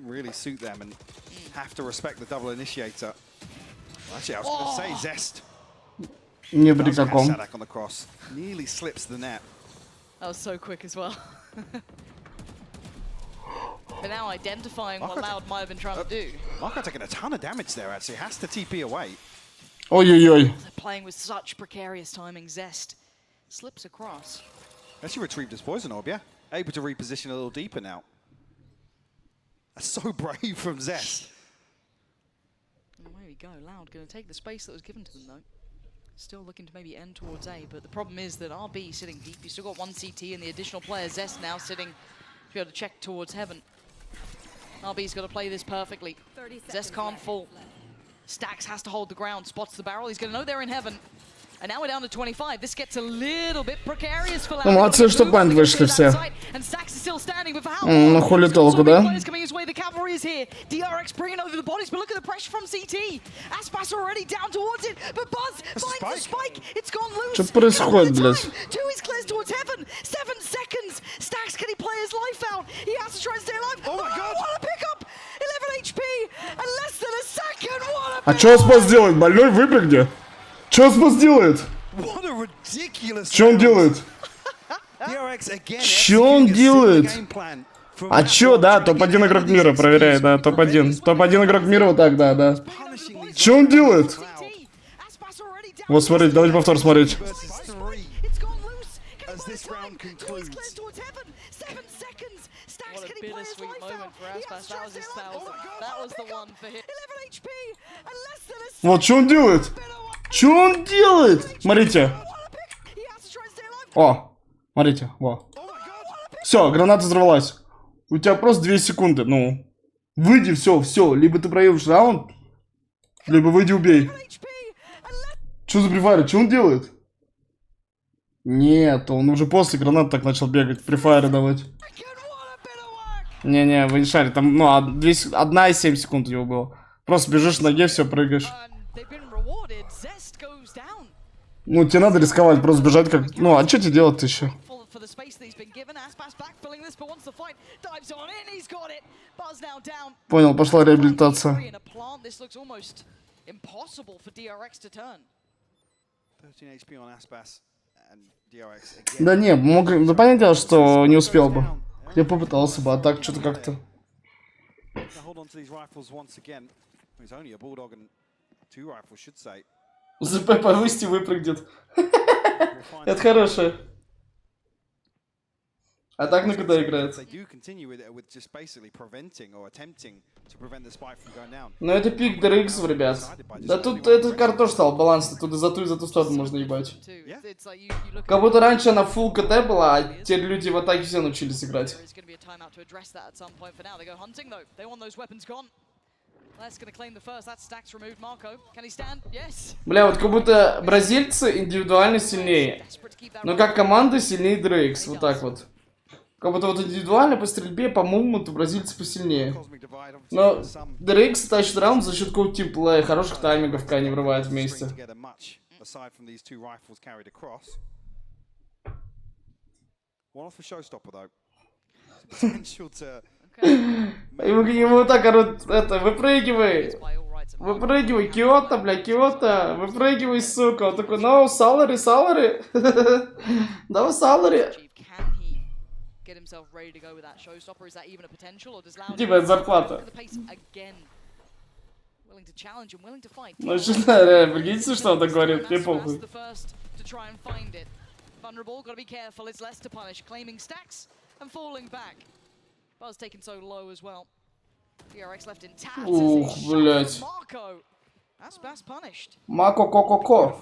Really suit them and have to respect the double initiator. Actually, I was going to say Zest. Не при каком. Sadak on the cross. Nearly slips the net. That was so quick as well. But now identifying what Loud might have been trying to do. Marco taking a ton of damage there, actually. Has to TP away. Ой-ой-ой. They're playing with such precarious timing. Zest slips across. Actually retrieved his poison orb, yeah? Able to reposition a little deeper now. That's so brave from Zest. And away we go. Loud going to take the space that was given to them, though. Still looking to maybe end towards A, but the problem is that RB sitting deep. You still got one CT and the additional player, Zest, now sitting to be able to check towards heaven. RB's got to play this perfectly. Zest can't fall. Stacks has to hold the ground, spots the barrel. He's going to know they're in heaven. And now we're down to 25. This gets a little bit precarious for Loud. Ну, молодцы, что пойнт вышли все. Ну, хули толку, да? The cavalry is here. DRX bringing over the bodies, but look at the pressure from CT. Aspas already down towards it, but Buzz finds the spike. It's gone loose. Что происходит, блядь? 2 is clears towards heaven. 7 seconds. Stacks, can he play his life out? He has to try and stay alive. Oh my god. What a pickup. 11 HP and less than a second. What a А что Спас делает? Больной выпрыгни. Что Спас делает? What a ridiculous. Что он делает? DRX again. Что он делает? А чё, да, топ-1 игрок мира, проверяй, да, топ-1. Топ-1 игрок мира, вот так, да, да. Чё он делает? Вот, смотрите, давайте повтор смотреть. Вот, что он делает? Что он делает? Смотрите. О, смотрите, во. Все, граната взорвалась. У тебя просто 2 секунды, ну. Выйди, все. Либо ты проигрываешь раунд, либо выйди, убей. Что за префайр? Что он делает? Нет, он уже после гранаты так начал бегать, префайры давать. Не, вы не шарите, там, ну, 1,7 секунд у него было. Просто бежишь на ноге, все, прыгаешь. Ну, тебе надо рисковать, просто бежать как... Ну, а что тебе делать-то еще? Понял, пошла реабилитация. Да не, мог... Да понятное дело, что не успел бы. Я попытался бы, а так что-то как-то... ЗП повысить и выпрыгнет. Это хорошее. А так на когда играет? Но это пик DRX, ребят. Да тут эта карта тоже стала балансной. Тут и за ту сторону можно ебать. Как будто раньше она full КТ была, а теперь люди в атаке все научились играть. Бля, вот как будто бразильцы индивидуально сильнее. Но как команда сильнее DRX. Вот так вот. Как будто вот индивидуально по стрельбе, по-моему, бразильцы посильнее. Но DRX тащит раунд за счет какого-то тимплея, хороших таймингов, когда они врывают вместе. Ему вот так орут, это, выпрыгивай, Киото, бля, Киото, выпрыгивай, сука. Он такой, no, salary, да, salary. Типа, это зарплата. Ну, что, реально, прикиньте, что он так говорит, мне похуй. Ух, блять. Мако ко-ко-ко.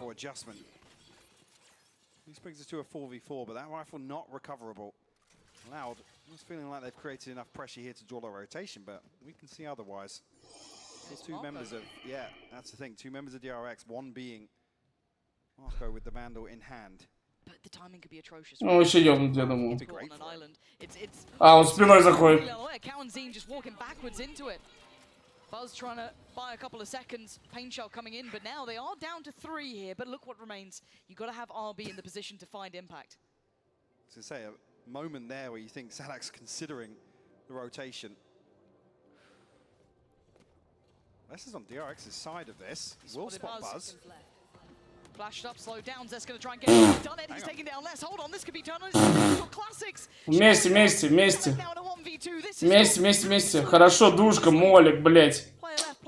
Loud. I'm just feeling like they've created enough pressure here to draw a rotation, but we can see otherwise. There's two members of, yeah, that's the thing. Two members of DRX, one being Marco with the Vandal in hand. But the timing could be atrocious. Ну, еще ёбнут, я думаю. А, он спиной заходит. Buzz trying to buy a couple of seconds. Pain shell coming in, but now they are down to 3 here. But look what remains. You got to have RB in the position to find impact. To say moment there where you think Salak's considering the rotation. This is on DRX's side of this. He will spot Buzz. Flashed up, slowed down. Zest gonna try and get it. Done it. He's taking down less. Hold on, this could be turned on. Classics. Вместе. Вместе. Хорошо, душка, молик, блять.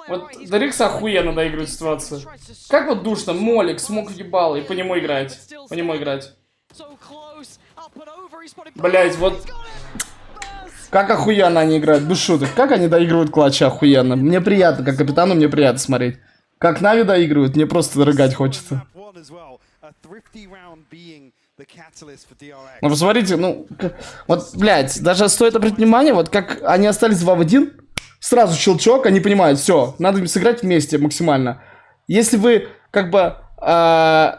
Вот DRX охуенно доигрывает ситуацию. Как вот душно, молик, смог ебало и по нему играть. Блять, вот как охуенно они играют, без шуток. Как они доигрывают клатчи охуенно. Мне приятно, как капитану мне приятно смотреть. Как Нави доигрывают, мне просто рыгать хочется. Ну посмотрите, ну, вот, блять, даже стоит обратить внимание, вот как они остались 2 в 1, сразу щелчок, они понимают, все, надо сыграть вместе максимально. Если вы, как бы,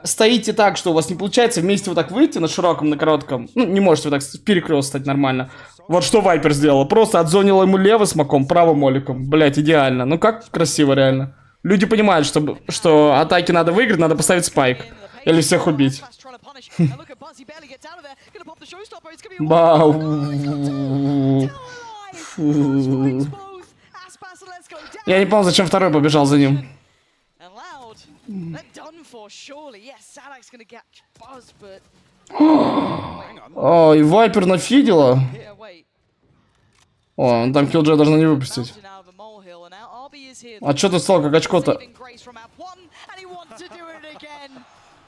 стоите так, что у вас не получается вместе вот так выйти на широком, на коротком, ну, не можете вот так перекрест стать нормально. Вот что Вайпер сделал, просто отзонил ему лево смоком, право моликом, блять, идеально. Ну как красиво реально. Люди понимают, что атаки надо выиграть, надо поставить спайк. Или всех убить. Бау. Я не понял, зачем второй побежал за ним. Ой, Вайпер нафидела. О, там Killjoy должна не выпустить. А что ты стал, как очко-то?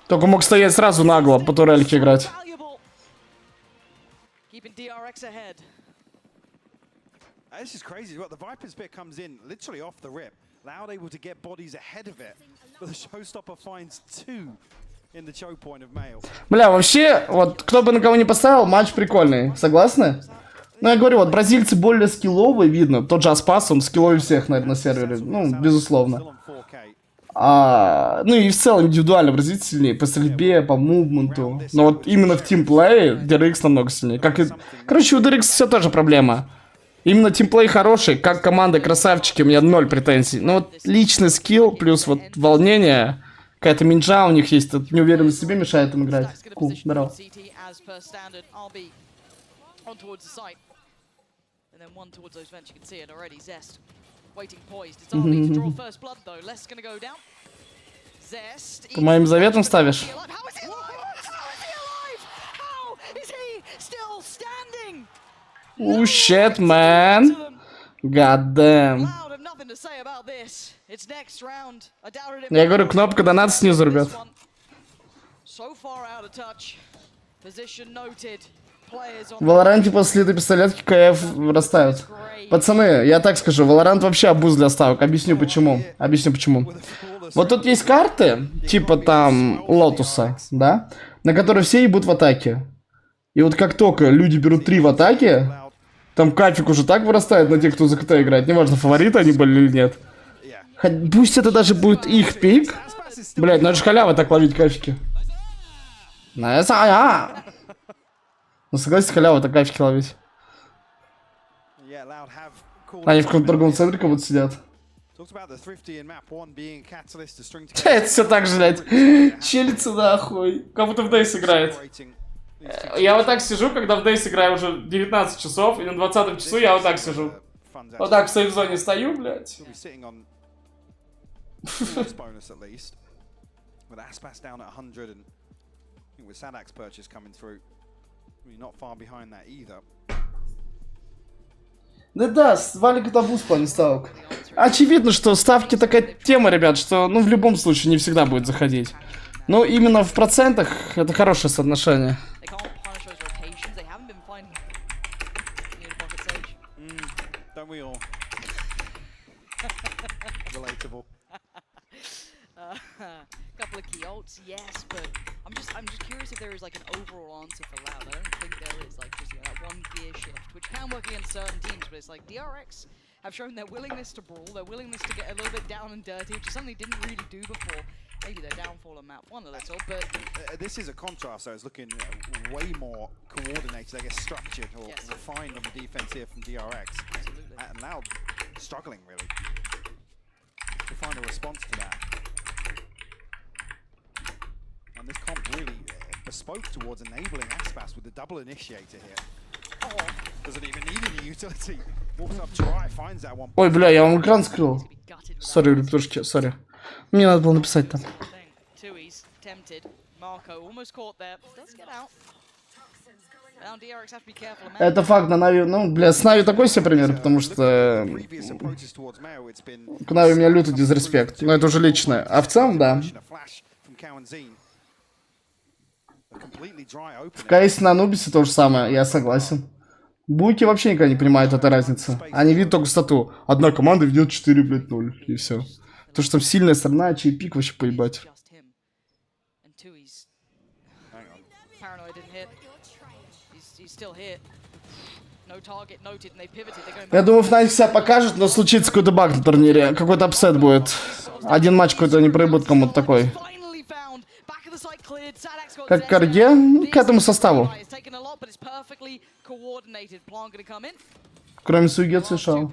Только мог стоять сразу нагло, по турельке играть. This is crazy. What the Viper's bit comes in literally off the rip. Loud able to get bodies ahead of it, but the Showstopper finds 2 in the choke point of Mail. Бля, вообще, вот кто бы на кого не поставил, матч прикольный. Согласны? Ну, я говорю, вот бразильцы более скилловые, видно. Тот же Аспас, он скилловый всех, наверное, на сервере. Ну, безусловно. Ну и в целом индивидуально бразильцы сильнее. По стрельбе, по мувменту. Но вот именно в тимплее DRX намного сильнее. Как и... Короче, у DRX все тоже проблема. Именно тимплей хороший, как команда красавчики, у меня 0 претензий. Но вот личный скилл плюс вот волнение, какая-то минджа у них есть, неуверенность в себе мешает им играть. Кул, здорово. По моим заветам ставишь? Oh shit, man. God damn. Я говорю, кнопка донат снизу, ребят. В VALORANT после этой пистолетки КФ вырастают. Пацаны, я так скажу, VALORANT вообще абуз для ставок. Объясню почему. Вот тут есть карты, типа там Лотуса, да, на которые все ебут в атаке. И вот как только люди берут 3 в атаке, там кафик уже так вырастает на тех, кто за КТ играет. Неважно, фавориты они были или нет. Пусть это даже будет их пик. Блять, ну это же халява так ловить кафики. Ну согласись, халява так кафики ловить. Они в каком-то другом центре как будто сидят. Это все так же, блядь. Челится нахуй. Как будто в Дейс играет. Я вот так сижу, когда в Дейс играю уже 19 часов, и на 20 часу я вот так сижу. Вот так в сейф-зоне стою, блядь. Да, Валик это абуз в плане ставок. Очевидно, что ставки такая тема, ребят, что ну в любом случае не всегда будет заходить. Но именно в процентах это хорошее соотношение. Couple of key ults, yes, but I'm just curious if there is like an overall answer for Loud. I don't think there is, like just that one gear shift, which can work against certain teams, but it's like DRX have shown their willingness to brawl, their willingness to get a little bit down and dirty, which is something they didn't really do before. Maybe their downfall on map 1 a little, but this is a contrast. So it's looking way more coordinated, I guess, structured or refined on the defense here from DRX. Absolutely. And Loud struggling really to find a response to that. And this comp really bespoke towards enabling Aspas with the double initiator here. Oh, doesn't even need any utility. Walks up dry, finds that one. Ой, бля, я вам экран скрыл. Сори, ребятушки, сори. Мне надо было написать там. Это факт, на Нави, ну, бля, с Нави такой себе пример, потому что к Нави у меня лютый дизреспект, но это уже личное. А в целом, да. В КС на Анубисе то же самое, я согласен. Буйки вообще никогда не понимают этой разницы. Они видят только стату. Одна команда ведет 4-0, и все. То, что там сильная сторона, чей пик вообще поебать. Я думаю, Fnatic себя покажет, но случится какой-то баг на турнире. Какой-то апсет будет. Один матч какой-то не проебут кому-то такой. Как Карге, к этому составу. Кроме Сугетсу и Шао.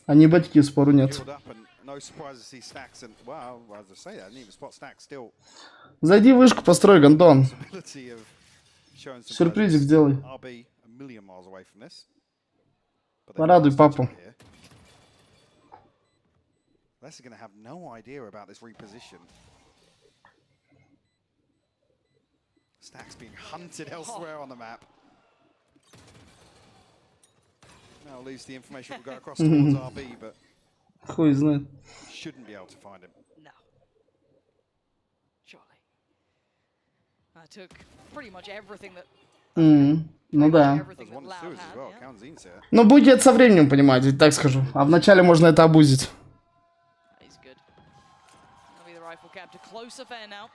Они батьки, спору нет. Зайди в вышку, построй, Гандон. Сюрпризик сделай. Порадуй папу. Stacks being hunted elsewhere on the map. At least the information will go across towards RB, but Хуй знает. shouldn't be able to find him. No. Surely. I took pretty much everything that. Ну да. Everything that Loud had. Yeah. Counzine's here. Но будет со временем, понимаете, так скажу. А вначале можно это обузить. He's good. That'll be the rifle cap to close affair now.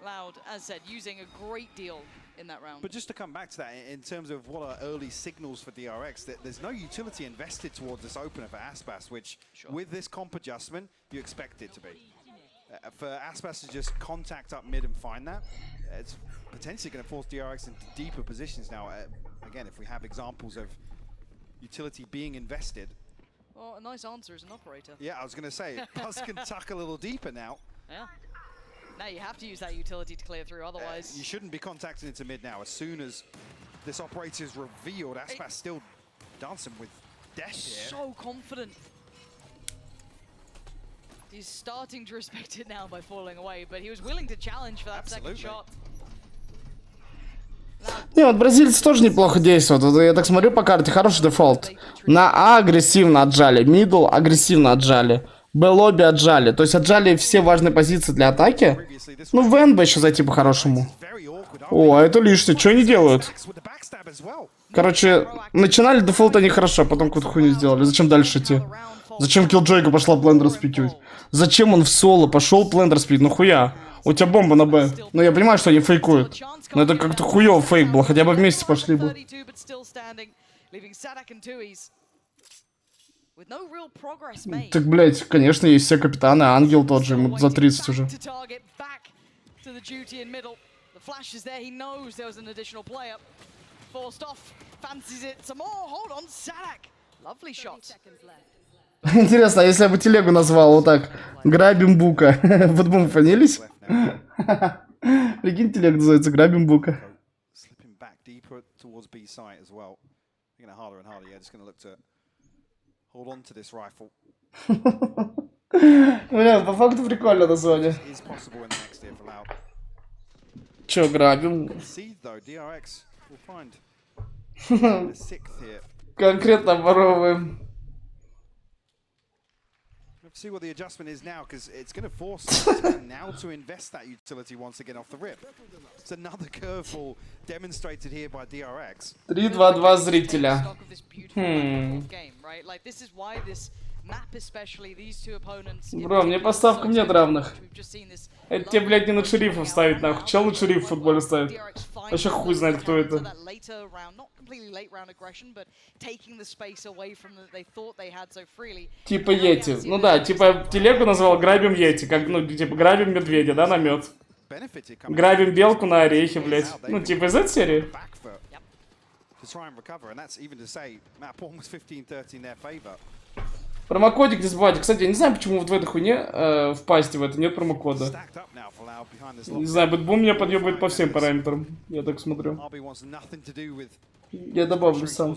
Loud, as said, using a great deal in that round. But just to come back to that, in terms of what are early signals for DRX, that there's no utility invested towards this opener for Aspas, which with this comp adjustment, you expect it to be. For Aspas to just contact up mid and find that, it's potentially going to force DRX into deeper positions now. Again, if we have examples of utility being invested. Well, a nice answer as an operator. Yeah, I was going to say, Buzz can tuck a little deeper now. Yeah. Now you have to use that utility to clear through, otherwise... you shouldn't be contacting into mid now. As soon as this operator is revealed, Aspas still dancing with death here. So confident. He's starting to respect it now by falling away, but he was willing to challenge for that second shot. Не, вот бразильцы тоже неплохо действуют. Вот я так смотрю по карте, хороший дефолт. На А агрессивно отжали, мидл агрессивно отжали, Б-лобби отжали. То есть отжали все важные позиции для атаки. Ну, в НБ еще зайти по-хорошему. О, а это лишнее. Что они делают? Короче, начинали дефолта нехорошо, потом какую-то хуйню сделали. Зачем дальше идти? Зачем Киллджойка пошла плендер спитить? Зачем он в соло пошел плендер спить? Ну хуя? У тебя бомба на Б. Ну я понимаю, что они фейкуют. Но это как-то хуёво фейк был. Хотя бы вместе пошли бы. Так, блять, конечно, есть все капитаны. Ангел тот же, ему за 30 уже. Интересно, а если я бы телегу назвал вот так? Грабим Бука. Вот бы мы фанились? Прикинь, телега называется Грабим Бука. Бля, по факту прикольно название. Чё, грабим? Конкретно воровываем. See what the adjustment is now, because it's going to force now to invest that utility once again off the rip. It's another curveball demonstrated here by DRX. 3-2-2 зрителя. Бро, мне по ставкам нет равных. Это тебе, блядь, не на шерифов ставить, нахуй. Чел на шериф в футболе ставит. Вообще хуй знает, кто это. Типа Йети. Ну да, типа телегу назвал грабим Йети. Как, ну, типа грабим медведя, да, на мед. Грабим белку на орехи, блядь. Ну, типа из этой серии. Промокодик не забывайте. Кстати, я не знаю, почему вот в этой хуйне, в пасте в это нет промокода. Не знаю, бэтбум меня подъебывает по всем параметрам. Я так смотрю. Я добавлю сам.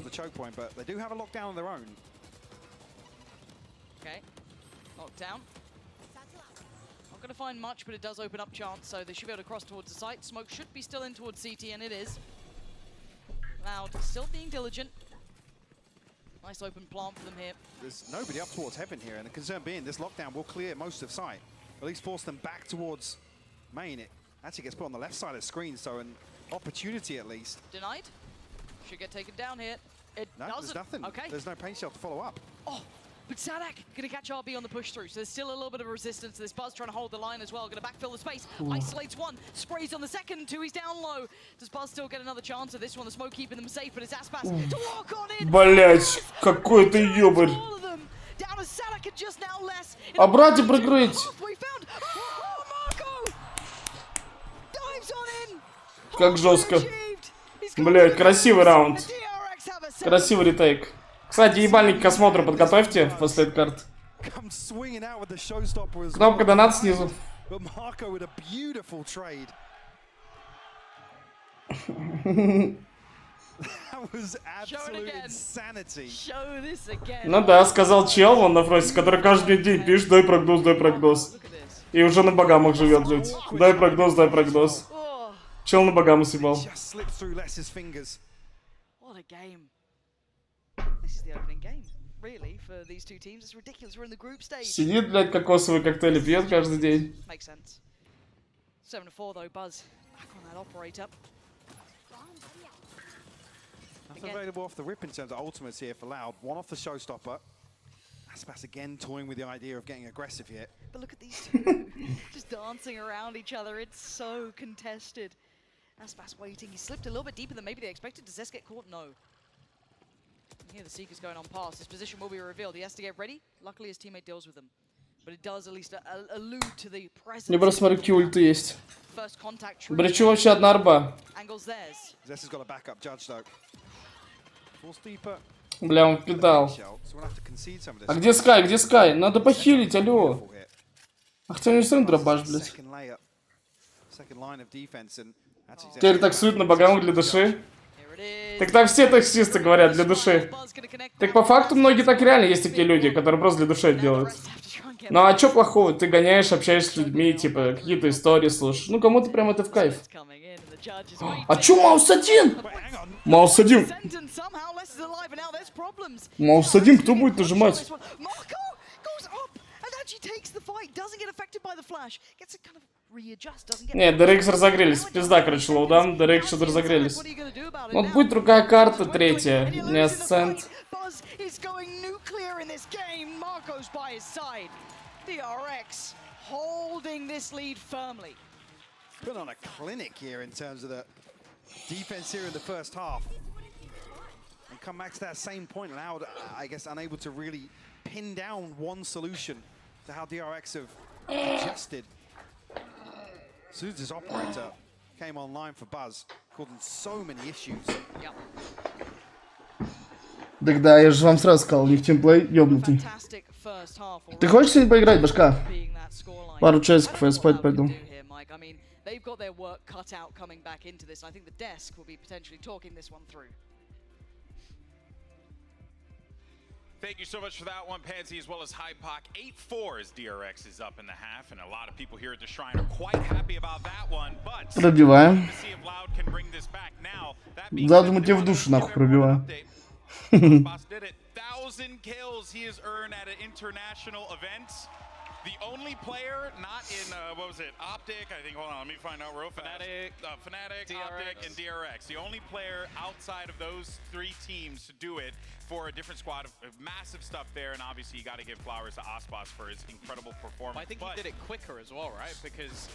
Nice open plant for them here. There's nobody up towards heaven here, and the concern being this lockdown will clear most of sight. At least force them back towards main. It actually gets put on the left side of the screen, so an opportunity at least. Denied. Should get taken down here. It no, doesn't. There's nothing. Okay. There's no paint shell to follow up. Oh, but Sadak gonna catch RB on the push through, so there's still a little bit of resistance to this. Buzz trying to hold the line as well, gonna backfill the space. Isolates one, sprays on the second, two, he's down low. Does Buzz still get another chance at this one? The smoke keeping them safe, but it's Aspas to walk on in. Блять, какой ты ёбарь. А братья прикрыть. Как жестко. Блять, красивый раунд. Красивый ретейк. Кстати, ебальники к осмотру подготовьте после этой карты. Кнопка донат снизу. Ну да, сказал чел, он на фросе, который каждый день пишет: дай прогноз, дай прогноз. И уже на Багамах живет, блядь. Дай прогноз, дай прогноз. Чел на Багамы съебал. This is the opening game, really, for these two teams. It's ridiculous. We're in the group stage. Сидит, блядь, кокосовые коктейли пьет каждый день. Makes sense. 7-4 though, Buzz back on that operator. That's available off the rip in terms of ultimates here for Loud. One off the showstopper. Aspas again toying with the idea of getting aggressive here. But look at these two, just dancing around each other. It's so contested. Aspas waiting. He slipped a little bit deeper than maybe they expected. Does Zest get caught? No. Here the Seeker's going on past. His position will be revealed. He has to get ready. Luckily his teammate deals with him. But it does at least allude to the presence. Не просто смотрю, какие ульты есть. First contact tree. Бричу вообще одна арба. Angles theirs. Zest has got a backup judge though. Force deeper. Бля, он впитал. А где Скай? Где Скай? Надо похилить, алло. Ах ты не сын дробаш, блядь. Теперь таксуют на богам для души. Так все таксисты говорят, для души. Так по факту многие так реально есть такие люди, которые просто для души это делают. Ну а чё плохого? Ты гоняешь, общаешься с людьми, типа, какие-то истории слушаешь. Ну кому-то прям это в кайф. А чё Маус один? Маус один. Маус один, кто будет нажимать? Нет, DRX разогрелись. Пизда, короче, лоудаун. DRX что-то разогрелись. Вот будет другая карта, третья. Не асцент. DRX holding this lead firmly. Put on a clinic here in terms of the defense here in the first half. And come back to that same point, Loud, I guess, unable to really pin down one solution to how DRX have adjusted. Suds' operator came online for Buzz, causing so many issues. Так да, я же вам сразу сказал, у них тимплей ёбнутый. Ты хочешь сегодня поиграть, башка? Пару часиков, я спать пойду. They've got their work cut out coming back into this, and I think the desk will be potentially talking this one through. Thank you so much for that one, Pansy, as well as Hypoc. 8-4 as DRX is up in the half, and a lot of people here at the Shrine are quite happy about that one, but пробиваем. see if Loud can bring this back now. Задумай тебе в душу, нахуй, пробиваю. Boss did it. 1,000 kills he has earned at an international event. The only player not in, what was it, Optic, I think, hold on, let me find out real fast. Fnatic, DRX. Optic, and DRX. The only player outside of those three teams to do it for a different squad. Massive stuff there, and obviously you got to give flowers to Aspas for his incredible performance. I think he did it quicker as well, right? Because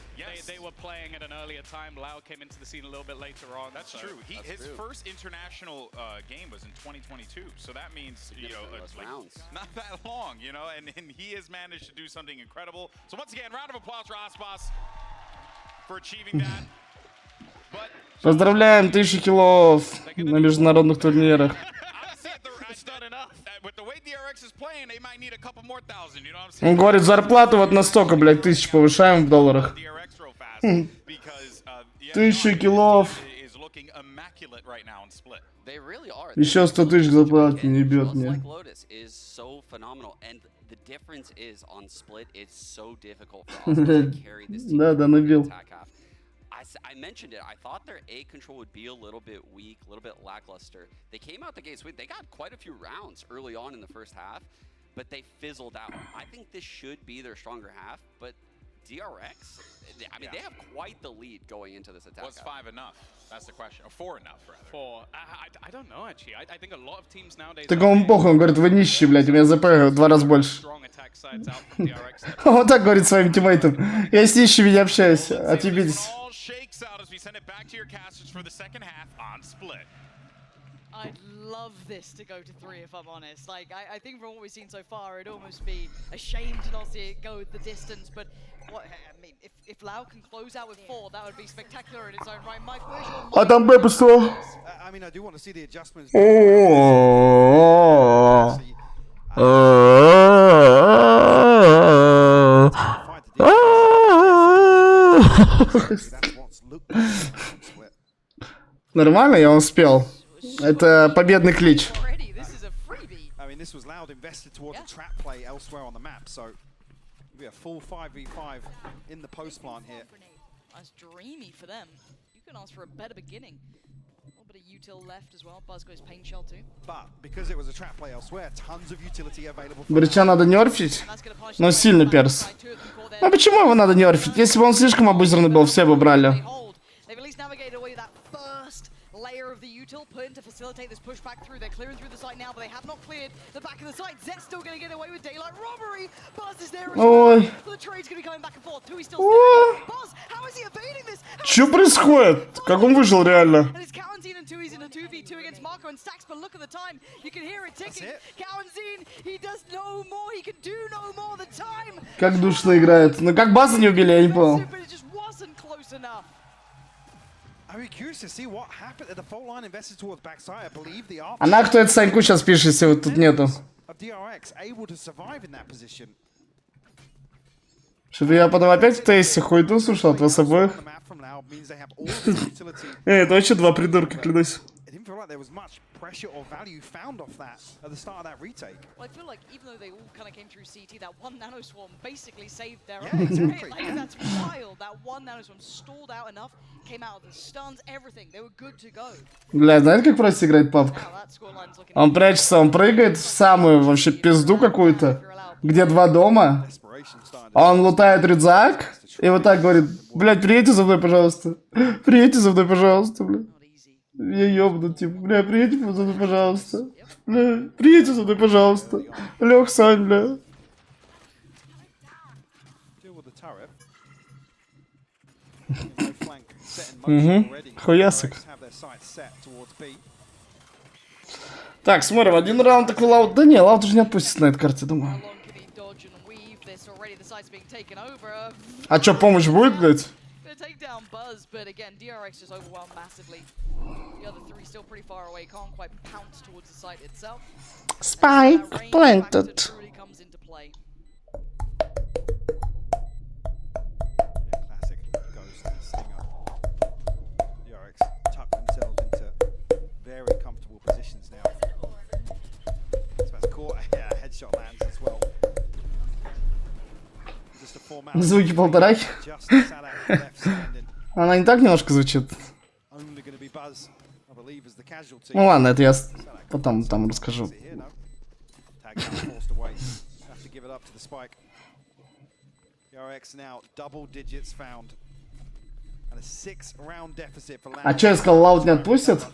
they were playing at an earlier time. Lau came into the scene a little bit later on. That's true. His first international game was in 2022, so that means, you know, like, not that long, you know, and he has managed to do something incredible. So once again, round of applause for Aspas for achieving that. But Поздравляем, 1000 киллов на международных турнирах. Он говорит, зарплату вот на столько, блядь, 1000 повышаем в долларах. 1000 киллов. Еще 100 000 зарплаты не бьет мне. Да, набил. I mentioned it. I thought their A control would be a little bit weak, a little bit lackluster. They came out the gates. They got quite a few rounds early on in the first half, but they fizzled out. I think this should be their stronger half, but DRX, I mean, they have quite the lead going into this attack. Was 5 enough? That's the question. Or 4 enough, rather. 4. I don't know, actually. I think a lot of teams nowadays... Так он похуй, он говорит, вы нищие, блядь, у меня ЗП в 2 раза больше. Вот так говорит своим тиммейтам. Я с нищими не общаюсь, отъебитесь. I'd love this to go to 3 if I'm honest. Like, I think from what we've seen so far, it'd almost be a shame to not see it go the distance. But what, I mean, if Lau can close out with 4, that would be spectacular in its own right. Mike, where's your А там Б пусто. I mean, I do want to see the adjustments. Нормально, я успел. Это победный клич. I mean, this was Loud invested towards a trap play elsewhere on the map, so we have full 5v5 in the post plant here. That's dreamy for them. You can ask for a better beginning. bit of util left as well. Buzz goes pain shell too. But because it was a trap play elsewhere, tons of utility available. Брича надо нерфить, но сильный перс. А почему его надо нерфить? Если бы он слишком обузерный был, все бы брали. Layer of the util put in to facilitate this pushback through. They're clearing through the site now, but they have not cleared the back of the site. Zet's still going to get away with daylight robbery. Buzz is there as well. But the trade's going to be going back and forth. Tui still standing. Buzz, how is he evading this? Что происходит? Как он выжил реально? And it's Cowanzine and Tui's in a 2v2 against Marco and Stacks, but look at the time. You can hear it ticking. Cowanzine, he does no more. He can do no more. The time. Как душно играет. Ну как базу не убили, я не понял. But it just wasn't close enough. I'm curious to see what happened at the fault line invested towards backside. I believe the А на кто это Саньку сейчас пишет, если вот тут нету? of DRX able to survive in that position. Что-то я потом опять в тесте хуйду слушал от вас обоих. Это вообще два придурка, клянусь. It didn't feel like there was much pressure or value found off that at the start of that retake. Well, I feel like even though they all kind of came through CT, that one nanoswarm basically saved their Yeah, own. exactly. Like, that's wild. That one nanoswarm stalled out enough, came out of the stuns, everything. They were good to go. Бля, знаете, как просто играет папка? Now that scoreline's looking. Он прячется, он прыгает в самую вообще пизду какую-то, где два дома. Он лутает рюкзак и вот так говорит: блядь, приедьте за мной, пожалуйста. Приедьте за мной, пожалуйста, блядь. Я ёбну, типа, бля, приедьте за мной, пожалуйста. Бля, приедьте за мной, пожалуйста. Лёх, Сань, бля. Хуясик. Так, смотрим, один раунд такой лаут. Да не, лаут уже не отпустит на этой карте, думаю. А чё, помощь будет, блядь? Take down Buzz, but again, DRX is overwhelmed massively. The other three still pretty far away, can't quite pounce towards the site itself. Spike planted. Really comes into play. Classic goes to Stinger. DRX tuck themselves into very comfortable positions now. So that's caught a headshot lands as well. Just a formality. Звуки полторахи. Она не так немножко звучит. Ну ладно, это я потом там расскажу. А чё я сказал, лаут не отпустит?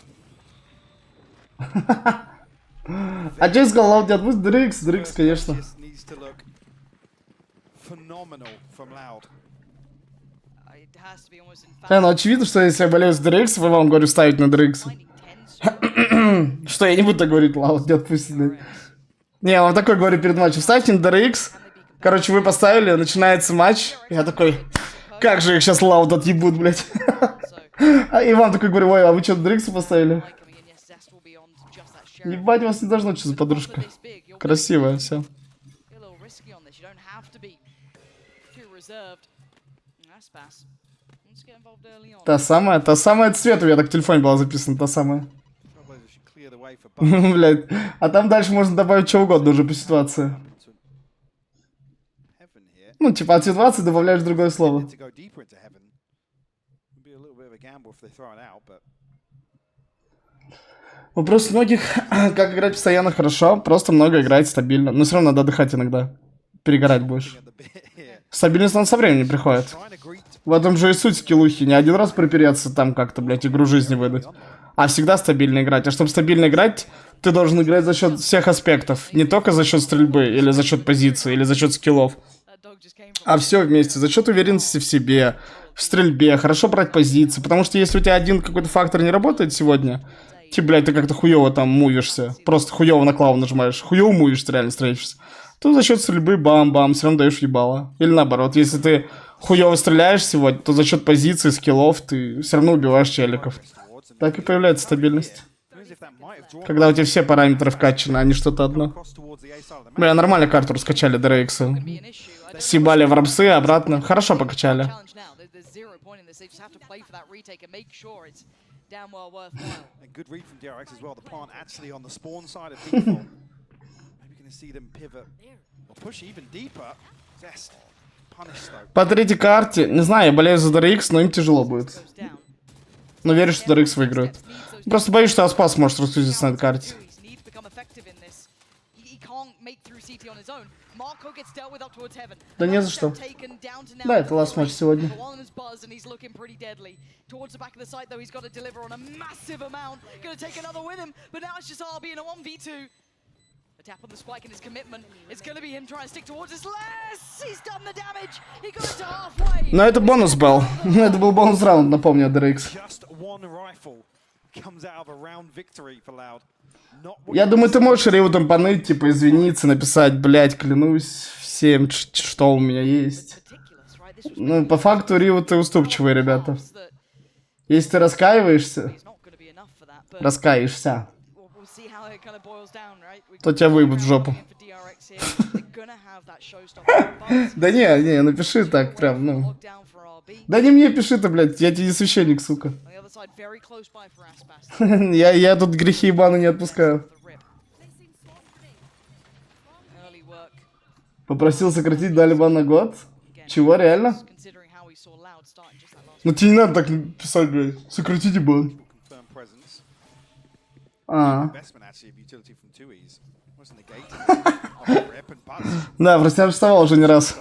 А чё я сказал, лаут не отпустит? DRX, конечно. Ну очевидно, что если я болею с DRX, я вам говорю ставить на DRX. Что я не буду так говорить, лаут не отпустит. Не, я вам такой говорю перед матчем: ставьте на DRX. Короче, вы поставили, начинается матч. Я такой: как же их сейчас лаут отъебут, блядь. И вам такой говорю: ой, а вы что, DRX поставили? Ебать, вас не должно, что за подружка. Красивая, все. Та самая цвет у меня так в телефоне была записана, та самая. Блядь, а там дальше можно добавить что угодно уже по ситуации. Ну, типа от ситуации добавляешь другое слово. Вопрос многих, как играть постоянно хорошо, просто много играть стабильно. Но все равно надо отдыхать иногда. Перегорать будешь. Стабильность она со временем приходит. В этом же и суть скиллухи. Не один раз пропереться там как-то, блядь, игру жизни выдать. А всегда стабильно играть. А чтобы стабильно играть, ты должен играть за счет всех аспектов. Не только за счет стрельбы, или за счет позиции, или за счет скиллов. А все вместе. За счет уверенности в себе, в стрельбе, хорошо брать позиции. Потому что если у тебя один какой-то фактор не работает сегодня, типа, блядь, ты как-то хуёво там мувишься. Просто хуёво на клаву нажимаешь. Хуёво мувишься, реально стреляешься. То за счет стрельбы бам-бам, все равно даешь ебало. Или наоборот, если ты хуёво стреляешь сегодня, то за счет позиции, скиллов ты все равно убиваешь челиков. Так и появляется стабильность. Когда у тебя все параметры вкачаны, а не что-то одно. Бля, нормально карту раскачали DRX. Съебали в рамсы, обратно. Хорошо покачали. По третьей карте, не знаю, я болею за DRX, но им тяжело будет. Но верю, что DRX выиграют. Просто боюсь, что Аспас может раскрутиться на этой карте. Да не за что. Да, это ласт матч сегодня. Tap on the spike and his commitment. It's going to be him trying to stick towards his less. He's done the damage. He got it to halfway. Но это бонус был. Это был бонус раунд, напомню, DRX. Я думаю, ты можешь Ривутом поныть, типа, извиниться, написать, блять, клянусь всем, что у меня есть. Ну, по факту Ривуты уступчивые, ребята. Если ты раскаиваешься, то тебя выебут в жопу. Да не, напиши так прям, ну. Да не мне пиши ты, блядь, я тебе не священник, сука. Я тут грехи ебаные не отпускаю. Попросил сократить, дали бан на год? Чего, реально? Ну тебе не надо так писать, блядь. Сократите бан. Да, просто я вставал уже не раз.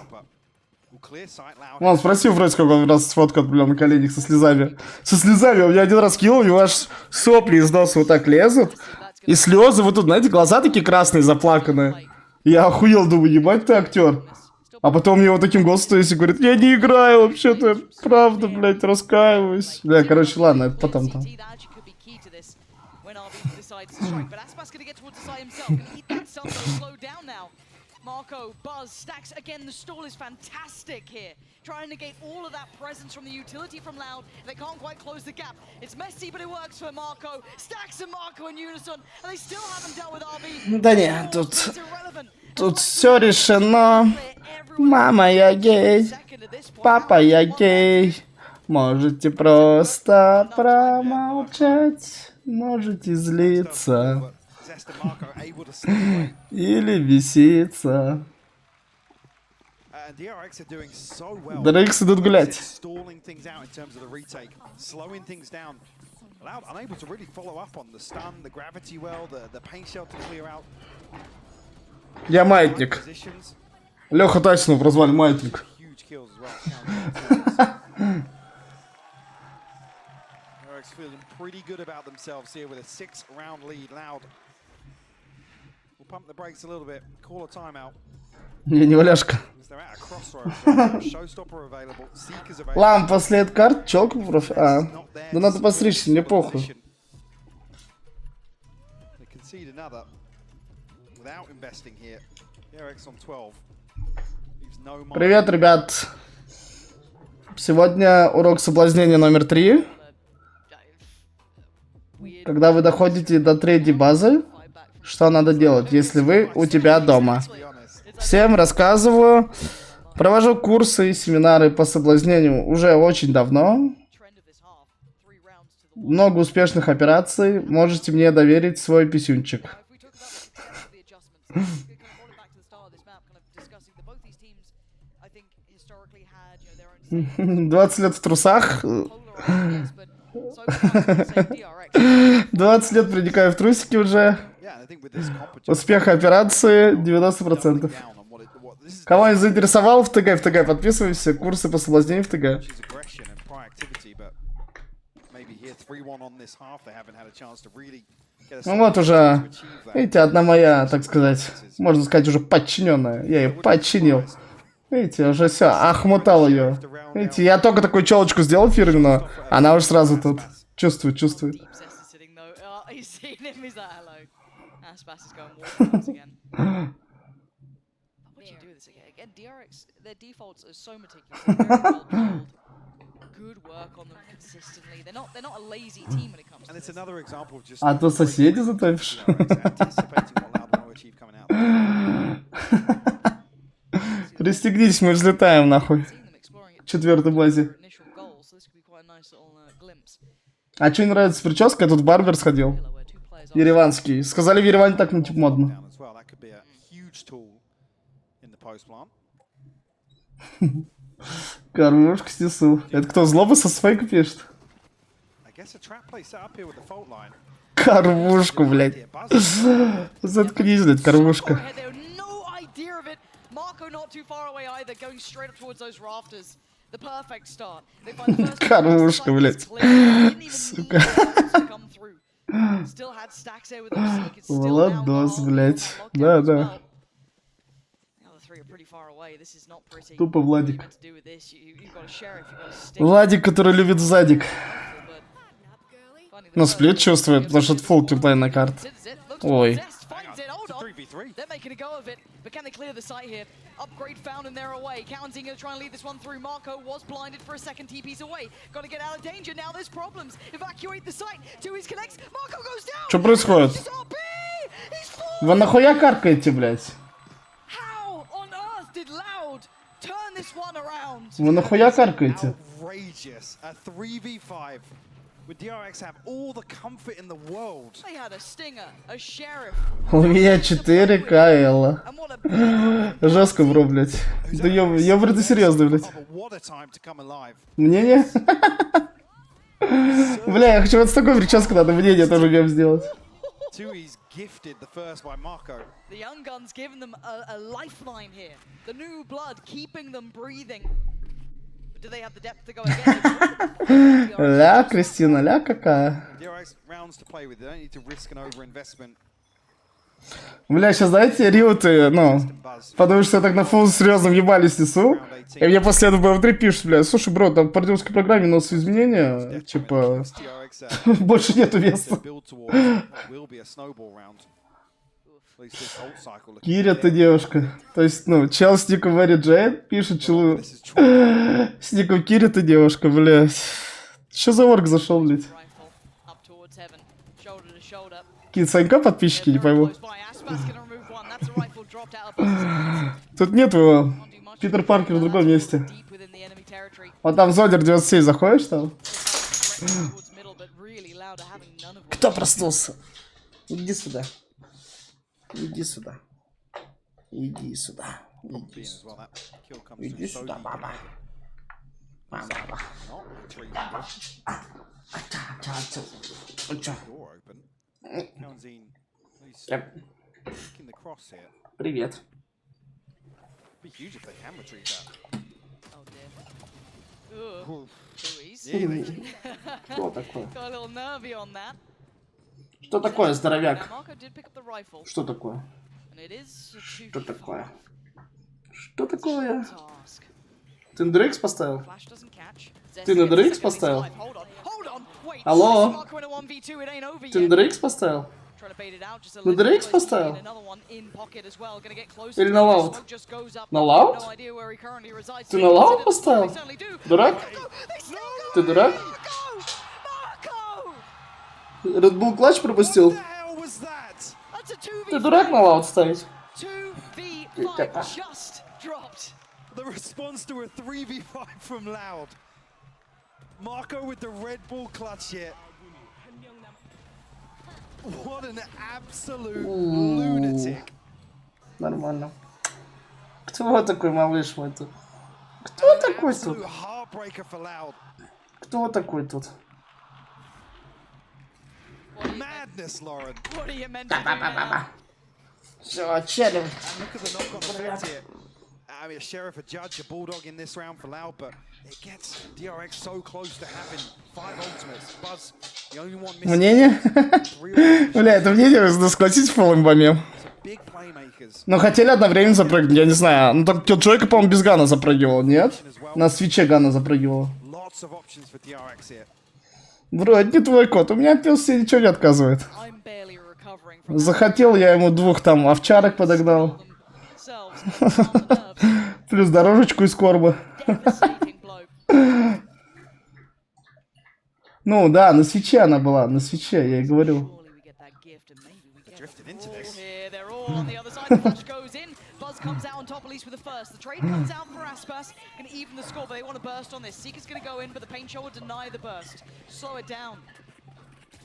Вон, спроси вроде сколько раз фотку отправлял на коленях со слезами. Со слезами, у меня один раз кинул, у него аж сопли из носа вот так лезут. И слезы, вот тут, знаете, глаза такие красные, заплаканные. Я охуел, думаю, ебать ты актер. А потом мне вот таким голосом и говорит, я не играю вообще-то, правда, блядь, раскаиваюсь. Да, короче, ладно, это потом там. Marco, Buzz, Stacks, again, the stall is fantastic here. Trying to negate all of that presence from the utility from Loud. They can't quite close the gap. It's messy, but it works for Marco. Stacks and Marco in unison, and they still haven't dealt with RB. Да не, тут все решено. Мама, я гей. Папа, я гей. Можете просто промолчать. Можете злиться. Или беситься. DRX идут гулять. Я маятник. Леха Тайсонов прозвали маятник. Feeling pretty good about themselves here with a 6-round lead. Loud will pump the brakes a little bit, call a timeout. Не валяшка. Лам, после этой карты челку профи. Да надо постричься, мне похуй. Привет, ребят. Сегодня урок соблазнения номер 3. Когда вы доходите до третьей базы, что надо делать, если вы у тебя дома? Всем рассказываю. Провожу курсы и семинары по соблазнению уже очень давно. Много успешных операций. Можете мне доверить свой писюнчик. 20 лет в трусах. 20 лет проникаю в трусики уже. Успех операции 90%. Кого не заинтересовал в ТГ, подписываемся. Курсы по соблазнению в ТГ. Ну вот уже, видите, одна моя, так сказать, можно сказать, уже подчиненная. Я ее подчинил. Видите, уже все, охмутал ее. Видите, я только такую челочку сделал фирменную, она уже сразу тут чувствует. А то соседи затопишь. Пристегнитесь, мы взлетаем нахуй. В 4-й базе. А что не нравится прическа? Я тут в барбер сходил. Ереванский. Сказали, в Ереване так, ну, типа, модно. Кормушка снесу. Это кто, злоба со свайка пишет? Кормушку, блядь. Заткнись, блядь, кормушка. Кормушка, блядь. Сука. Владос, блядь. Да, да. Тупо Владик. Владик, который любит задик. Но сплит чувствует, потому что фулл тимплейн на карт. Ой. They're making a go of it, but can they clear the site here? Upgrade found and they're away. Counting going to try and lead this one through. Marco was blinded for a second. TP's away. Got to get out of danger. Now there's problems. Evacuate the site. 2E's connects. Marco goes down. Что происходит? Вы нахуя каркаете, блядь? How on earth did Loud turn this one around? Вы нахуя каркаете? Outrageous. A 3v5. Would DRX have all the comfort in the world? They had a stinger, a sheriff. У меня 4К, Элла. Жестко, бро, блядь. Да ёбры, ты серьезно, блядь. Мнение? Бля, я хочу вот с такой прической, надо мнение тоже мем сделать. The young guns giving them a lifeline here. The new blood keeping them breathing. Do they have the depth to go again? Ля, Кристина, ля какая. Бля, сейчас, знаете, риоты, ну, потому что я так на фул серьезном ебались несу. И мне после этого БМ3 пишут, бля, слушай, бро, там в партнерской программе носу изменения, типа, больше нету места. Киря, ты девушка. То есть, ну, чел с ником Мэри Джейн пишет челу. С ником Киря, ты девушка, блядь. Что за орг зашел, блядь? Какие Санька подписчики, не пойму. Тут нет его. Питер Паркер в другом месте. Вот там Зодер 97, заходишь там? Кто проснулся? Иди сюда. Иди сюда. Иди сюда. Иди сюда. Иди сюда, мама. Мама. Привет. Что такое? Что такое, здоровяк? Что такое? Что такое? Что такое? Ты на DRX поставил? Ты на DRX поставил? Алло? Ты на DRX поставил? На DRX поставил? Или на лаут? На лаут? Ты на лаут поставил? Дурак? Ты дурак? Red Bull клатч пропустил? Ты дурак на лаут ставить? The response to a 3v5 from Loud. Marco with the Red Bull clutch here. What an absolute lunatic. Нормально. Кто такой малыш мой тут? Кто такой тут? Кто такой тут? Madness, Lauren. What are you meant to do now? Все, челлендж. Look at the knock-on effect here. I mean, a sheriff, a judge, a bulldog in this round for Loud, but it gets DRX so close to having 5 ultimates. Buzz, the only one missing. Мнение? Бля, это мнение сгласить фоллом бомем. Но хотели одновременно запрыгнуть, я не знаю. Ну так Killjoy, по-моему, без гана запрыгивал, нет? На свече гана запрыгивал. Бро, это не твой кот, у меня пес себе ничего не отказывает. Захотел, я ему 2 там овчарок подогнал. Плюс дорожечку из корба. Ну да, на свече она была, на свече, я и говорю.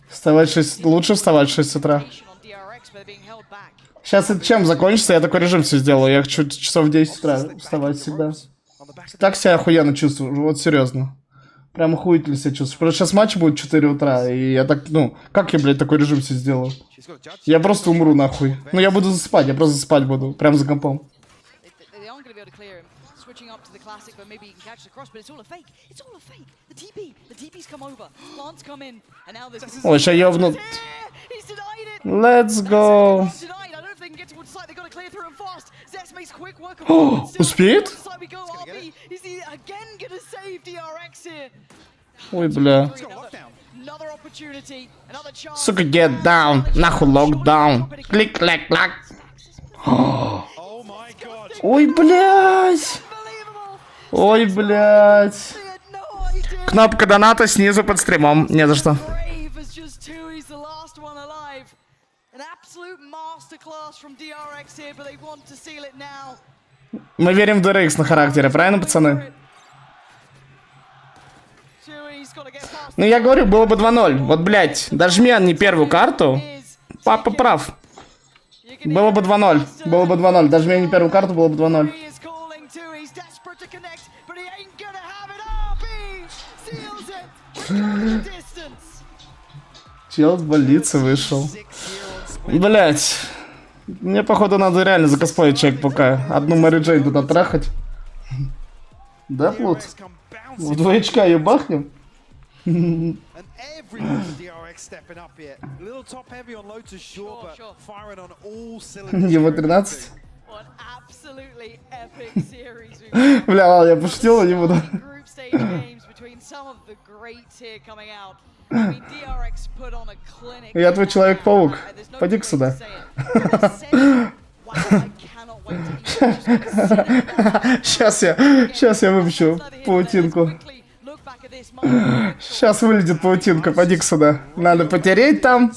Вставать 6, лучше вставать в 6 утра. Сейчас это чем закончится, я такой режим все сделаю. Я хочу часов в 10 утра вставать всегда. Так себя охуенно чувствую, вот серьезно. Прям охуительно себя чувствую. Просто сейчас матч будет в 4 утра, и я так, ну, как я, блядь, такой режим себе сделаю? Я просто умру нахуй. Ну, я буду засыпать, я просто засыпать буду, прям за компом. Ой, сейчас я вну... Let's go. Успеет? Ой, бля. Сука, get down. Нахуй локдаун. Клик, клак, клак. Ой, блядь. Ой, блядь. Кнопка доната снизу под стримом. Не за что. Мы верим в DRX на характере, правильно, пацаны? Ну, я говорю, было бы 2-0. Вот, блядь, дожми не первую карту. Папа прав. Было бы 2-0. Было бы 2-0. Дожми не первую карту, было бы 2-0. Чел в больнице вышел. Блять. Мне, походу, надо реально закоспоить человек пока. Одну Мэри Джейн туда трахать. Да, Плут? В двоечка ее бахнем? Его 13? Бля, ладно, я пошутил, не буду. Я твой Человек-паук. Пойди-ка сюда. Сейчас я выпущу паутинку. Сейчас вылетит паутинка, пойди-ка сюда. Надо потереть там.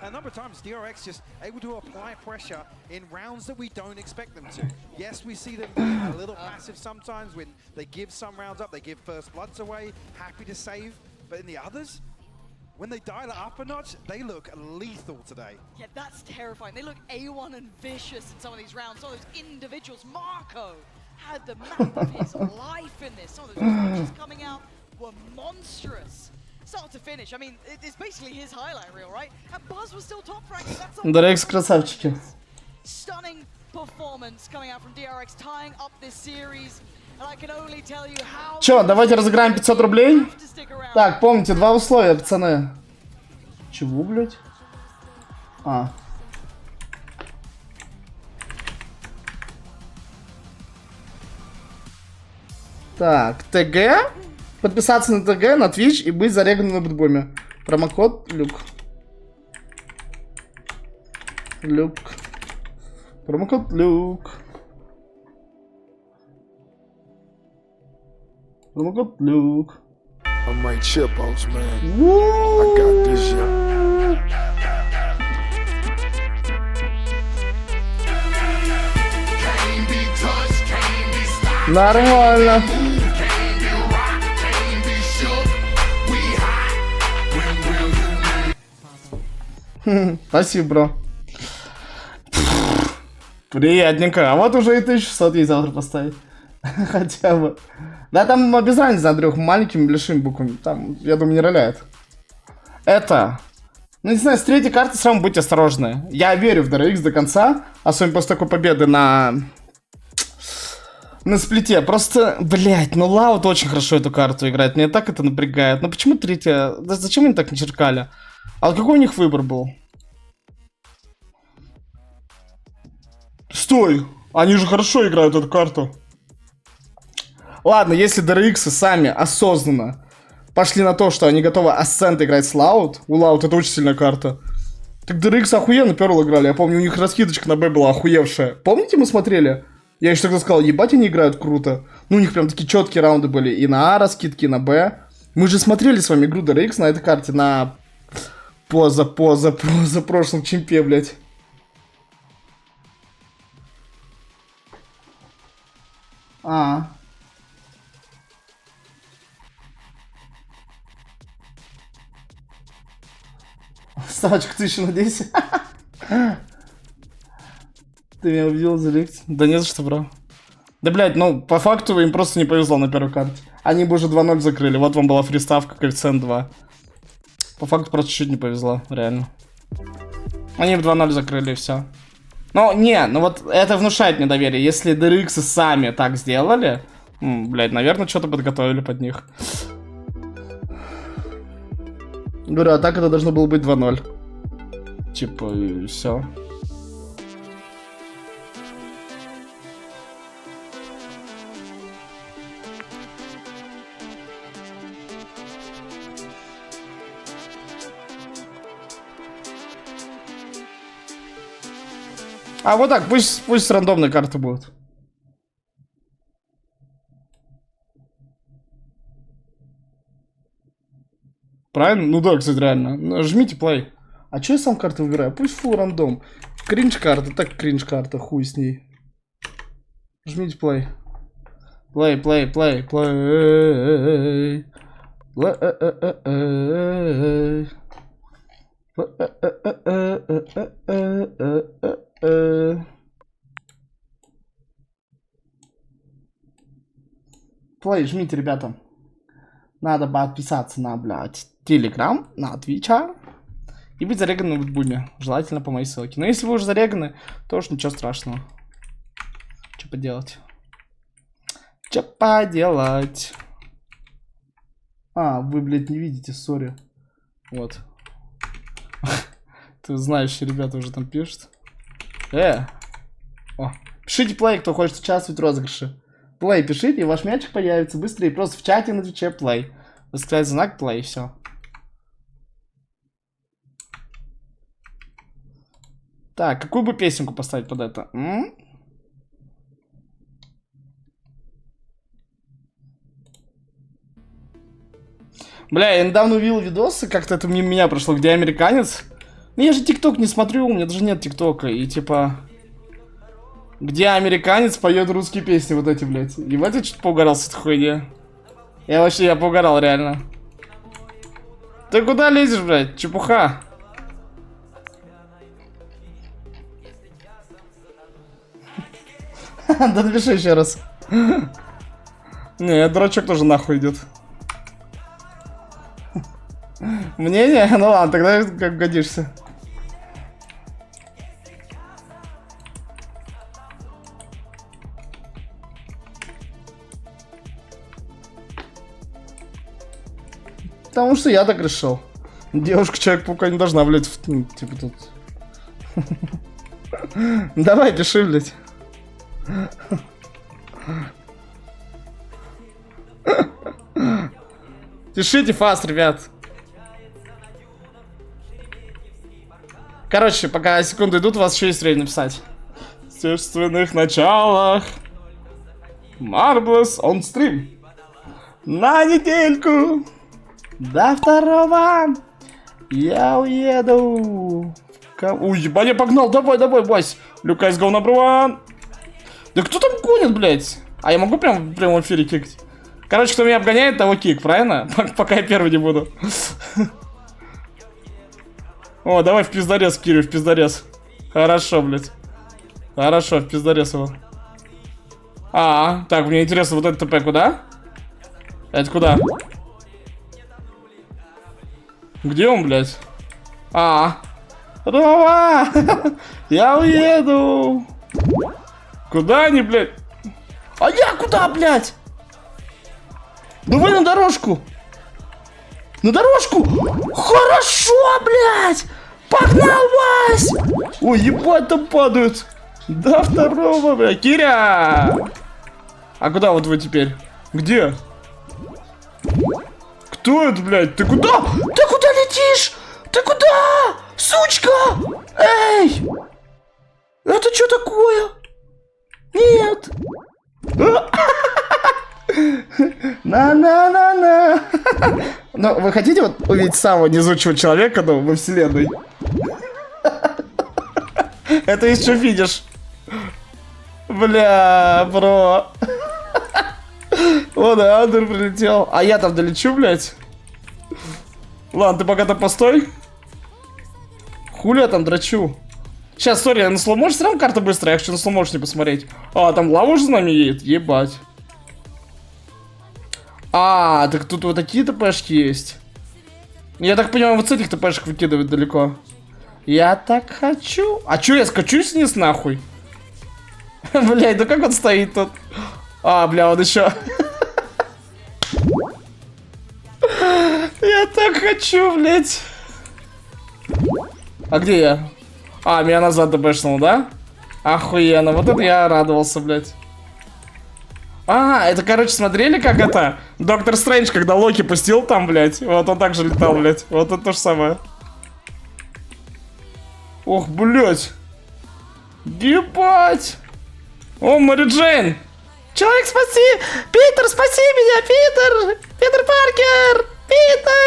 A number of times, DRX just able to apply pressure in rounds that we don't expect them to. Yes, we see them being a little passive sometimes when they give some rounds up, they give first bloods away, happy to save. But in the others, when they dial it up a notch, they look lethal today. Yeah, that's terrifying. They look A1 and vicious in some of these rounds. Some of those individuals, Marco had the map of his life in this. Some of those punches coming out were monstrous. Start to finish. I mean, it's basically his highlight reel, right? And Buzz was still top ranked. That's DRX красавчики. Stunning performance coming out from DRX, tying up this series. And I can only tell you how. Чё, давайте разыграем 500 рублей? Так, помните, два условия, пацаны. Чего, блядь? А. Так, ТГ. Подписаться на ТГ, на Twitch и быть зареганым на бутбоме. Промокод Люк. Люк. Промокод Люк. Промокод Люк. I'm right chip boss, man. I got this, yeah. Нормально. Спасибо, бро. Приятненько. А вот уже и 1600 ей завтра поставить. Хотя бы. Да, там без разницы, Андрюх, маленькими большими буквами. Там, я думаю, не роляет. Это. Ну, не знаю, с третьей карты все равно будьте осторожны. Я верю в DRX до конца. Особенно после такой победы на сплите. Просто, блять, ну Лаут очень хорошо эту карту играет. Меня так это напрягает. Ну почему третья? Да зачем они так не черкали? А какой у них выбор был? Стой! Они же хорошо играют эту карту. Ладно, если DRX сами осознанно пошли на то, что они готовы Ascent играть с Loud, у Loud это очень сильная карта, так DRX охуенно Перл играли. Я помню, у них раскидочка на Б была охуевшая. Помните, мы смотрели? Я еще тогда сказал, ебать, они играют круто. Ну, у них прям такие четкие раунды были. И на А раскидки, и на Б. Мы же смотрели с вами игру DRX на этой карте на прошлом чемпе, блядь. Ставочка 1000 на 10. Ты меня убедил за лекцию. Да не за что, бро. Да, блядь, ну, по факту им просто не повезло на первой карте. Они бы уже 2-0 закрыли. Вот вам была фриставка, коэффициент 2. По факту просто чуть-чуть не повезло, реально. Они в 2-0 закрыли, и все. Ну, не, ну вот это внушает недоверие. Если DRX сами так сделали, блядь, наверное, что-то подготовили под них. Говорю, а так это должно было быть 2-0. Типа, и все. А вот так, пусть рандомные карты будут. Правильно? Ну да, кстати, реально. Жмите play. А чё я сам карты выбираю? Пусть фул рандом. Кринж карта, так кринж карта, хуй с ней. Жмите play. Play. Плей, жмите, ребята. Надо подписаться на, блядь, Телеграм, на Твича. И быть зареганым в Буме. Желательно по моей ссылке. Но если вы уже зареганы, то уж ничего страшного. Что поделать? Что поделать? А, вы, блядь, не видите, сори. Вот. Ты знаешь, ребята уже там пишут. О. Пишите плей, кто хочет участвовать в розыгрыше. Плей пишите, и ваш мячик появится быстрее. Просто в чате на Твиче плей. Восклицательный знак плей, и все. Так, какую бы песенку поставить под это? Бля, я недавно увидел видосы, как-то это мимо меня прошло, где американец. Ну я же ТикТок не смотрю, у меня даже нет ТикТока. И типа... Где американец поет русские песни, вот эти, блядь. Ебать, я что-то поугарал с этой хуйни. Я поугарал, реально. Ты куда лезешь, блядь? Чепуха. Да напиши еще раз. Не, дурачок тоже нахуй идет. Мнение? Ну ладно, тогда как годишься. Потому что я так решил. Девушка Человек-паука не должна, блядь, типа тут. Давай, пиши, блядь. Пишите фаст, ребят. Короче, пока секунды идут, у вас еще есть время написать. В естественных началах. Marbles on stream. На недельку. До 2 я уеду. Ой, ебать, я погнал. Давай, бойся. Люкайс go number 1. Да кто там гонит, блядь? А я могу прям в прямом эфире кикать? Короче, кто меня обгоняет, того кик, правильно? Пока я первый не буду. О, давай в пиздарез, Кирю, в пиздарез. Хорошо, блядь. Хорошо, в пиздарез его. Так, мне интересно, вот этот ТП куда? Это куда? Где он, блядь? Рова! Я уеду! Куда они, блядь? А я куда, блядь? Давай на дорожку! На дорожку! Хорошо, блядь! Погнал, Вась! Ой, ебать, там падают! До 2, блядь! Киря! А куда вот вы теперь? Где? Кто это, блядь? Ты куда? Ты куда летишь? Ты куда? Сучка! Эй! Это что такое? Нет! На-на-на-на! Ну, вы хотите вот увидеть самого незучего человека, ну, во вселенной? Это еще финиш. Бля, бро. О, да, Андер прилетел. А я там долечу, блядь. Ладно, ты пока там постой. Хули я там драчу. Сейчас, сори, на слоумош все равно карта быстрая, я хочу на слоумош не посмотреть. А, там лава уже с нами едет, ебать. А, так тут вот такие ТПшки есть. Я так понимаю, вот с этих ТПшек выкидывают далеко. Я так хочу. А чё, я скачусь вниз нахуй? Блядь, да как он стоит тут? А, бля, он еще. Я так хочу, блядь. А где я? А, меня назад ТПшнул, да? Охуенно, вот это я радовался, блядь. А, это, короче, смотрели, как это? Доктор Стрэндж, когда Локи пустил там, блядь. Вот он так же летал, блядь. Вот это то же самое. Ох, блядь. Ебать. О, Мэри Джейн. Человек, спаси! Питер, спаси меня, Питер! Питер Паркер! Питер!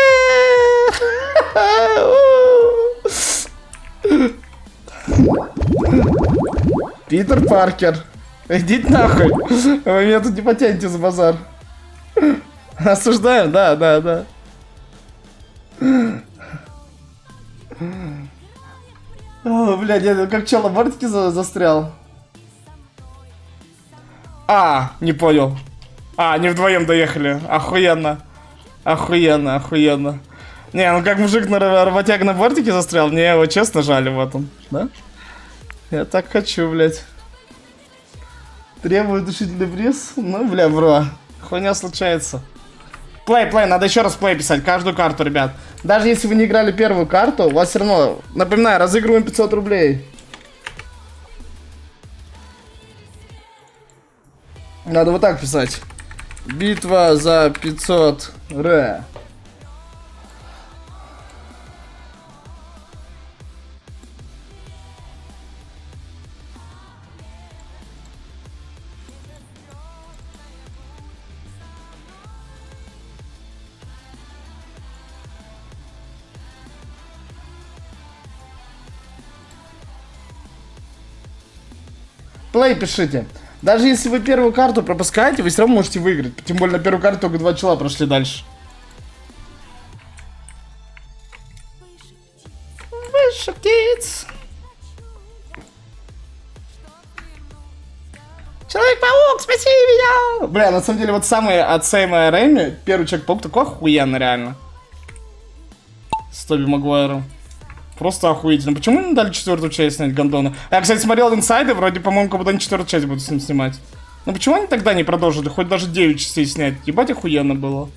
Питер Паркер. Идите нахуй. Вы меня тут не потянете за базар. Осуждаем? Да, да, да. О, блядь, я как чел на бортике застрял. А, не понял. А, не вдвоем доехали. Охуенно. Охуенно, охуенно. Не, ну как мужик на работяг на бортике застрял, мне его честно жаль, вот он. Да? Я так хочу, блядь. Требую душительный приз. Ну, бля, бро. Хуйня случается. Плей, надо еще раз плей писать. Каждую карту, ребят. Даже если вы не играли первую карту, у вас все равно, напоминаю, разыгрываем 500 рублей. Надо вот так писать. Битва за 500 р. Плей пишите. Даже если вы первую карту пропускаете, вы все равно можете выиграть. Тем более на первую карту только 2 чела прошли дальше. Выше птиц. Человек-паук, спаси меня! Бля, на самом деле, вот самый от Сэма Рэйми, первый Человек-паук такой охуенный, реально. С Тоби Магуайром. Просто охуительно. Почему не дали 4-ю часть снять, гандона? Я, кстати, смотрел инсайды, вроде, по-моему, как будто они 4-ю часть будут с ним снимать. Ну почему они тогда не продолжили? Хоть даже 9 частей снять. Ебать, охуенно было.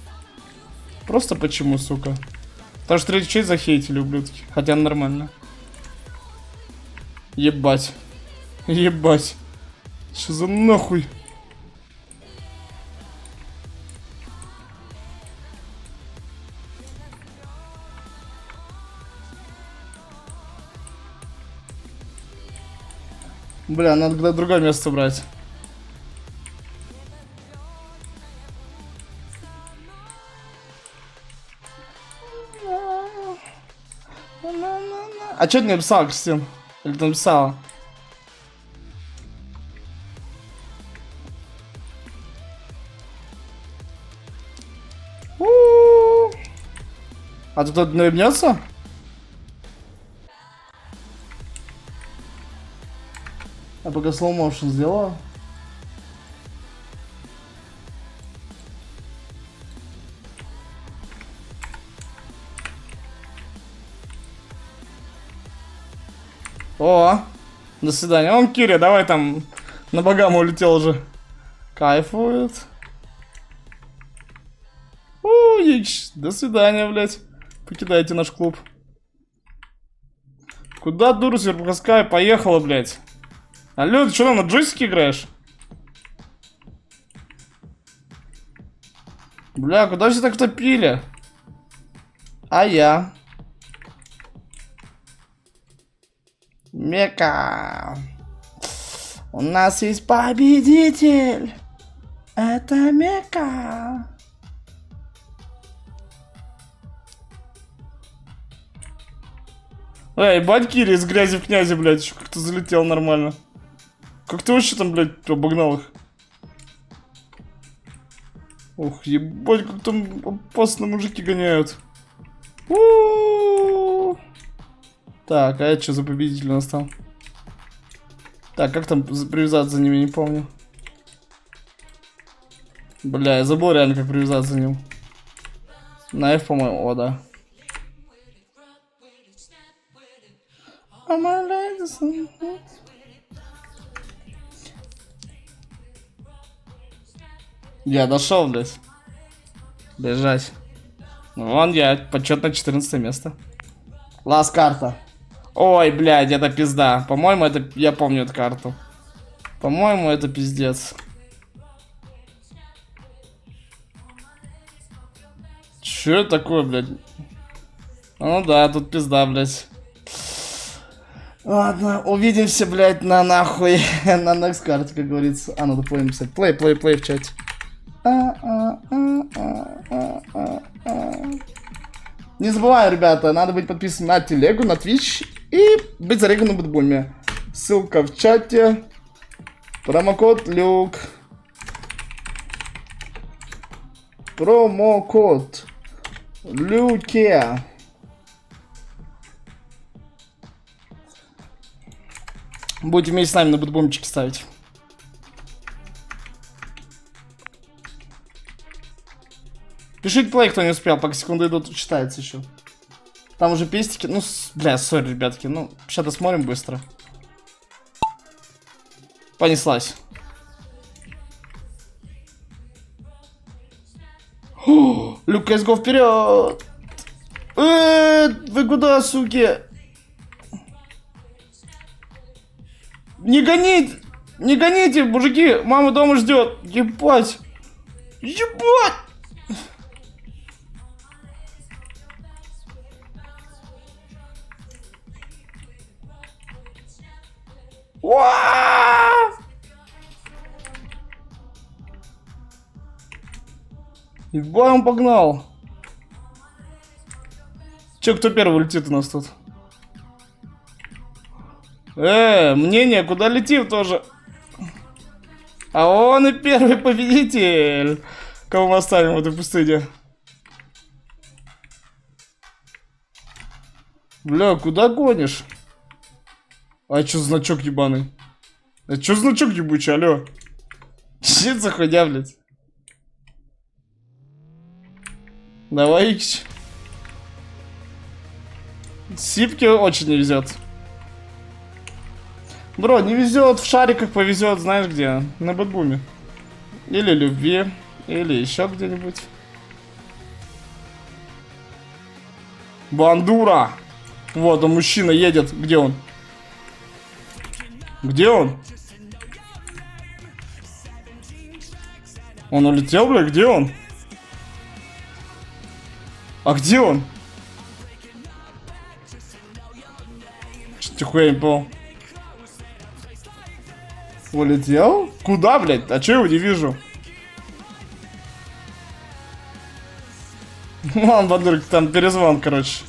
Просто почему, сука? Потому что 3-ю часть захейтили, ублюдки. Хотя нормально. Ебать. Ебать. Что за нахуй? Бля, надо куда-то другое место брать. А чё ты не написала, Кристин? Или ты написала? А тут кто-то наебнется? А пока slow motion сделала. О, до свидания. Он Кири, давай там на богам улетел уже. Кайфует. Ич, до свидания, блядь. Покидайте наш клуб. Куда, дура сверхпуская, поехала, блядь. Алло, ты что там на джойстике играешь? Бля, куда все так топили? А я? Мека. У нас есть победитель. Это Мека. Эй, бать Кири из грязи в князи, блядь, еще как-то залетел нормально. Как ты вообще там, блядь, обогнал их? Ох, ебать, как там опасно мужики гоняют. У-у-у-у. Так, а это что за победитель у нас там? Так, как там привязаться за ними, не помню. Бля, я забыл реально, как привязаться за ним. На F, по-моему, о, да. Я дошел, блядь. Бежать. Ну, вон я, почетно 14 место. Лас карта. Ой, блядь, это пизда. По-моему, это... Я помню эту карту. По-моему, это пиздец. Чё это такое, блядь? Ну да, тут пизда, блядь. Ладно, увидимся, блядь, на нахуй. На next карте, как говорится. А, надо плей написать. Плей в чате. Не забываю, ребята, надо быть подписан на телегу, на Twitch и быть зареган на бэтбуме. Ссылка в чате. Промокод Люк. Промокод Люке. Будете вместе с нами на бэтбумчике ставить. Пишите плей, кто не успел, пока секунды идут, читается еще. Там уже пестики. Ну, бля, сори, ребятки. Ну, сейчас досмотрим быстро. Понеслась. Люк, CSGO вперед! Вы куда, суки? Не гоните! Не гоните, мужики! Мама дома ждет! Ебать! Ебать! Ебать, он погнал. Че, кто первый летит у нас тут? Мнение, куда летим тоже? А он и первый победитель. Кого мы оставим в этой пустыне? Бля, куда гонишь? А чё за значок ебаный? А чё за значок ебучий, алё? Что за хуйня, блядь? Давай, Икс. Сипке очень не везет. Бро, не везет, в шариках повезет, знаешь где? На бэтбуме. Или любви, или еще где-нибудь. Бандура! Вот он, мужчина едет. Где он? Где он? Он улетел, бля? Где он? А где он? Что-то хуя не понял. Улетел? Куда, блядь? А че я его не вижу? Вон, Бандурик, там перезвон, короче.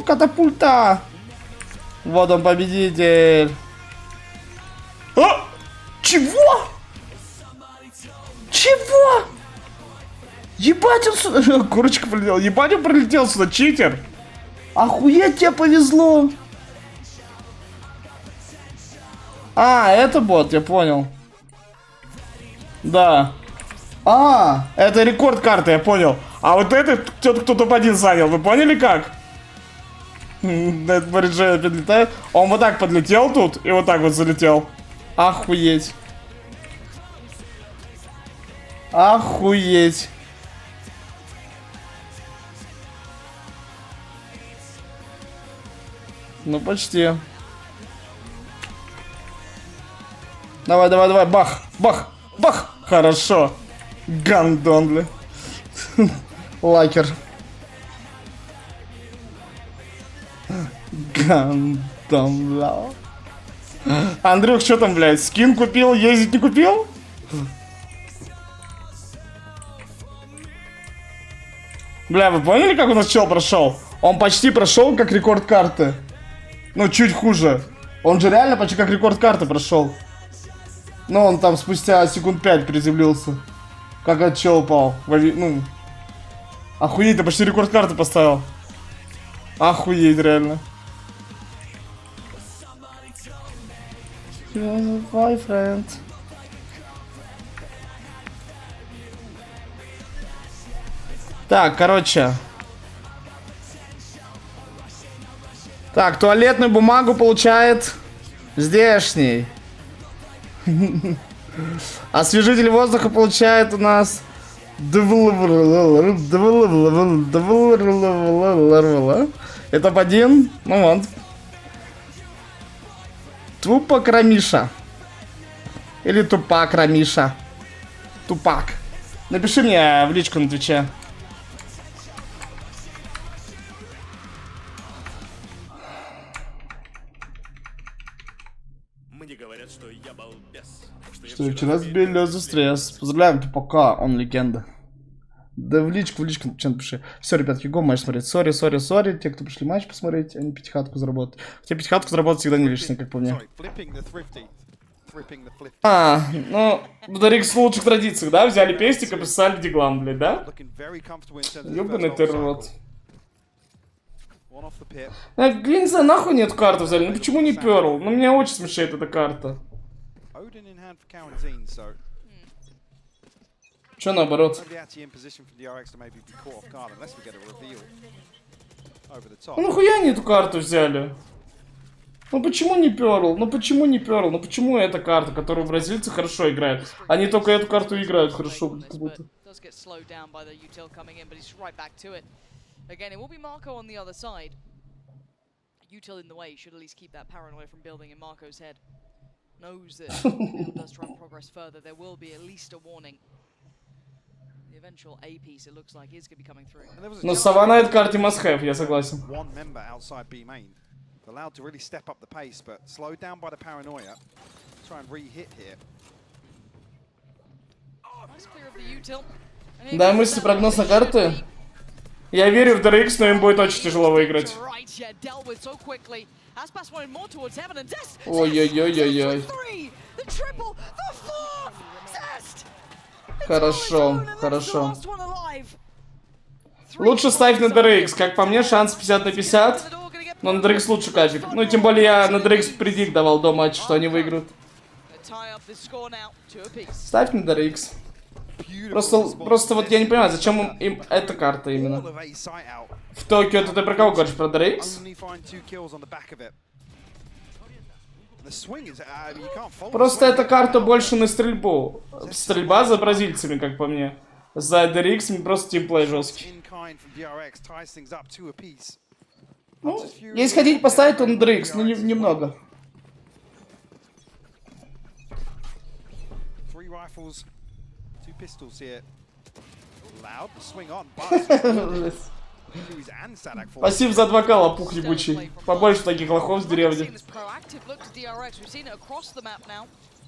Катапульта! Вот он, победитель. А? Чего? Чего? Ебать он сюда... Курочка прилетела. Ебать он прилетел сюда, читер. Охуеть, тебе повезло. А, это бот, я понял. Да. А, это рекорд карты, я понял. А вот это кто топ-1 занял, вы поняли как? Этот Бариджей подлетает. Он вот так подлетел тут и вот так вот залетел. Охуеть. Охуеть. Ну почти. Давай, давай, давай, бах, бах, бах. Хорошо. Гандон, бля. Лакер. Гандон, бля. Андрюх, что там, блядь, скин купил, ездить не купил? Бля, вы поняли, как у нас чел прошел? Он почти прошел как рекорд карты. Ну, чуть хуже. Он же реально почти как рекорд карты прошел. Но он там спустя секунд 5 приземлился. Как от чел упал. Ну. Охуеть, ты почти рекорд карты поставил. Охуеть, реально. My friend. Так, короче. Так, туалетную бумагу получает здешний. Освежитель воздуха получает у нас... Это один. Ну вот. Тупак Рамиша. Или Тупак Рамиша. Тупак. Напиши мне в личку на Твиче. Мне говорят, что я балбес. Что вчера сбили за стресс. Поздравляем, Тупака, он легенда. Да в личку чем напиши. Все, ребятки, го матч смотреть. Сори. Те, кто пришли матч посмотреть, они пятихатку заработают. Хотя пятихатку заработать всегда не лишнее, как по мне. Ну, в DRX в лучших традициях, да? Взяли пестик и писали диглам, блядь, да? Ёбаный ты рот. Я не знаю, нахуй нет карту взяли, ну почему не перл? Ну меня очень смешает эта карта. Чё наоборот? Ну нахуя они эту карту взяли? Ну почему не перл? Ну почему не перл? Ну почему эта карта, которую бразильцы хорошо играют? Они только эту карту играют хорошо, как будто. Again, it will be Marco on the other side. Util in the way should at least keep that paranoia from building in Marco's head. Knows that if he does try and progress further, there will be at least a warning. The eventual A piece, it looks like, is going to be coming through. Но Сава на этой карте must have, я согласен. One member outside B main, allowed to really step up the pace, but slowed down by the paranoia. Try and re-hit here. Nice clear of the Util. Да, мысли, прогноз на карты. Я верю в DRX, но им будет очень тяжело выиграть. Ой-ой-ой-ой-ой. Хорошо. Лучше ставь на DRX. Как по мне, шанс 50 на 50. Но на DRX лучше кафик. Ну, тем более я на DRX предик давал до матча, что они выиграют. Ставь на DRX. Просто вот я не понимаю, зачем им эта карта именно. В Токио ты про кого говоришь? Про DRX? Просто эта карта больше на стрельбу. Стрельба за бразильцами, как по мне. За DRX просто тимплей жесткий. Ну, если хотите поставить, то на DRX, но немного. Pistols here. Loud swing on. Спасибо за 2К, лопух ебучий. Побольше таких лохов с деревни.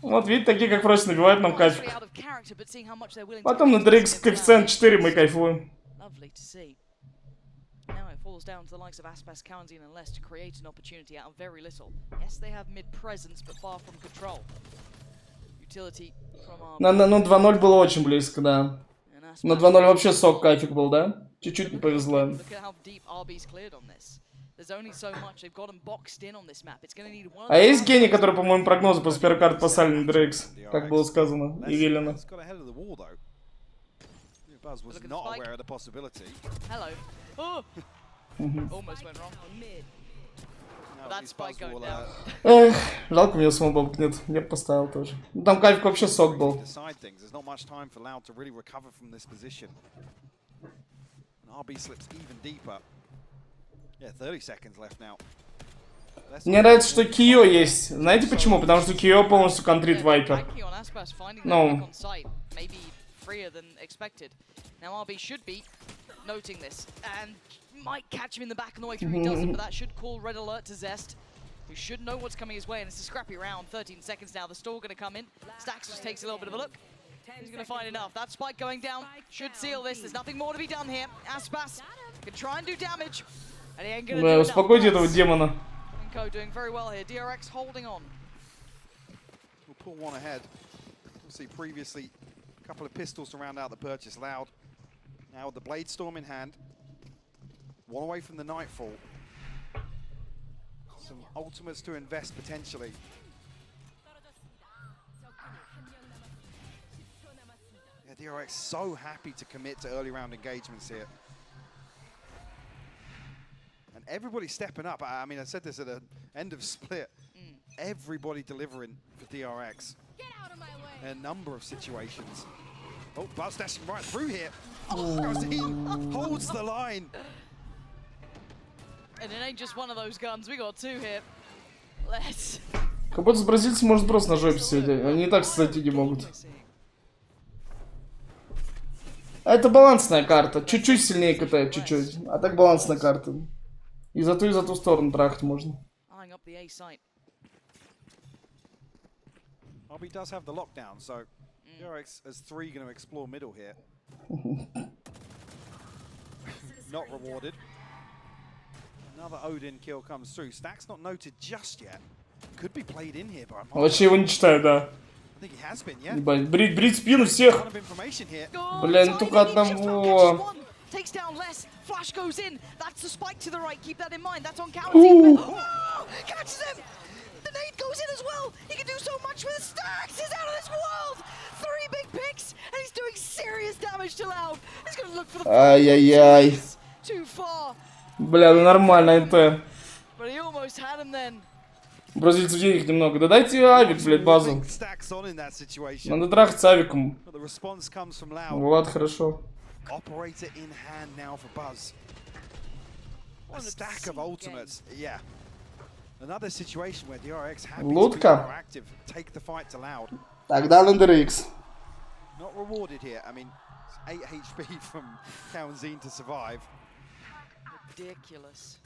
Вот видите, такие как просят набивают нам кайфик. Потом на DRX коэффициент 4 мы кайфуем. Ну 2-0 было очень близко, да. На 2-0 вообще сок кайфик был, да? Чуть-чуть не повезло. А есть гений, который, по-моему, прогнозы после первой карты поставили на DRX, как было сказано и велено. Эх, жалко, мне самого бабок нет. Я бы поставил тоже. Там кайфик вообще сок был. Мне нравится, что Кио есть. Знаете почему? Потому что Кио полностью контрит Вайпер. Ну. Might catch him in the back on the way through. He doesn't, but that should call red alert to Zest, who should know what's coming his way. And it's a scrappy round. 13 seconds now. The stall going to come in. Stacks just takes a little bit of a look. He's going to find enough. That spike going down should seal this. There's nothing more to be done here. Aspas can try and do damage, and he ain't going to do enough. Успокойте этого демона. Inko doing very well here. DRX holding on. We'll pull one ahead. We'll see previously Couple of pistols to round out the purchase. Loud. Now with the Blade Storm in hand. One away from the Nightfall. Some ultimates to invest potentially. Yeah, DRX so happy to commit to early round engagements here. And everybody stepping up. I mean, I said this at the end of split. Everybody delivering for DRX. Get out of my way. In a number of situations. Oh, Buzz dashing right through here. Oh, he holds the line. And it ain't just one of those guns. We got two here. Let's. Как будто с бразильцем может просто на жопе сидеть. Они и так кстати не могут. Это балансная карта. Чуть-чуть сильнее катает, чуть-чуть. А так балансная карта. И за ту сторону трахать можно. RB does have the lockdown, so DRX as 3 going to explore middle here. Not rewarded. Another Odin kill comes through. Stack's not noted just yet. Could be played in here, but I'm Вообще его не читаю, да. I think he has been, yeah. Ебать, брить спину всех. Блин, только одного. Takes down less. Flash goes in. That's the spike to the right. Keep that in mind. That's on counter. Catches him. The nade goes in as well. He can do so much with the Stacks. He's out of this world. 3 big picks, and he's doing serious damage to Loud. He's gonna look for the. Ай-яй-яй. Too far. Бля, ну нормально, НТ. But he almost had him then. Бразильцев денег немного. Да дайте авик, блядь, базу. Надо трахаться авиком. Вот, хорошо. Operator in hand now for Buzz. A stack of ultimates, yeah. Another situation where DRX happy to be proactive, take the fight to Loud. Тогда на DRX. Not rewarded here. I mean, 8 HP from Kawanzine to survive. Ridiculous.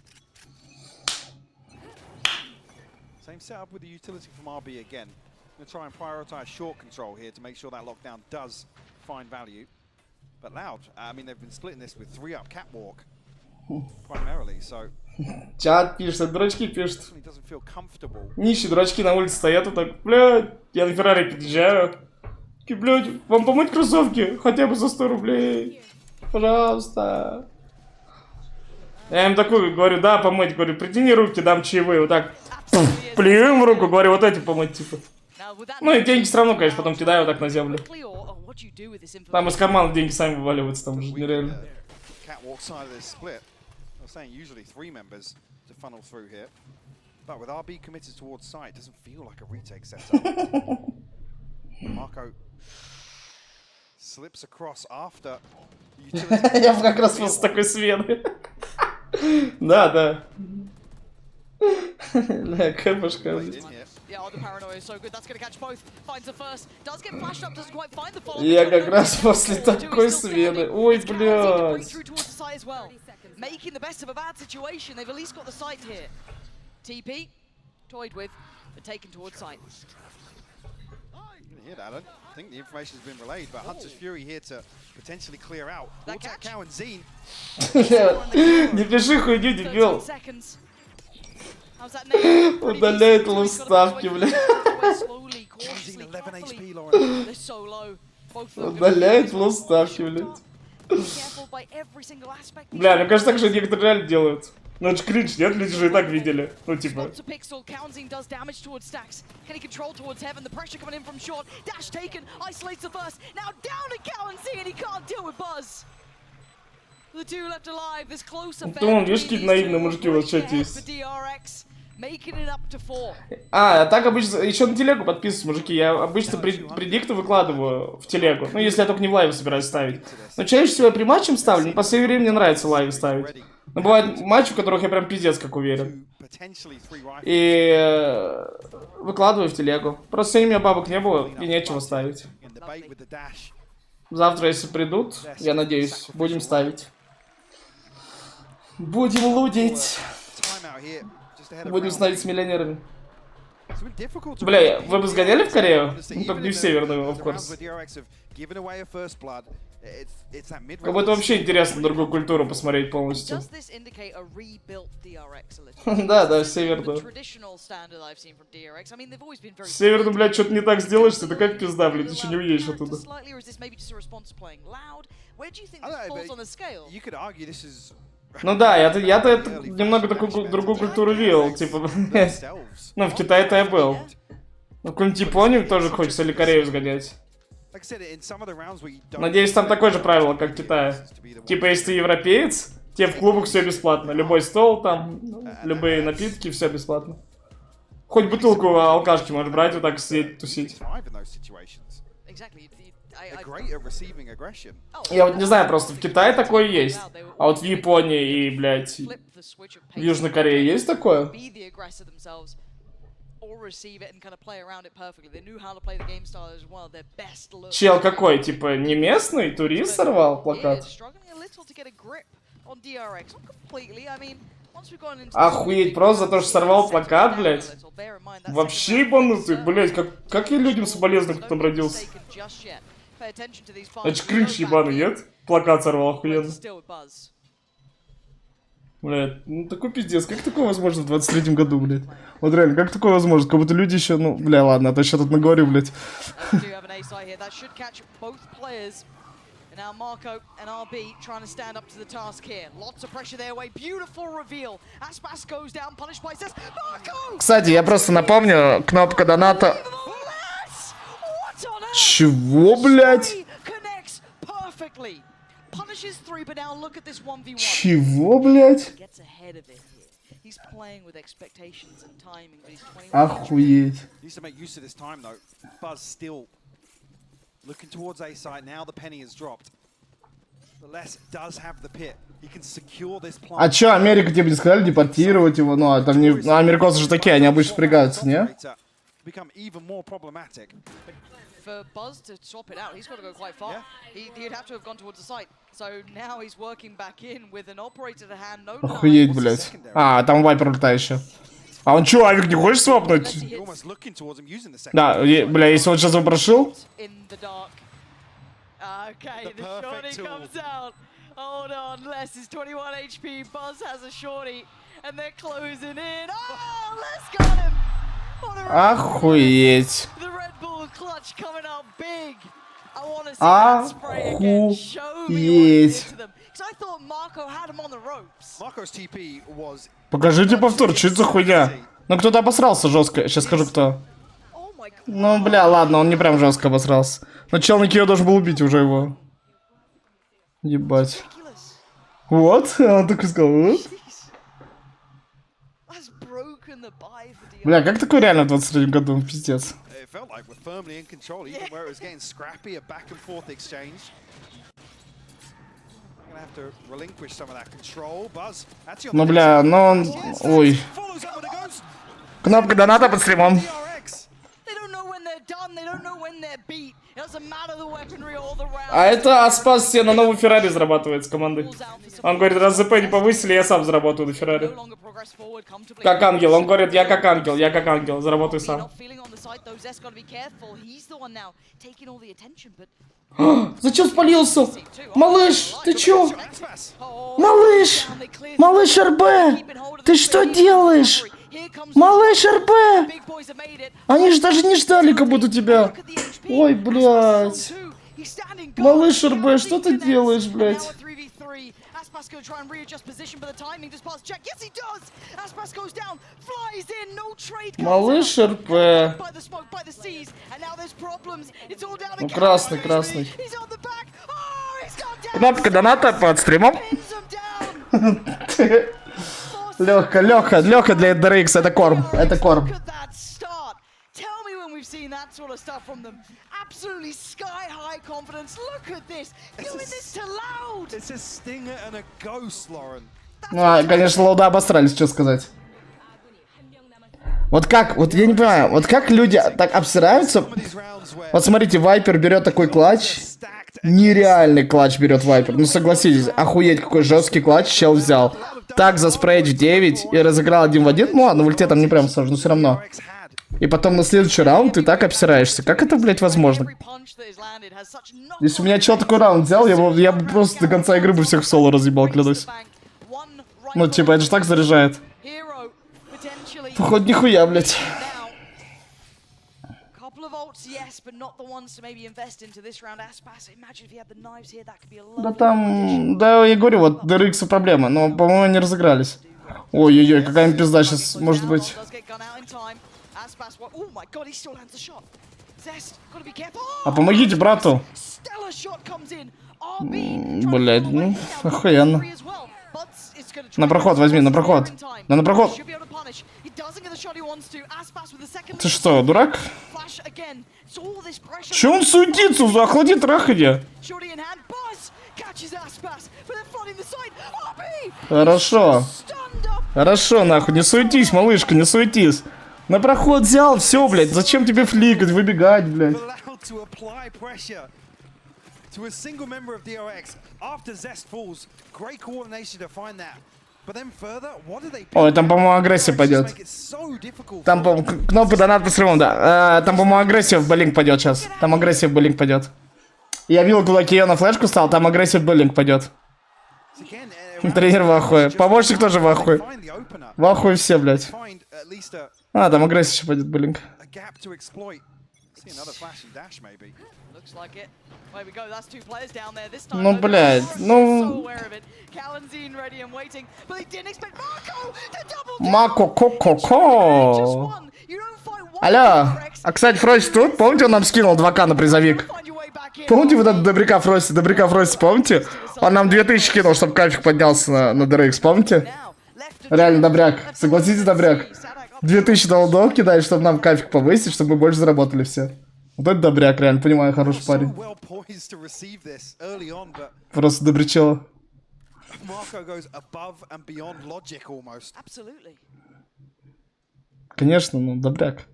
Same setup with the utility from RB again. I'm going to try and prioritize short control here to make sure that lockdown does find value. But Loud, I mean, they've been splitting this with 3-up catwalk primarily, so. Чат пишет, дурачки пишут. Нищие дурачки на улице стоят вот так, блядь, я на Феррари подъезжаю. Блядь, вам помыть кроссовки? Хотя бы за 100 рублей. Пожалуйста. Я им такую говорю, да, помыть, говорю, притяни руки, дам чаевые, вот так. Плюю им в руку, говорю, вот эти помыть, типа. Ну и деньги все равно, конечно, потом кидаю вот так на землю. Там из кармана деньги сами вываливаются, там уже нереально. But with RB committed towards side, doesn't feel like a retake setup. Marco slips across after. Я как раз после такой смены. Да, да. Кэпушка. Я как раз после такой смены. Ой, блядь. Making the best of a bad situation. They've at least got the site here. TP, toyed with, but taken towards site. You can hear that, Alan. I think the information has been relayed, but Hunter's Fury here to potentially clear out. That Kawanzine. Не пиши хуйню, дебил. Удаляет луставки, блядь. Удаляет луставки, блядь. Бля, мне кажется, так же некоторые реально делают. Ну это ж кринж, нет? Люди же и так видели. Ну типа. Думал, видишь, какие наивные мужики у вас в чате есть. А так обычно, еще на телегу подписываюсь, мужики. Я обычно предикты выкладываю в телегу. Ну, если я только не в лайве собираюсь ставить. Но чаще всего я при матче ставлю, но в последнее время мне нравится лайвы ставить. Но бывают матчи, в которых я прям пиздец как уверен. И выкладываю в телегу. Просто сегодня у меня бабок не было и нечего ставить. Завтра, если придут, я надеюсь, будем ставить. Будем лудить. Будем становиться миллионерами. Бля, вы бы сгоняли в Корею? Ну, только не в Северную, of course. Как будто вообще интересно другую культуру посмотреть полностью. Да, да, северную. Северную, блядь, что-то не так сделаешь, ты такая пизда, блядь, еще не уедешь оттуда. Ну да, я-то немного такую другую культуру видел, типа, ну в Китае-то я был. Ну, какую-нибудь Японию тоже хочется, или Корею сгонять. Надеюсь, там такое же правило, как в Китае. Типа, если ты европеец, тебе в клубах все бесплатно. Любой стол там, любые напитки, все бесплатно. Хоть бутылку алкашки можешь брать, вот так сидеть, тусить. Я вот не знаю, просто в Китае такое есть. А вот в Японии и, блядь, в Южной Корее есть такое? Чел какой? Типа не местный? Турист сорвал плакат? Охуеть, просто за то, что сорвал плакат, блядь? Вообще ебанутый, блядь, как я людям соболезную, кто там родился? Это ж кринж ебаный, нет? Плакат сорвал охуенно. Блядь, ну такой пиздец, как такое возможно в 23-м году, блядь? Вот реально, как такое возможно? Как будто люди еще, ну, бля, ладно, а то еще тут наговорю, блядь. Кстати, я просто напомню, кнопка доната... Чего, блядь? Чего, блядь? Охуеть. А чё, Америка тебе не сказали депортировать его? Ну, а там не... Ну, американцы же такие, они обычно впрягаются, не? For Buzz to swap it out, he's got to go quite far. Yeah. He'd have to have gone towards the site. So now he's working back in with an operator to hand. No. Охуеть, блядь. А, там вайпер летающий. А он чё, авик не хочет свапнуть? Да, бля, если он сейчас его прошил. Okay, the shorty comes out. Hold on, Les is 21 HP. Buzz has a shorty, and they're closing in. Oh, Les got him. Охуеть. Охуеть. Покажите повтор, что это за хуйня? Ну кто-то обосрался жестко, сейчас скажу кто. Ну бля, ладно, он не прям жестко обосрался. Но чел на Кио должен был убить уже его. Ебать. Вот, он так и сказал, вот. Бля, как такое реально в 23-м году? Пиздец. Ну, бля, ну он... Ой. Кнопка доната под стримом. А это Аспас себе на новую Феррари зарабатывает с командой. Он говорит, раз ЗП не повысили, я сам заработаю на Феррари. Как ангел, он говорит, я как ангел, заработаю сам. Зачем спалился? Малыш, ты чё? Малыш! Малыш РБ! Ты что делаешь? Малыш РБ! Они же даже не ждали, как будто тебя. Ой, блядь. Малыш РБ, что ты делаешь, блядь? Малыш РП. Ну, красный, красный. Кнопка доната под стримом. Лёха для DRX, это корм, это корм. Ну, конечно, лоуда обосрались, что сказать. Вот как, вот я не понимаю, вот как люди так обсираются. Вот смотрите, Вайпер берет такой клатч. Нереальный клатч берет Вайпер. Ну согласитесь, охуеть, какой жесткий клатч чел взял. Так заспреять в 9 и разыграл 1 в 1. Ну ладно, в ульте там не прям сложно, но все равно. и потом на следующий раунд ты так обсираешься. Как это, блядь, возможно? Если у меня чел такой раунд взял, я бы просто до конца игры бы всех в соло разъебал, клянусь. Ну, типа, это же так заряжает. Походу, нихуя, блядь. Да там... Да, я говорю, вот, DRX проблема, но, по-моему, они разыгрались. Ой-ой-ой, какая пизда сейчас может быть. А помогите брату. Блядь, ну, охуенно. На проход возьми, на проход. Да на проход. Ты что, дурак? Че он суетится? Охлади траханье. Хорошо. Хорошо, нахуй, не суетись, малышка, не суетись. На проход взял, все, блядь, зачем тебе фликать, выбегать, блядь? Ой, там, по-моему, агрессия пойдет. Там, по-моему, кнопка донат по срыву, да. Там, по-моему, агрессия в болинг пойдет сейчас. Там агрессия в болинг пойдет. Я видел, кулаки, я на флешку стал, там агрессия в болинг пойдет. Тренер в ахуе. Помощник тоже в ахуе. В ахуе все, блядь. А, там агрессия еще пойдет, блин. Ну, блядь, ну... Мако, ко-ко-ко. Алло. А, кстати, Фрости тут? Помните, он нам скинул 2К на призовик? Помните вот этот Добряка Фрости, помните? Он нам 2000 кинул, чтобы кафик поднялся на DRX, помните? Реально добряк. Согласитесь, добряк. 2000 долларов кидает, чтобы нам кафик повысить, чтобы мы больше заработали все. Вот это добряк, реально, понимаю, хороший парень. Просто добрячело. Конечно, ну, добряк.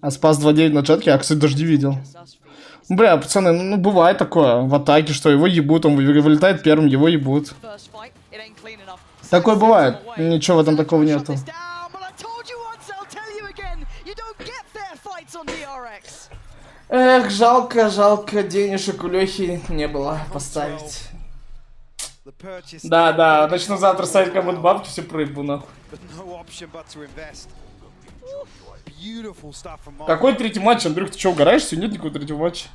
А спас 2-9 на чатке, я, кстати, даже не видел. Бля, пацаны, ну бывает такое в атаке, что его ебут, он вылетает первым, его ебут. Такое бывает, ничего в этом такого нету. Эх, жалко, денежек у Лехи не было поставить. Да, начну завтра ставить кому-то бабки, все проебу нахуй. Какой третий матч, Андрюх, ты что, угораешь? Сегодня нет никакого третьего матча.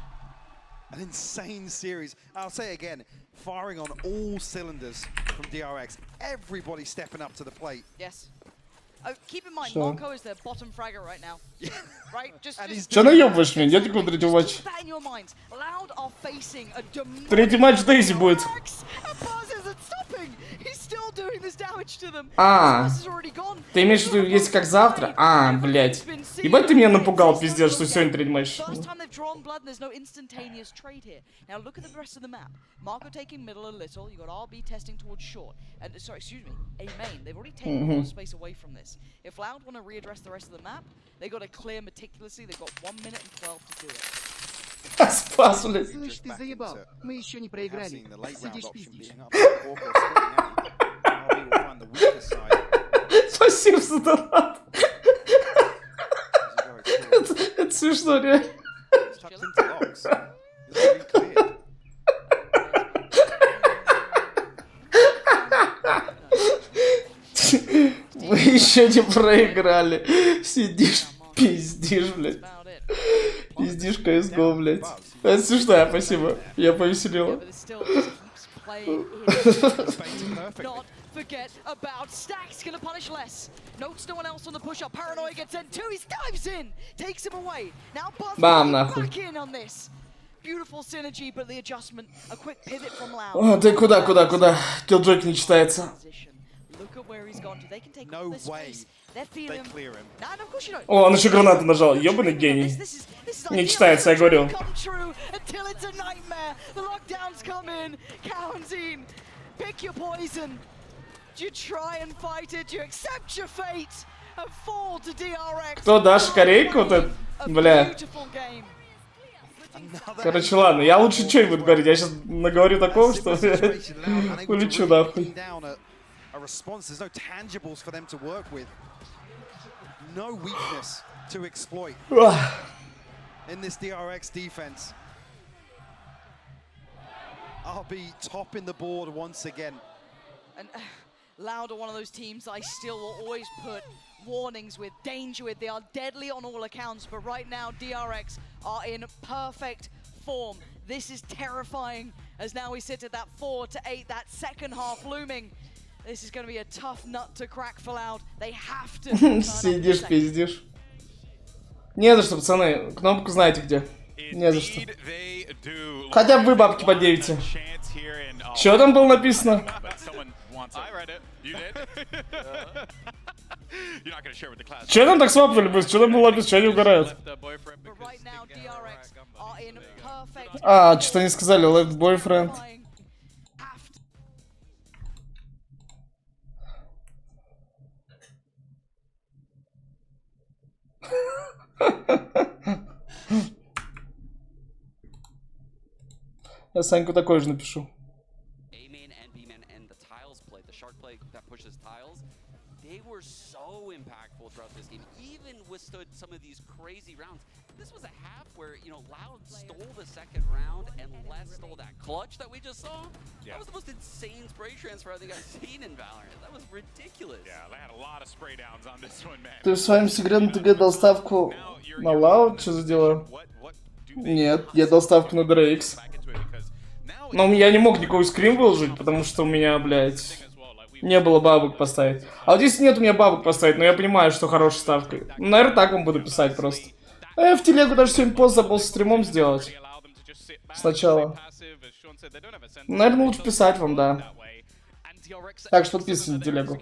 An insane series. I'll say it again, firing on all cylinders from DRX. Everybody stepping up to the plate. Yes. Keep in mind, Marco is their bottom fragger right now. Right? Что наебываешь меня? Нет никакого третьего матча. Третий матч Дейзи будет. А, ты имеешь в виду, если как завтра? А, блядь. Ебать, ты меня напугал, пиздец, что сегодня третий матч. Спас, блядь. Слышь, ты заебал. Мы еще не проиграли. Сидишь, пиздишь. Спасибо за донат. Это смешно, реально. Мы еще не проиграли. Сидишь, пиздишь, блядь. Пиздишь CSGO, блядь. Это смешно, спасибо. Я повеселила. Forget about Stacks, gonna punish less. Notes no one else on the push up. Paranoia gets in too. He dives in, takes him away. Now Buzz back in on this. Beautiful synergy, but the adjustment, a quick pivot from Loud. О, ты куда? Killjoy не читается. No way. They clear him. О, он еще гранату нажал. Ёбаный гений. Не читается, я говорю. Pick your poison. Do you try and fight it? Do you accept your fate and fall to DRX? Кто дашь корейку? Вот это, бля. Короче, ладно, я лучше что-нибудь говорить. Я сейчас наговорю такого, что улечу нахуй. no weakness to exploit in this DRX defense. RB topping the board once again. And Loud are one of those teams I still will always put warnings with, danger with. They are deadly on all accounts, but right now DRX are in perfect form. This is terrifying as now we sit at that 4-8, that second half looming. This is going to be a tough nut to crack for Loud. They have to. Сидишь, пиздишь. Не за что, пацаны. Кнопку знаете где. Не за что. Хотя бы вы бабки поднимите. Что там было написано? Че там так свапнули быстро? Что там было написано? Что они угорают? А, что они сказали? Left boyfriend. Я Саньку такой же напишу. Withstood some of these crazy rounds. This was a half where, you know, Loud stole the second round and Les stole that clutch that we just saw. Yeah. That was the most insane spray transfer I think I've seen in Valorant. That was ridiculous. Yeah, they had a lot of spray downs on this one, man. Ты в своем секретном ТГ дал ставку на Loud? Что за дела? Нет, я дал ставку на DRX. Но я не мог никакой скрин выложить, потому что у меня, блядь, не было бабок поставить. А вот здесь нет у меня бабок поставить, но я понимаю, что хорошая ставка. Ну, наверное, так вам буду писать просто. А я в телегу даже сегодня пост забыл с стримом сделать. Сначала. Наверное, лучше писать вам, да. Так что подписывайтесь на телегу.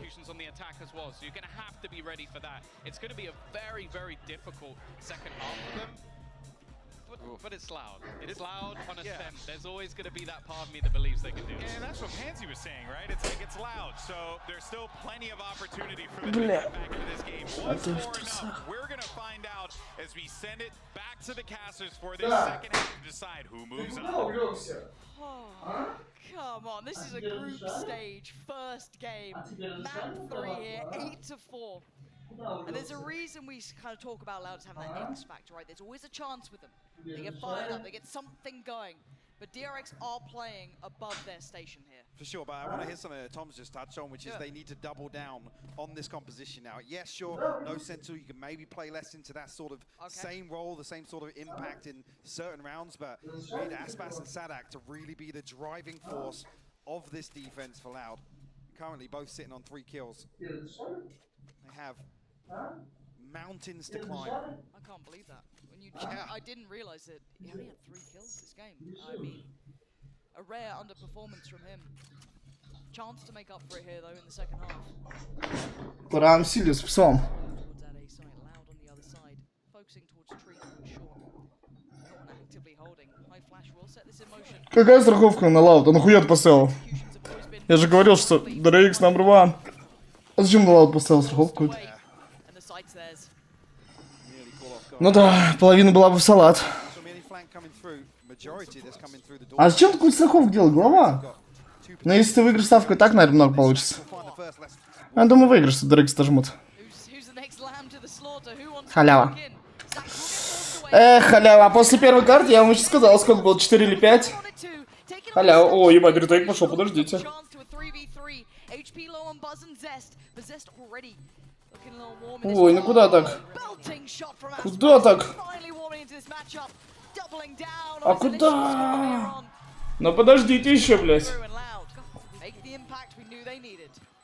But it's Loud. It's Loud on a stem. There's always going to be that part of me that believes they can do it. Yeah, that's what Pansy was saying, right? It's like it's Loud, so there's still plenty of opportunity for them to get back into this game. Once more enough, we're going to find out as we send it back to the casters for this second half to decide who moves on. Oh, come on, this is a group stage, first game. Map 3 here, 8-4. And there's a reason we kind of talk about Loud as having that X factor, right? There's always a chance with them. They get fired up, they get something going. But DRX are playing above their station here. For sure, but I want to hit something that Tom's just touched on, which is they need to double down on this composition now. Yes, sure, no Sentinel, you can maybe play less into that sort of same role, the same sort of impact in certain rounds, but we need Aspas and Sadak to really be the driving force of this defense for Loud. Currently both sitting on 3 kills. They have mountains to climb. I can't believe that. When you I didn't realize that he only had 3 kills this game. I mean, a rare underperformance from him. Chance to make up for it here though in the second half. Прям сильно с псом. Loud on the other side, focusing towards tree short. Not actively holding. High flash will set this in motion. Какая страховка на Loud? Он нахуя поставил? Я же говорил, что DRX number one. А зачем на Loud поставил страховку? Ну да, половина была бы в салат. А зачем такую страховку делать, голова? Ну если ты выиграешь ставку, и так, наверное, много получится. Я думаю, выиграешь, что DRX дожмут. Халява. Халява. А после первой карты я вам еще сказал, сколько было, 4 или 5? Халява. О, ебать, ретейк пошел, подождите. Ой, ну куда так? Куда так? А куда? Ну подождите еще, блядь.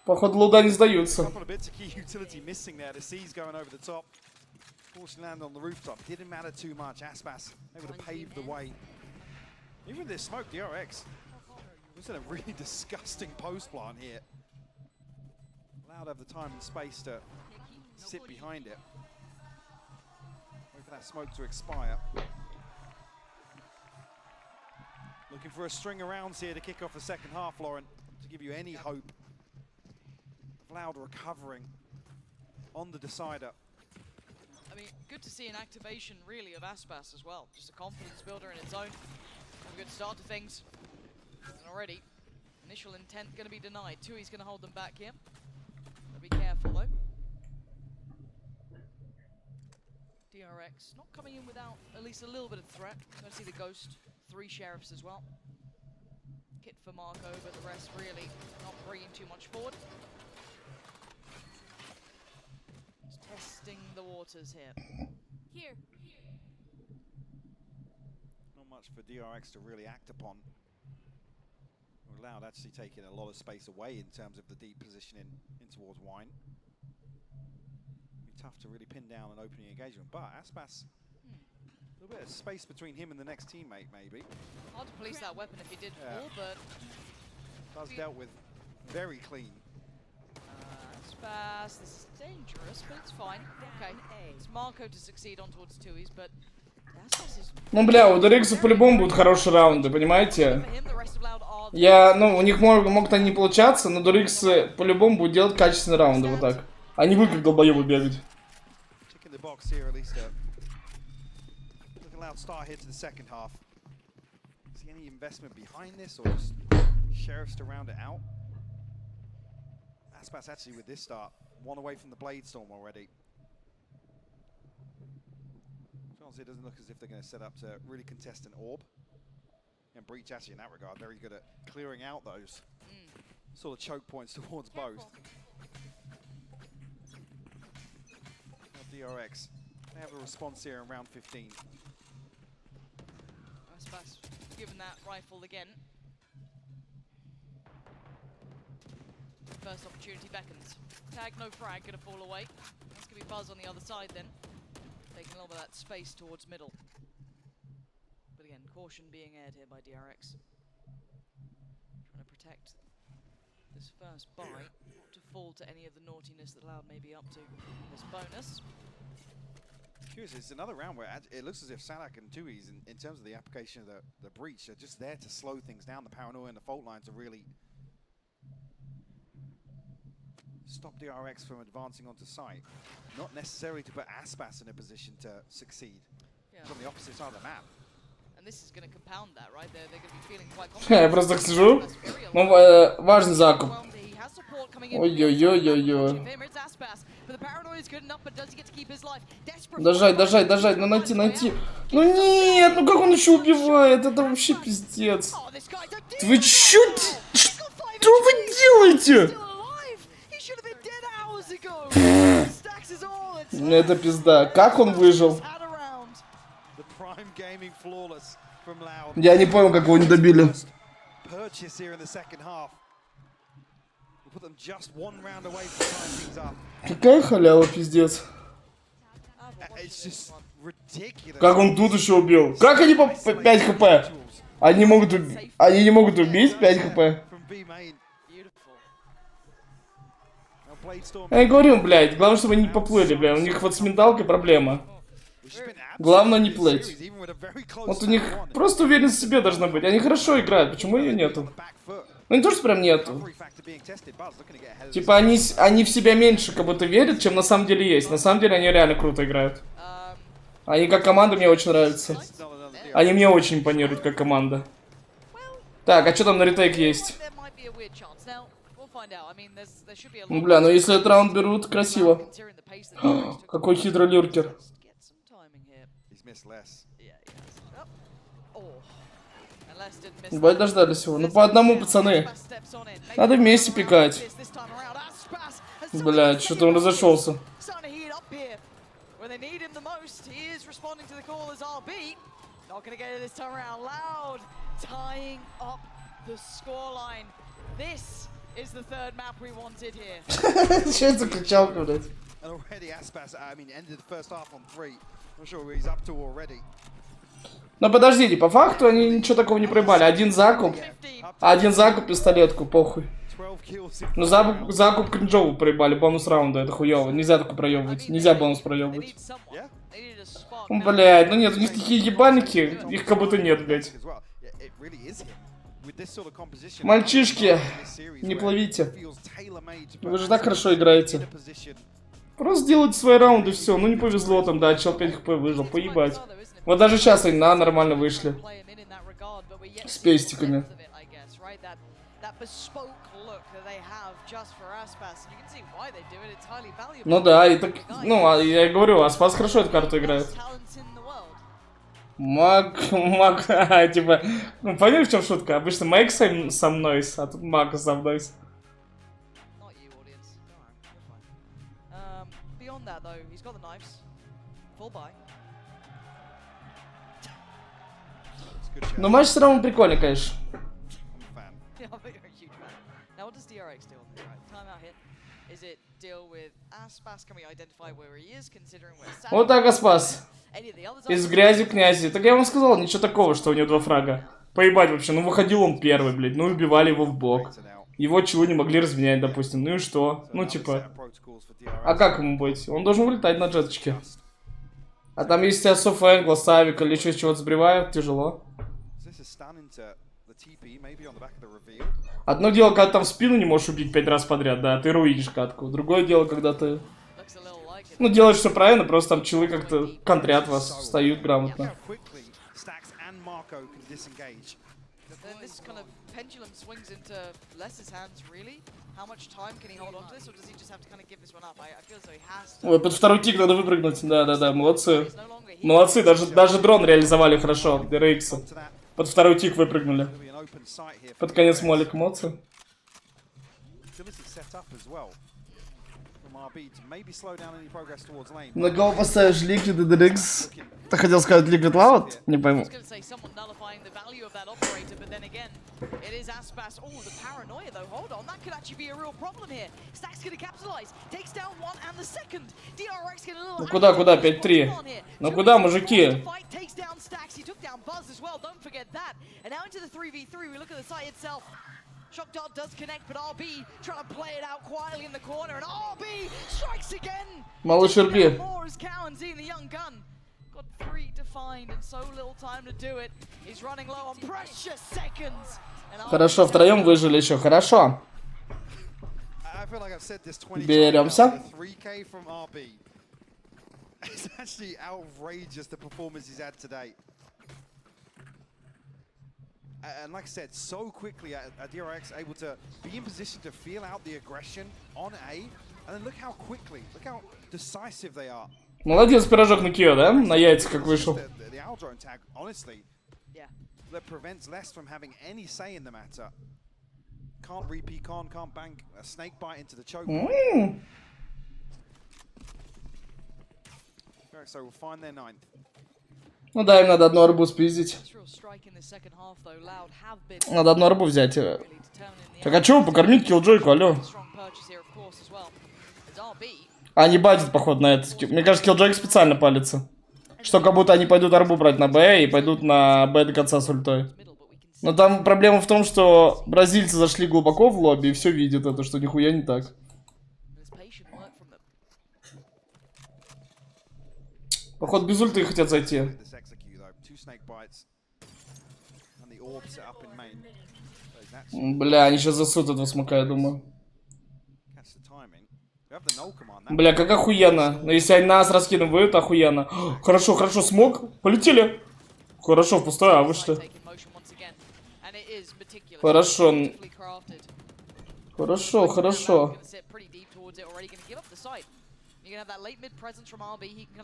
Походу, луда не сдаются. Loud have the time and space to sit behind it. Wait for that smoke to expire. Looking for a string of rounds here to kick off the second half, Lauren, to give you any hope. Loud recovering on the decider. I mean, good to see an activation, really, of Aspas as well. Just a confidence builder in its own. A good start to things. And already, initial intent going to be denied. Tui's going to hold them back here. Be careful though. DRX not coming in without at least a little bit of threat. Going to see the Ghost, 3 Sheriffs as well. Kit for Marco, but the rest really not bringing too much forward. Just testing the waters here. Here. Not much for DRX to really act upon. Loud actually taking a lot of space away in terms of the deep positioning in towards Wine. Be tough to really pin down an opening engagement, but Aspas, a little bit of space between him and the next teammate, maybe. Hard to police that weapon if he did fall, but Buzz dealt with very clean. Aspas, this is dangerous, but it's fine. Okay, it's Marco to succeed on towards 2s, but Aspas is... Ну, бля, у DRX по-любому будут хорошие раунды, понимаете? Ну, у них могут они не получаться, но DRX по-любому будет делать качественные раунды, вот так. А не вы как долбоебы бегать. Aspas actually with this start, 1 away from the Blade Storm already. It doesn't look as if they're going to set up to really contest an orb. And Breach actually in that regard, very good at clearing out those sort of choke points towards both. Now DRX, they have a response here in round 15. Aspas given that rifle again. First opportunity beckons. Tag, no frag, gonna fall away. That's gonna be Buzz on the other side then. Taking a little bit of that space towards middle. But again, caution being aired here by DRX. Trying to protect this first buy, not to fall to any of the naughtiness that Loud may be up to in this bonus. Curious, it's another round where it looks as if Sadak and Tui's, in terms of the application of the breach, are just there to slow things down. The paranoia and the fault lines are really stop DRX from advancing onto site. Not necessarily to put Aspas in a position to succeed. Yeah. It's on the opposite side of the map. And this is going to compound that, right? They're going to be feeling quite confident. Я просто так сижу. Ну, важный закуп. Ой-ой-ой-ой-ой. Дожать, ну найти. Ну нет, ну как он еще убивает? Это вообще пиздец. Вы что вы делаете? Это пизда. Как он выжил? Я не понял, как его не добили. Какая халява, пиздец. Как он тут еще убил? Как они по 5 хп? Они не могут убить 5 хп. Я говорю, блядь, главное, чтобы они не поплыли, блядь. У них вот с менталкой проблема. Главное не плыть. Вот у них просто уверенность в себе должна быть. Они хорошо играют, почему ее нету? Ну не то, что прям нету. Типа они в себя меньше как будто верят, чем на самом деле есть. На самом деле они реально круто играют. Они как команда мне очень нравятся. Они мне очень импонируют как команда. Так, а что там на ретейк есть? Ну, бля, ну если этот раунд берут, красиво. Какой хитрый люркер. Ебать, дождались его. Ну по одному, пацаны. Надо вместе пикать. Блядь, что-то он разошелся. Что это за кричалка, блядь? Но подождите, по факту они ничего такого не проебали. Один закуп пистолетку, похуй. Ну закуп кринжову проебали, бонус раунда, это хуёво. Нельзя такое проебывать, нельзя бонус проебывать. Блядь, ну нет, у них такие ебальники, их как будто нет, блядь. Мальчишки, не плавите. Вы же так хорошо играете. Просто делайте свои раунды, все. Ну не повезло там, да, чел 5 хп выжил, поебать. Вот даже сейчас они нормально вышли. С пестиками. Ну да, и так, ну, я и говорю, Аспас хорошо эту карту играет. Маг, типа, ну поняли, в чем шутка? Обычно Мэг со мной, а тут Маг со мной. Но матч все равно прикольный, конечно. Вот так Аспас. Из грязи в князи. Так я вам сказал, ничего такого, что у него 2 фрага. Поебать вообще, ну выходил он первый, блядь, ну убивали его в бок. Его чего не могли разменять, допустим, ну и что? Ну типа, а как ему быть? Он должен вылетать на джеточке. А там если тебя софэнгла, савика или еще чего-то сбривают, тяжело. Одно дело, когда там в спину не можешь убить 5 раз подряд, да, ты руинишь катку. Другое дело, когда ты... Ну, делаешь все правильно, просто там челы как-то контрят вас, встают грамотно. Ой, под второй тик надо выпрыгнуть, да-да-да, молодцы. Молодцы, даже дрон реализовали хорошо, DRX. Под второй тик выпрыгнули. Под конец молик, молодцы. На кого поставишь Liquid и DRX? Ты хотел сказать Liquid Loud? Не пойму. Ну куда, 5-3? Ну куда, мужики? Shock dart does connect, but RB trying to play it out quietly in the corner, and RB strikes again. Малыш RB. Got 3 to find and so little time to do it. He's running low on precious seconds. Хорошо, втроем выжили еще, хорошо. Беремся. It's actually outrageous the performance he's had today. And like I said, so quickly DRX able to be in position to feel out the aggression on A, and then look how quickly, look how decisive they are. Молодец, пирожок на Кио, да? На яйца как вышел. The Al drone tag, honestly, that prevents less from having any say in the matter. Can't repeat, can't bank a snake bite into the choke. So we'll find their 9th. Ну да, им надо одну арбу спиздить. Надо одну арбу взять. Так а чего покормить киллджойку, алло? А, не бадит, походу, на это. Мне кажется, киллджойк специально палится. Что как будто они пойдут арбу брать на Б и пойдут на Б до конца с ультой. Но там проблема в том, что бразильцы зашли глубоко в лобби и все видят это, что нихуя не так. Походу без ульты хотят зайти. Бля, они сейчас засут этого смока, я думаю. Бля, как охуенно. Но если они нас раскидывают, охуенно. Хорошо, смог. Полетели. Хорошо, в пустое, а вышли. Хорошо.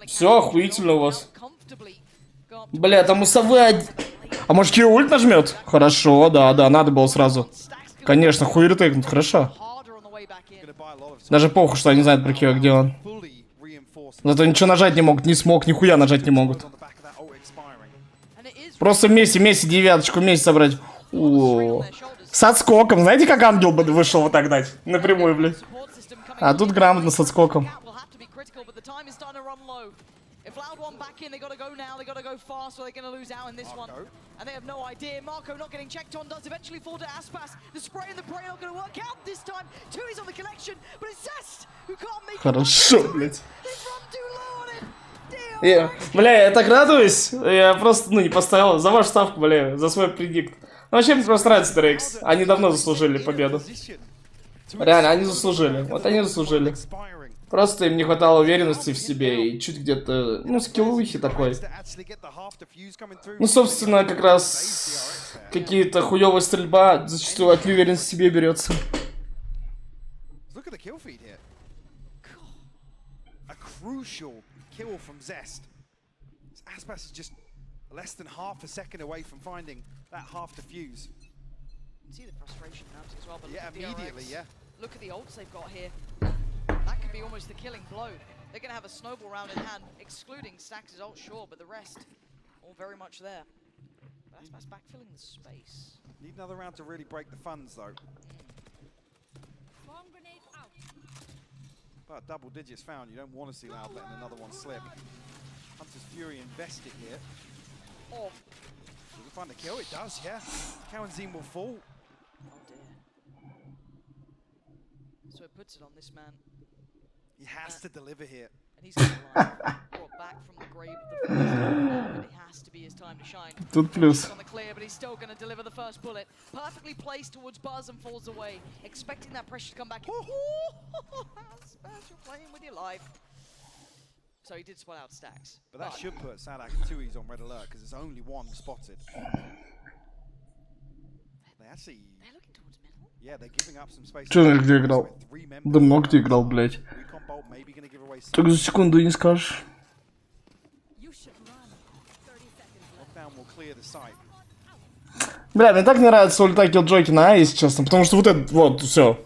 Все охуительно у вас. Бля, там у совы... А может Кио ульт нажмет? Хорошо, да, надо было сразу. Конечно, хуй ретейкнут, хорошо. Даже похуй, что они знают про Кио, где он. Зато ничего нажать не могут, не смог, нихуя нажать не могут. Просто вместе девяточку вместе собрать. О, с отскоком, знаете, как ангел бы вышел вот так дать? Напрямую, блядь. А тут грамотно с отскоком. Хорошо, блядь. Бля, я так радуюсь. Я просто, не поставил за вашу ставку, бля, за свой предикт. Ну, вообще, мне просто нравится DRX. Они давно заслужили победу. Реально, они заслужили. Вот они заслужили. Просто им не хватало уверенности в себе и чуть где-то, ну, скиллухи такой. Ну, собственно, как раз какие-то хуёвая стрельба зачастую от неуверенности в себе берется. Less than half a second away from finding that half defuse. See the frustration mounting as well, but yeah, immediately, yeah. Look at the ults they've got here. That could be almost the killing blow. They're going to have a snowball round in hand, excluding Stax' ult, sure, but the rest all very much there. But that's backfilling the space. Need another round to really break the funds, though. Bomb grenade out. But double digits found. You don't want to see Loud letting another one slip. Hunter's Fury invested here. Oh. Does it find the kill? It does, yeah. Cowanzine will fall. Oh dear. So it puts it on this man. He has to deliver here. And he's brought back from the grave of the first now, and it has to be his time to shine. Тут плюс. On the clear, but he's still going to deliver the first bullet. Perfectly placed towards Buzz and falls away, expecting that pressure to come back. You're playing with your life. So he did spot out Stacks. But that should put Sadak and Tui's on red alert because there's only one spotted. They actually... They're looking towards middle. Yeah, they're giving up some space. Чё он где играл? Давно где играл, блядь. Так за секунду не скажешь. Бля, мне так не нравится ульта киллджойки на А, если честно. Потому что вот это, вот, все.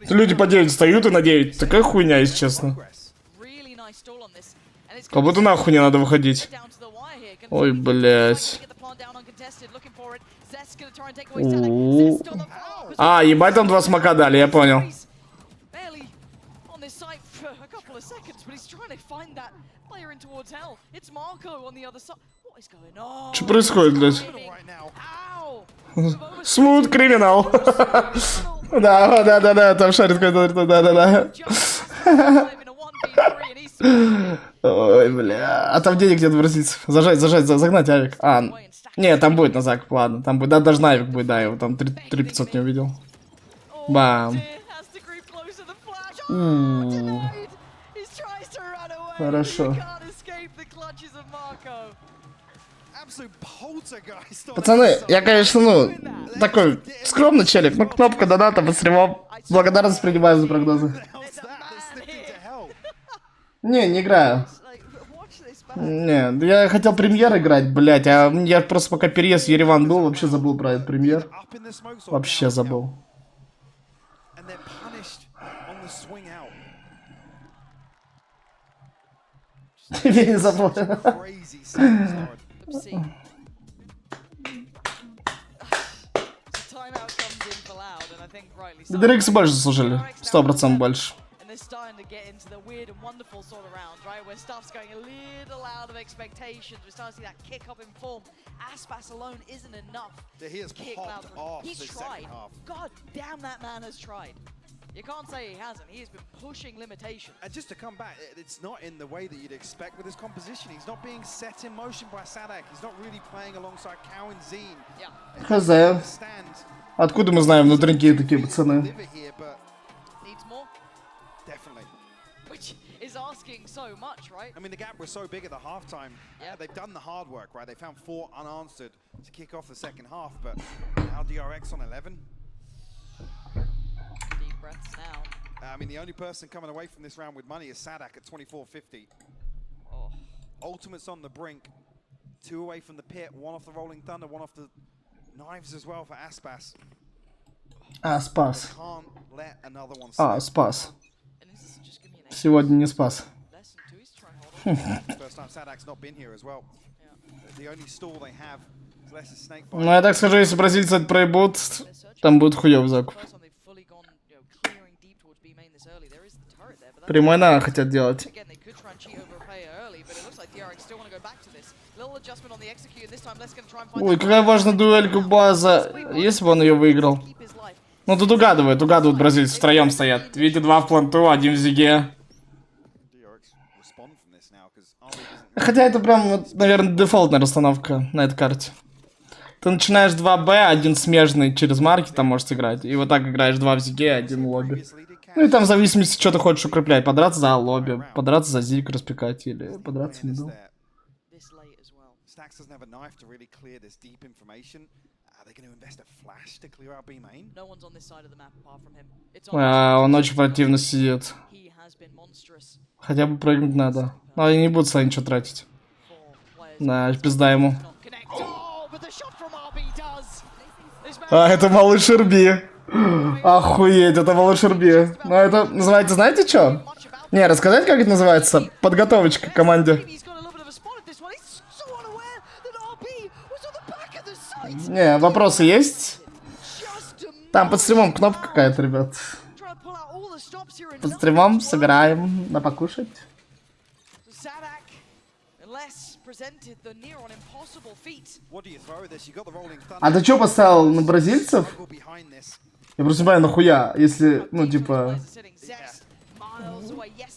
Люди по 9 встают и на 9. Такая хуйня, если честно. Как будто нахуй не надо выходить. Ой, блядь. А, ебать, там 2 смока дали, я понял. Что происходит, блядь? Смут криминал. Да, там шарит какой-то, да. Ой, бля. А там денег нет бразильцев. Зажать, загнать авик. А, не, там будет на закуп, ладно. Там будет, да, даже на авик будет, да, я его там 3500 не увидел. Бам. Хорошо. Пацаны, я, конечно, ну, такой скромный челик, но кнопка доната по стримам. Благодарность принимаю за прогнозы. Не играю. Не, я хотел премьер играть, блять, а я просто пока переезд в Ереван был, вообще забыл про этот премьер. Вообще забыл. Я не забыл. DRX больше заслужили, 100% больше. Starting to get into the weird and wonderful sort of rounds, right? Where stuff's going a little out of expectations. We're starting to see that kick up in form. Aspas alone isn't enough. He has popped off He's tried. God damn, that man has tried. You can't say he hasn't. He has been pushing limitations. And just to come back, it's not in the way that you'd expect with his composition. He's not being set in motion by Sadak. He's not really playing alongside Cowanzine. Yeah. Хз. Откуда мы знаем внутренние такие пацаны? Definitely. Which is asking so much, right? I mean, the gap was so big at the halftime. Yeah, they've done the hard work, right? They found 4 unanswered to kick off the second half, but now DRX on 11. Deep breaths now. I mean, the only person coming away from this round with money is Sadak at 2450. Oh. Ultimate's on the brink. 2 away from the pit, 1 off the Rolling Thunder, 1 off the knives as well for Aspas. Спас. Can't let another one slip. Спас. Сегодня не спас. Ну, я так скажу, если бразильцы это проебут, там будет хуёвый закуп. Прямой на хотят делать. Ой, какая важная дуэлька база. Если бы он ее выиграл. Ну, тут угадывают бразильцы, втроем стоят. Видите, 2 в планту, 1 в зиге. Хотя это прям, наверное, дефолтная расстановка на этой карте. Ты начинаешь 2Б, 1 смежный через марки там можешь играть. И вот так играешь 2 в зиге, 1 в лобби. Ну и там в зависимости, что ты хочешь укреплять. Подраться за лобби, подраться за зик распекать или подраться не дал. Он очень противно сидит. Хотя бы прыгнуть надо. Но они не будут сами ничего тратить. Да, пизда ему. А, это малыш Ирби. Охуеть, это малыш Ирби. Ну это называется, знаете что? Не, рассказать, как это называется? Подготовочка к команде. Не, вопросы есть? Там под стримом кнопка какая-то, ребят. Под стримом собираем на покушать. А ты что поставил на бразильцев? Я просто не понимаю, нахуя, если, ну, типа...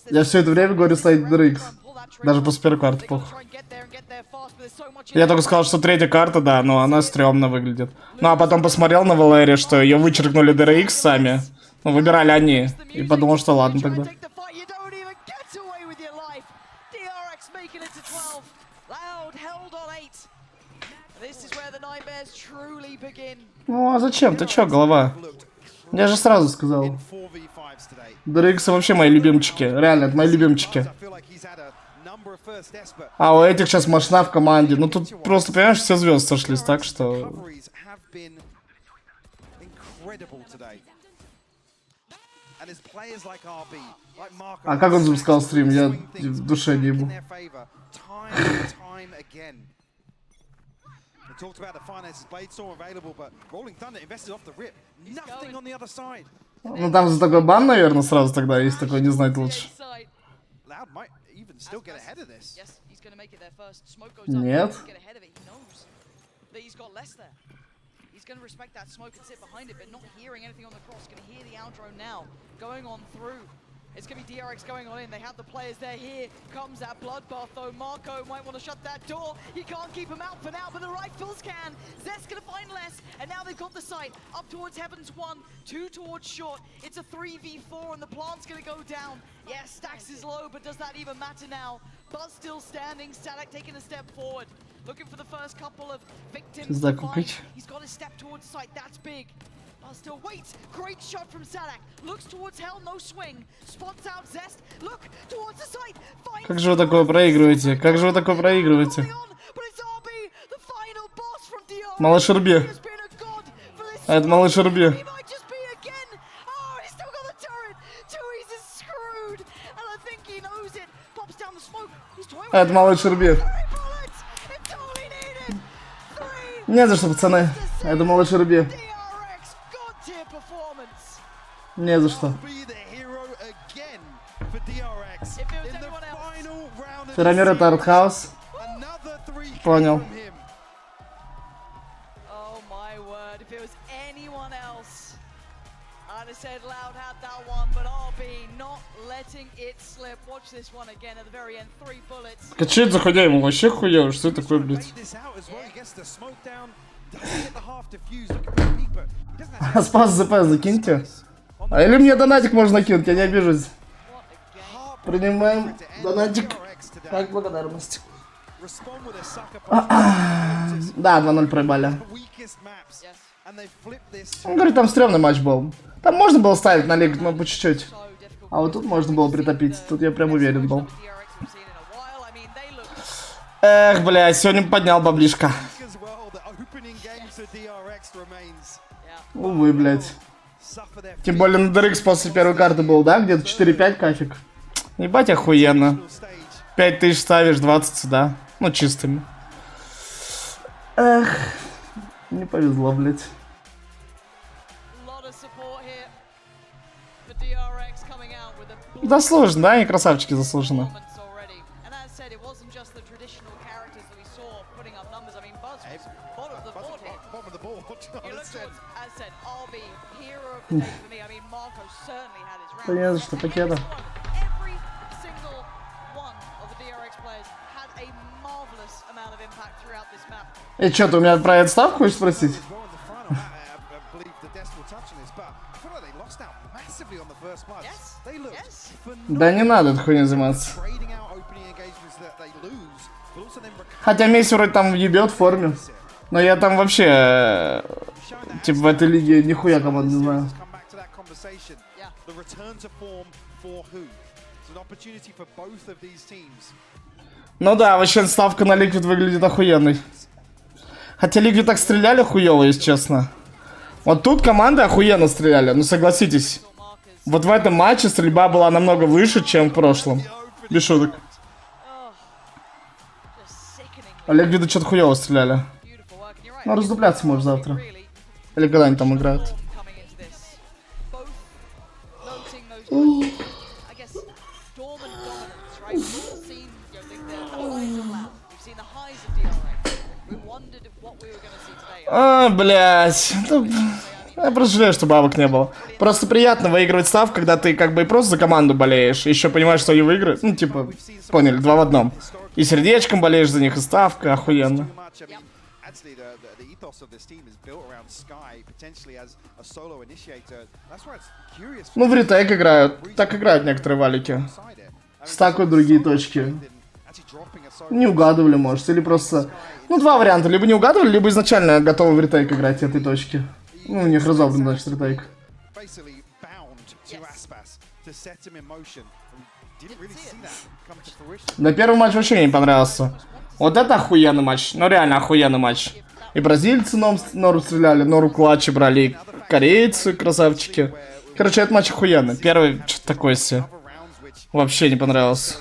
Я все это время говорю ставить DRX. Даже после первой карты, похуй. Я только сказал, что третья карта, да, но она стрёмно выглядит. Ну, а потом посмотрел на Валере, что ее вычеркнули DRX сами. Ну, выбирали они. И подумал, что ладно тогда. Ну, а зачем? Ты чё, голова? Я же сразу сказал. DRX вообще мои любимчики. Реально, это мои любимчики. А у этих сейчас машина в команде. Ну тут просто, понимаешь, все звезды сошлись, так что... А как он запускал стрим? Я в душе не ебу. Ну там за такой бан, наверное, сразу тогда, если такой не знать лучше. Нет. He's going to respect that smoke and sit behind it, but not hearing anything on the cross. Going to hear the outro now, going on through. It's going to be DRX going on in. They have the players there. Here comes that bloodbath, though. Marco might want to shut that door. You can't keep him out for now, but the rifles can. Zest going to find less, and now they've got the sight. Up towards Heavens 1, 2 towards short. It's a 3v4, and the plant's going to go down. Yes, Stacks is low, but does that even matter now? Buzz still standing. Static taking a step forward. Looking for the first couple of victims to find. He's got a step towards sight. That's big. Buzz still waits. Great shot from Static. Looks towards hell. No swing. Spots out Zest. Look towards the sight. Как же вы такое проигрываете? Как же вы такое проигрываете? Малыш Ирби. А это малыш Ирби. А это малыш Ирби. Не за что, пацаны. Это малыш Ирби. Не за что. Феромир это артхаус. Понял. А че это за хуйня? Ему вообще хуя? Что это такое, блядь? Спас ЗП закиньте. А или мне донатик можно кинуть, я не обижусь. Принимаем донатик как благодарность. Да, 2-0 проебали. Он говорит, там стрёмный матч был. Там можно было ставить на лигу, но по чуть-чуть. А вот тут можно было притопить. Тут я прям уверен был. Эх, блядь, сегодня поднял баблишка. Увы, блядь. Тем более на DRX после первой карты был, да? Где-то 4-5 кафик. Ебать охуенно. 5000 ставишь, 20 сюда. Ну, чистыми. Эх. Не повезло, блядь. Заслуженно, да? Они красавчики, заслуженно. Да не за что, пакета. И что, ты у меня про отставку хочешь спросить? first blood. They look Да не надо этой хуйней заниматься. trading out opening engagements that they lose, but also then Хотя Месси вроде там ебет в форме. Но я там вообще, типа, в этой лиге нихуя команд не знаю. come back to that conversation. The return to form for who? It's an opportunity for both of these teams. Ну да, вообще ставка на Liquid выглядит охуенной. Хотя Liquid так стреляли хуёво, если честно. Вот тут команды охуенно стреляли, ну согласитесь. Вот в этом матче стрельба была намного выше, чем в прошлом. Без шуток. А Liquid что-то хуёво стреляли. Ну раздупляться может завтра. Или когда они там играют. А, блядь. Я просто жалею, что бабок не было. Просто приятно выигрывать став, когда ты как бы и просто за команду болеешь, еще понимаешь, что они выиграют. Ну, типа, поняли, 2 в 1. И сердечком болеешь за них, и ставка, охуенно. Ну, в ретейк играют. Так играют некоторые валики. Стакают другие точки. Не угадывали, может, или просто... Ну, 2 варианта. Либо не угадывали, либо изначально готовы в ретейк играть этой точки. Ну, у них разобран, значит, ретейк. Да, первый матч вообще мне не понравился. Вот это охуенный матч. Ну, реально охуенный матч. И бразильцы нору стреляли, нору клатчи брали, и корейцы, красавчики. Короче, этот матч охуенный. Первый, что-то такое себе. Вообще не понравился.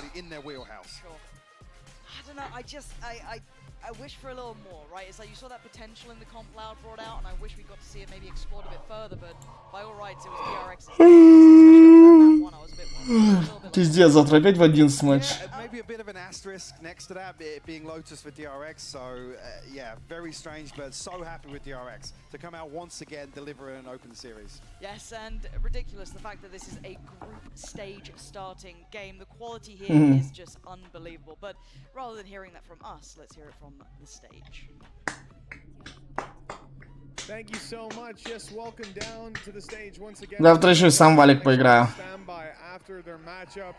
Пиздец, завтра опять в 11 матч. Maybe a bit of an asterisk next to that, it being Lotus for DRX. So, yeah, very strange, but so happy with DRX to come out once again, deliver an open series. Yes, and ridiculous the fact that this is a group stage starting game. The quality here is just unbelievable. But rather than hearing that from us, let's hear it from the stage. Thank you so much. Just welcome down to the stage once again. Завтра еще и сам валик поиграю. After their matchup,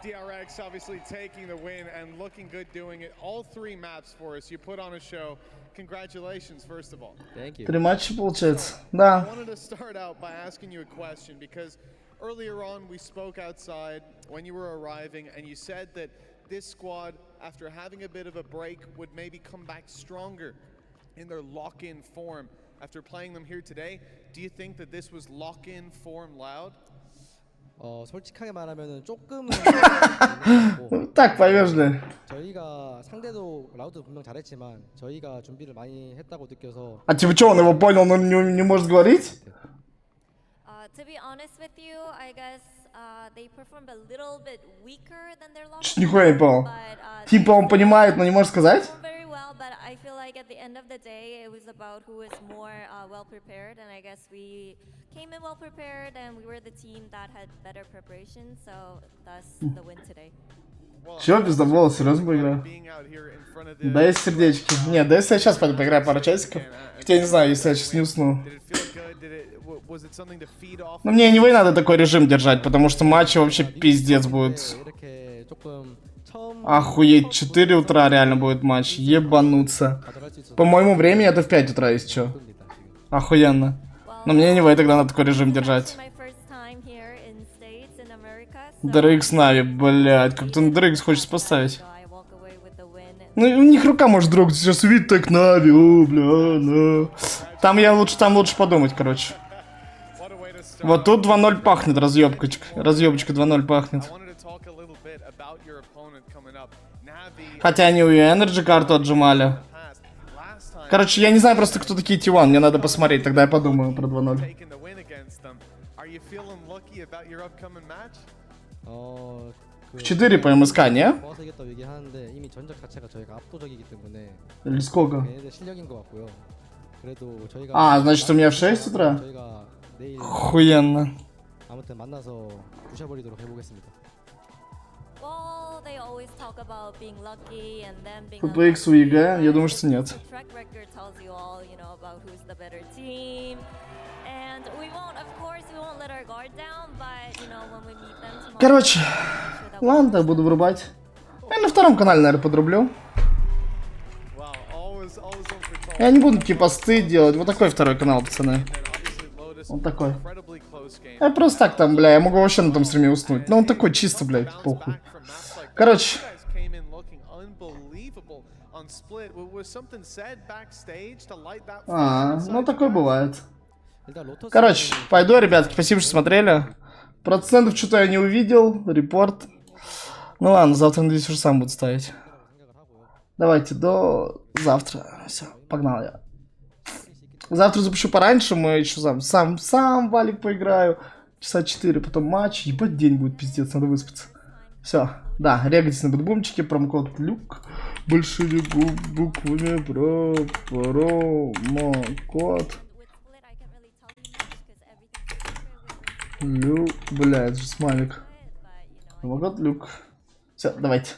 DRX obviously taking the win and looking good doing it. All 3 maps for us. You put on a show. Congratulations, first of all. Thank you. 3 матча получается. Да. I wanted to start out by asking you a question because earlier on we spoke outside when you were arriving and you said that this squad, after having a bit of a break, would maybe come back stronger in their lock-in form. After playing them here today, do you think that this was lock-in form Loud? 솔직하게 말하면은 조금은 Так, повежливо. 저희가 상대도 라우드 분명 잘했지만 저희가 준비를 많이 했다고 느껴서. А типа что, он его понял, но не может говорить? To be honest with you, I guess they performed a little bit weaker than their last. Нихуя не понял. Типа он понимает, но не может сказать? Very well, but I feel like at the end of the day, it was about who is more well prepared, and I guess we came in well prepared, and we were the team that had better preparation, so thus the win today. Чё, пиздобол, серьезно поиграю? Да есть сердечки. Нет, да если я сейчас пойду поиграю пару часиков. Хотя я не знаю, если я сейчас не усну. Но мне anyway надо такой режим держать, потому что матчи вообще пиздец будет. Охуеть, 4 утра реально будет матч. Ебануться. По моему времени это в 5 утра, если чё. Охуенно. Но мне anyway тогда надо такой режим держать. DRX Нави, блядь, как-то на DRX хочется поставить. Ну, у них рука может дрогнуть, сейчас увидит так Нави, о, бля, на. Там лучше подумать, короче. Вот тут 2-0 пахнет, разъебочка. Разъебочка 2-0 пахнет. Хотя они у Energy карту отжимали. Короче, я не знаю просто, кто такие T1, мне надо посмотреть, тогда я подумаю про 2-0. В 4 по МСК, не? Или сколько? А, значит у меня в 6 утра? Охуенно. По X у ЕГЭ? Я думаю, что нет. Короче, ладно, я буду врубать. Я на втором канале, наверное, подрублю. Я не буду такие посты делать. Вот такой второй канал, пацаны. Вот такой. Я просто так там, бля, я могу вообще на том стриме уснуть. Но он такой чисто, блядь, похуй. Короче. Ну такой бывает. Короче, пойду, ребятки, спасибо, что смотрели. Процентов что-то я не увидел. Репорт. Ну ладно, завтра, надеюсь, уже сам буду ставить. Давайте, до завтра. Все, погнал я. Завтра запущу пораньше, мы еще сам валик поиграю. Часа 4, потом матч. Ебать, день будет, пиздец, надо выспаться. Все, да, регайтесь на бэтбумчике, промокод ЛЮК. Большими буквами промокод. Бля, это же смайлик. Промокод ЛЮК. Все, давайте.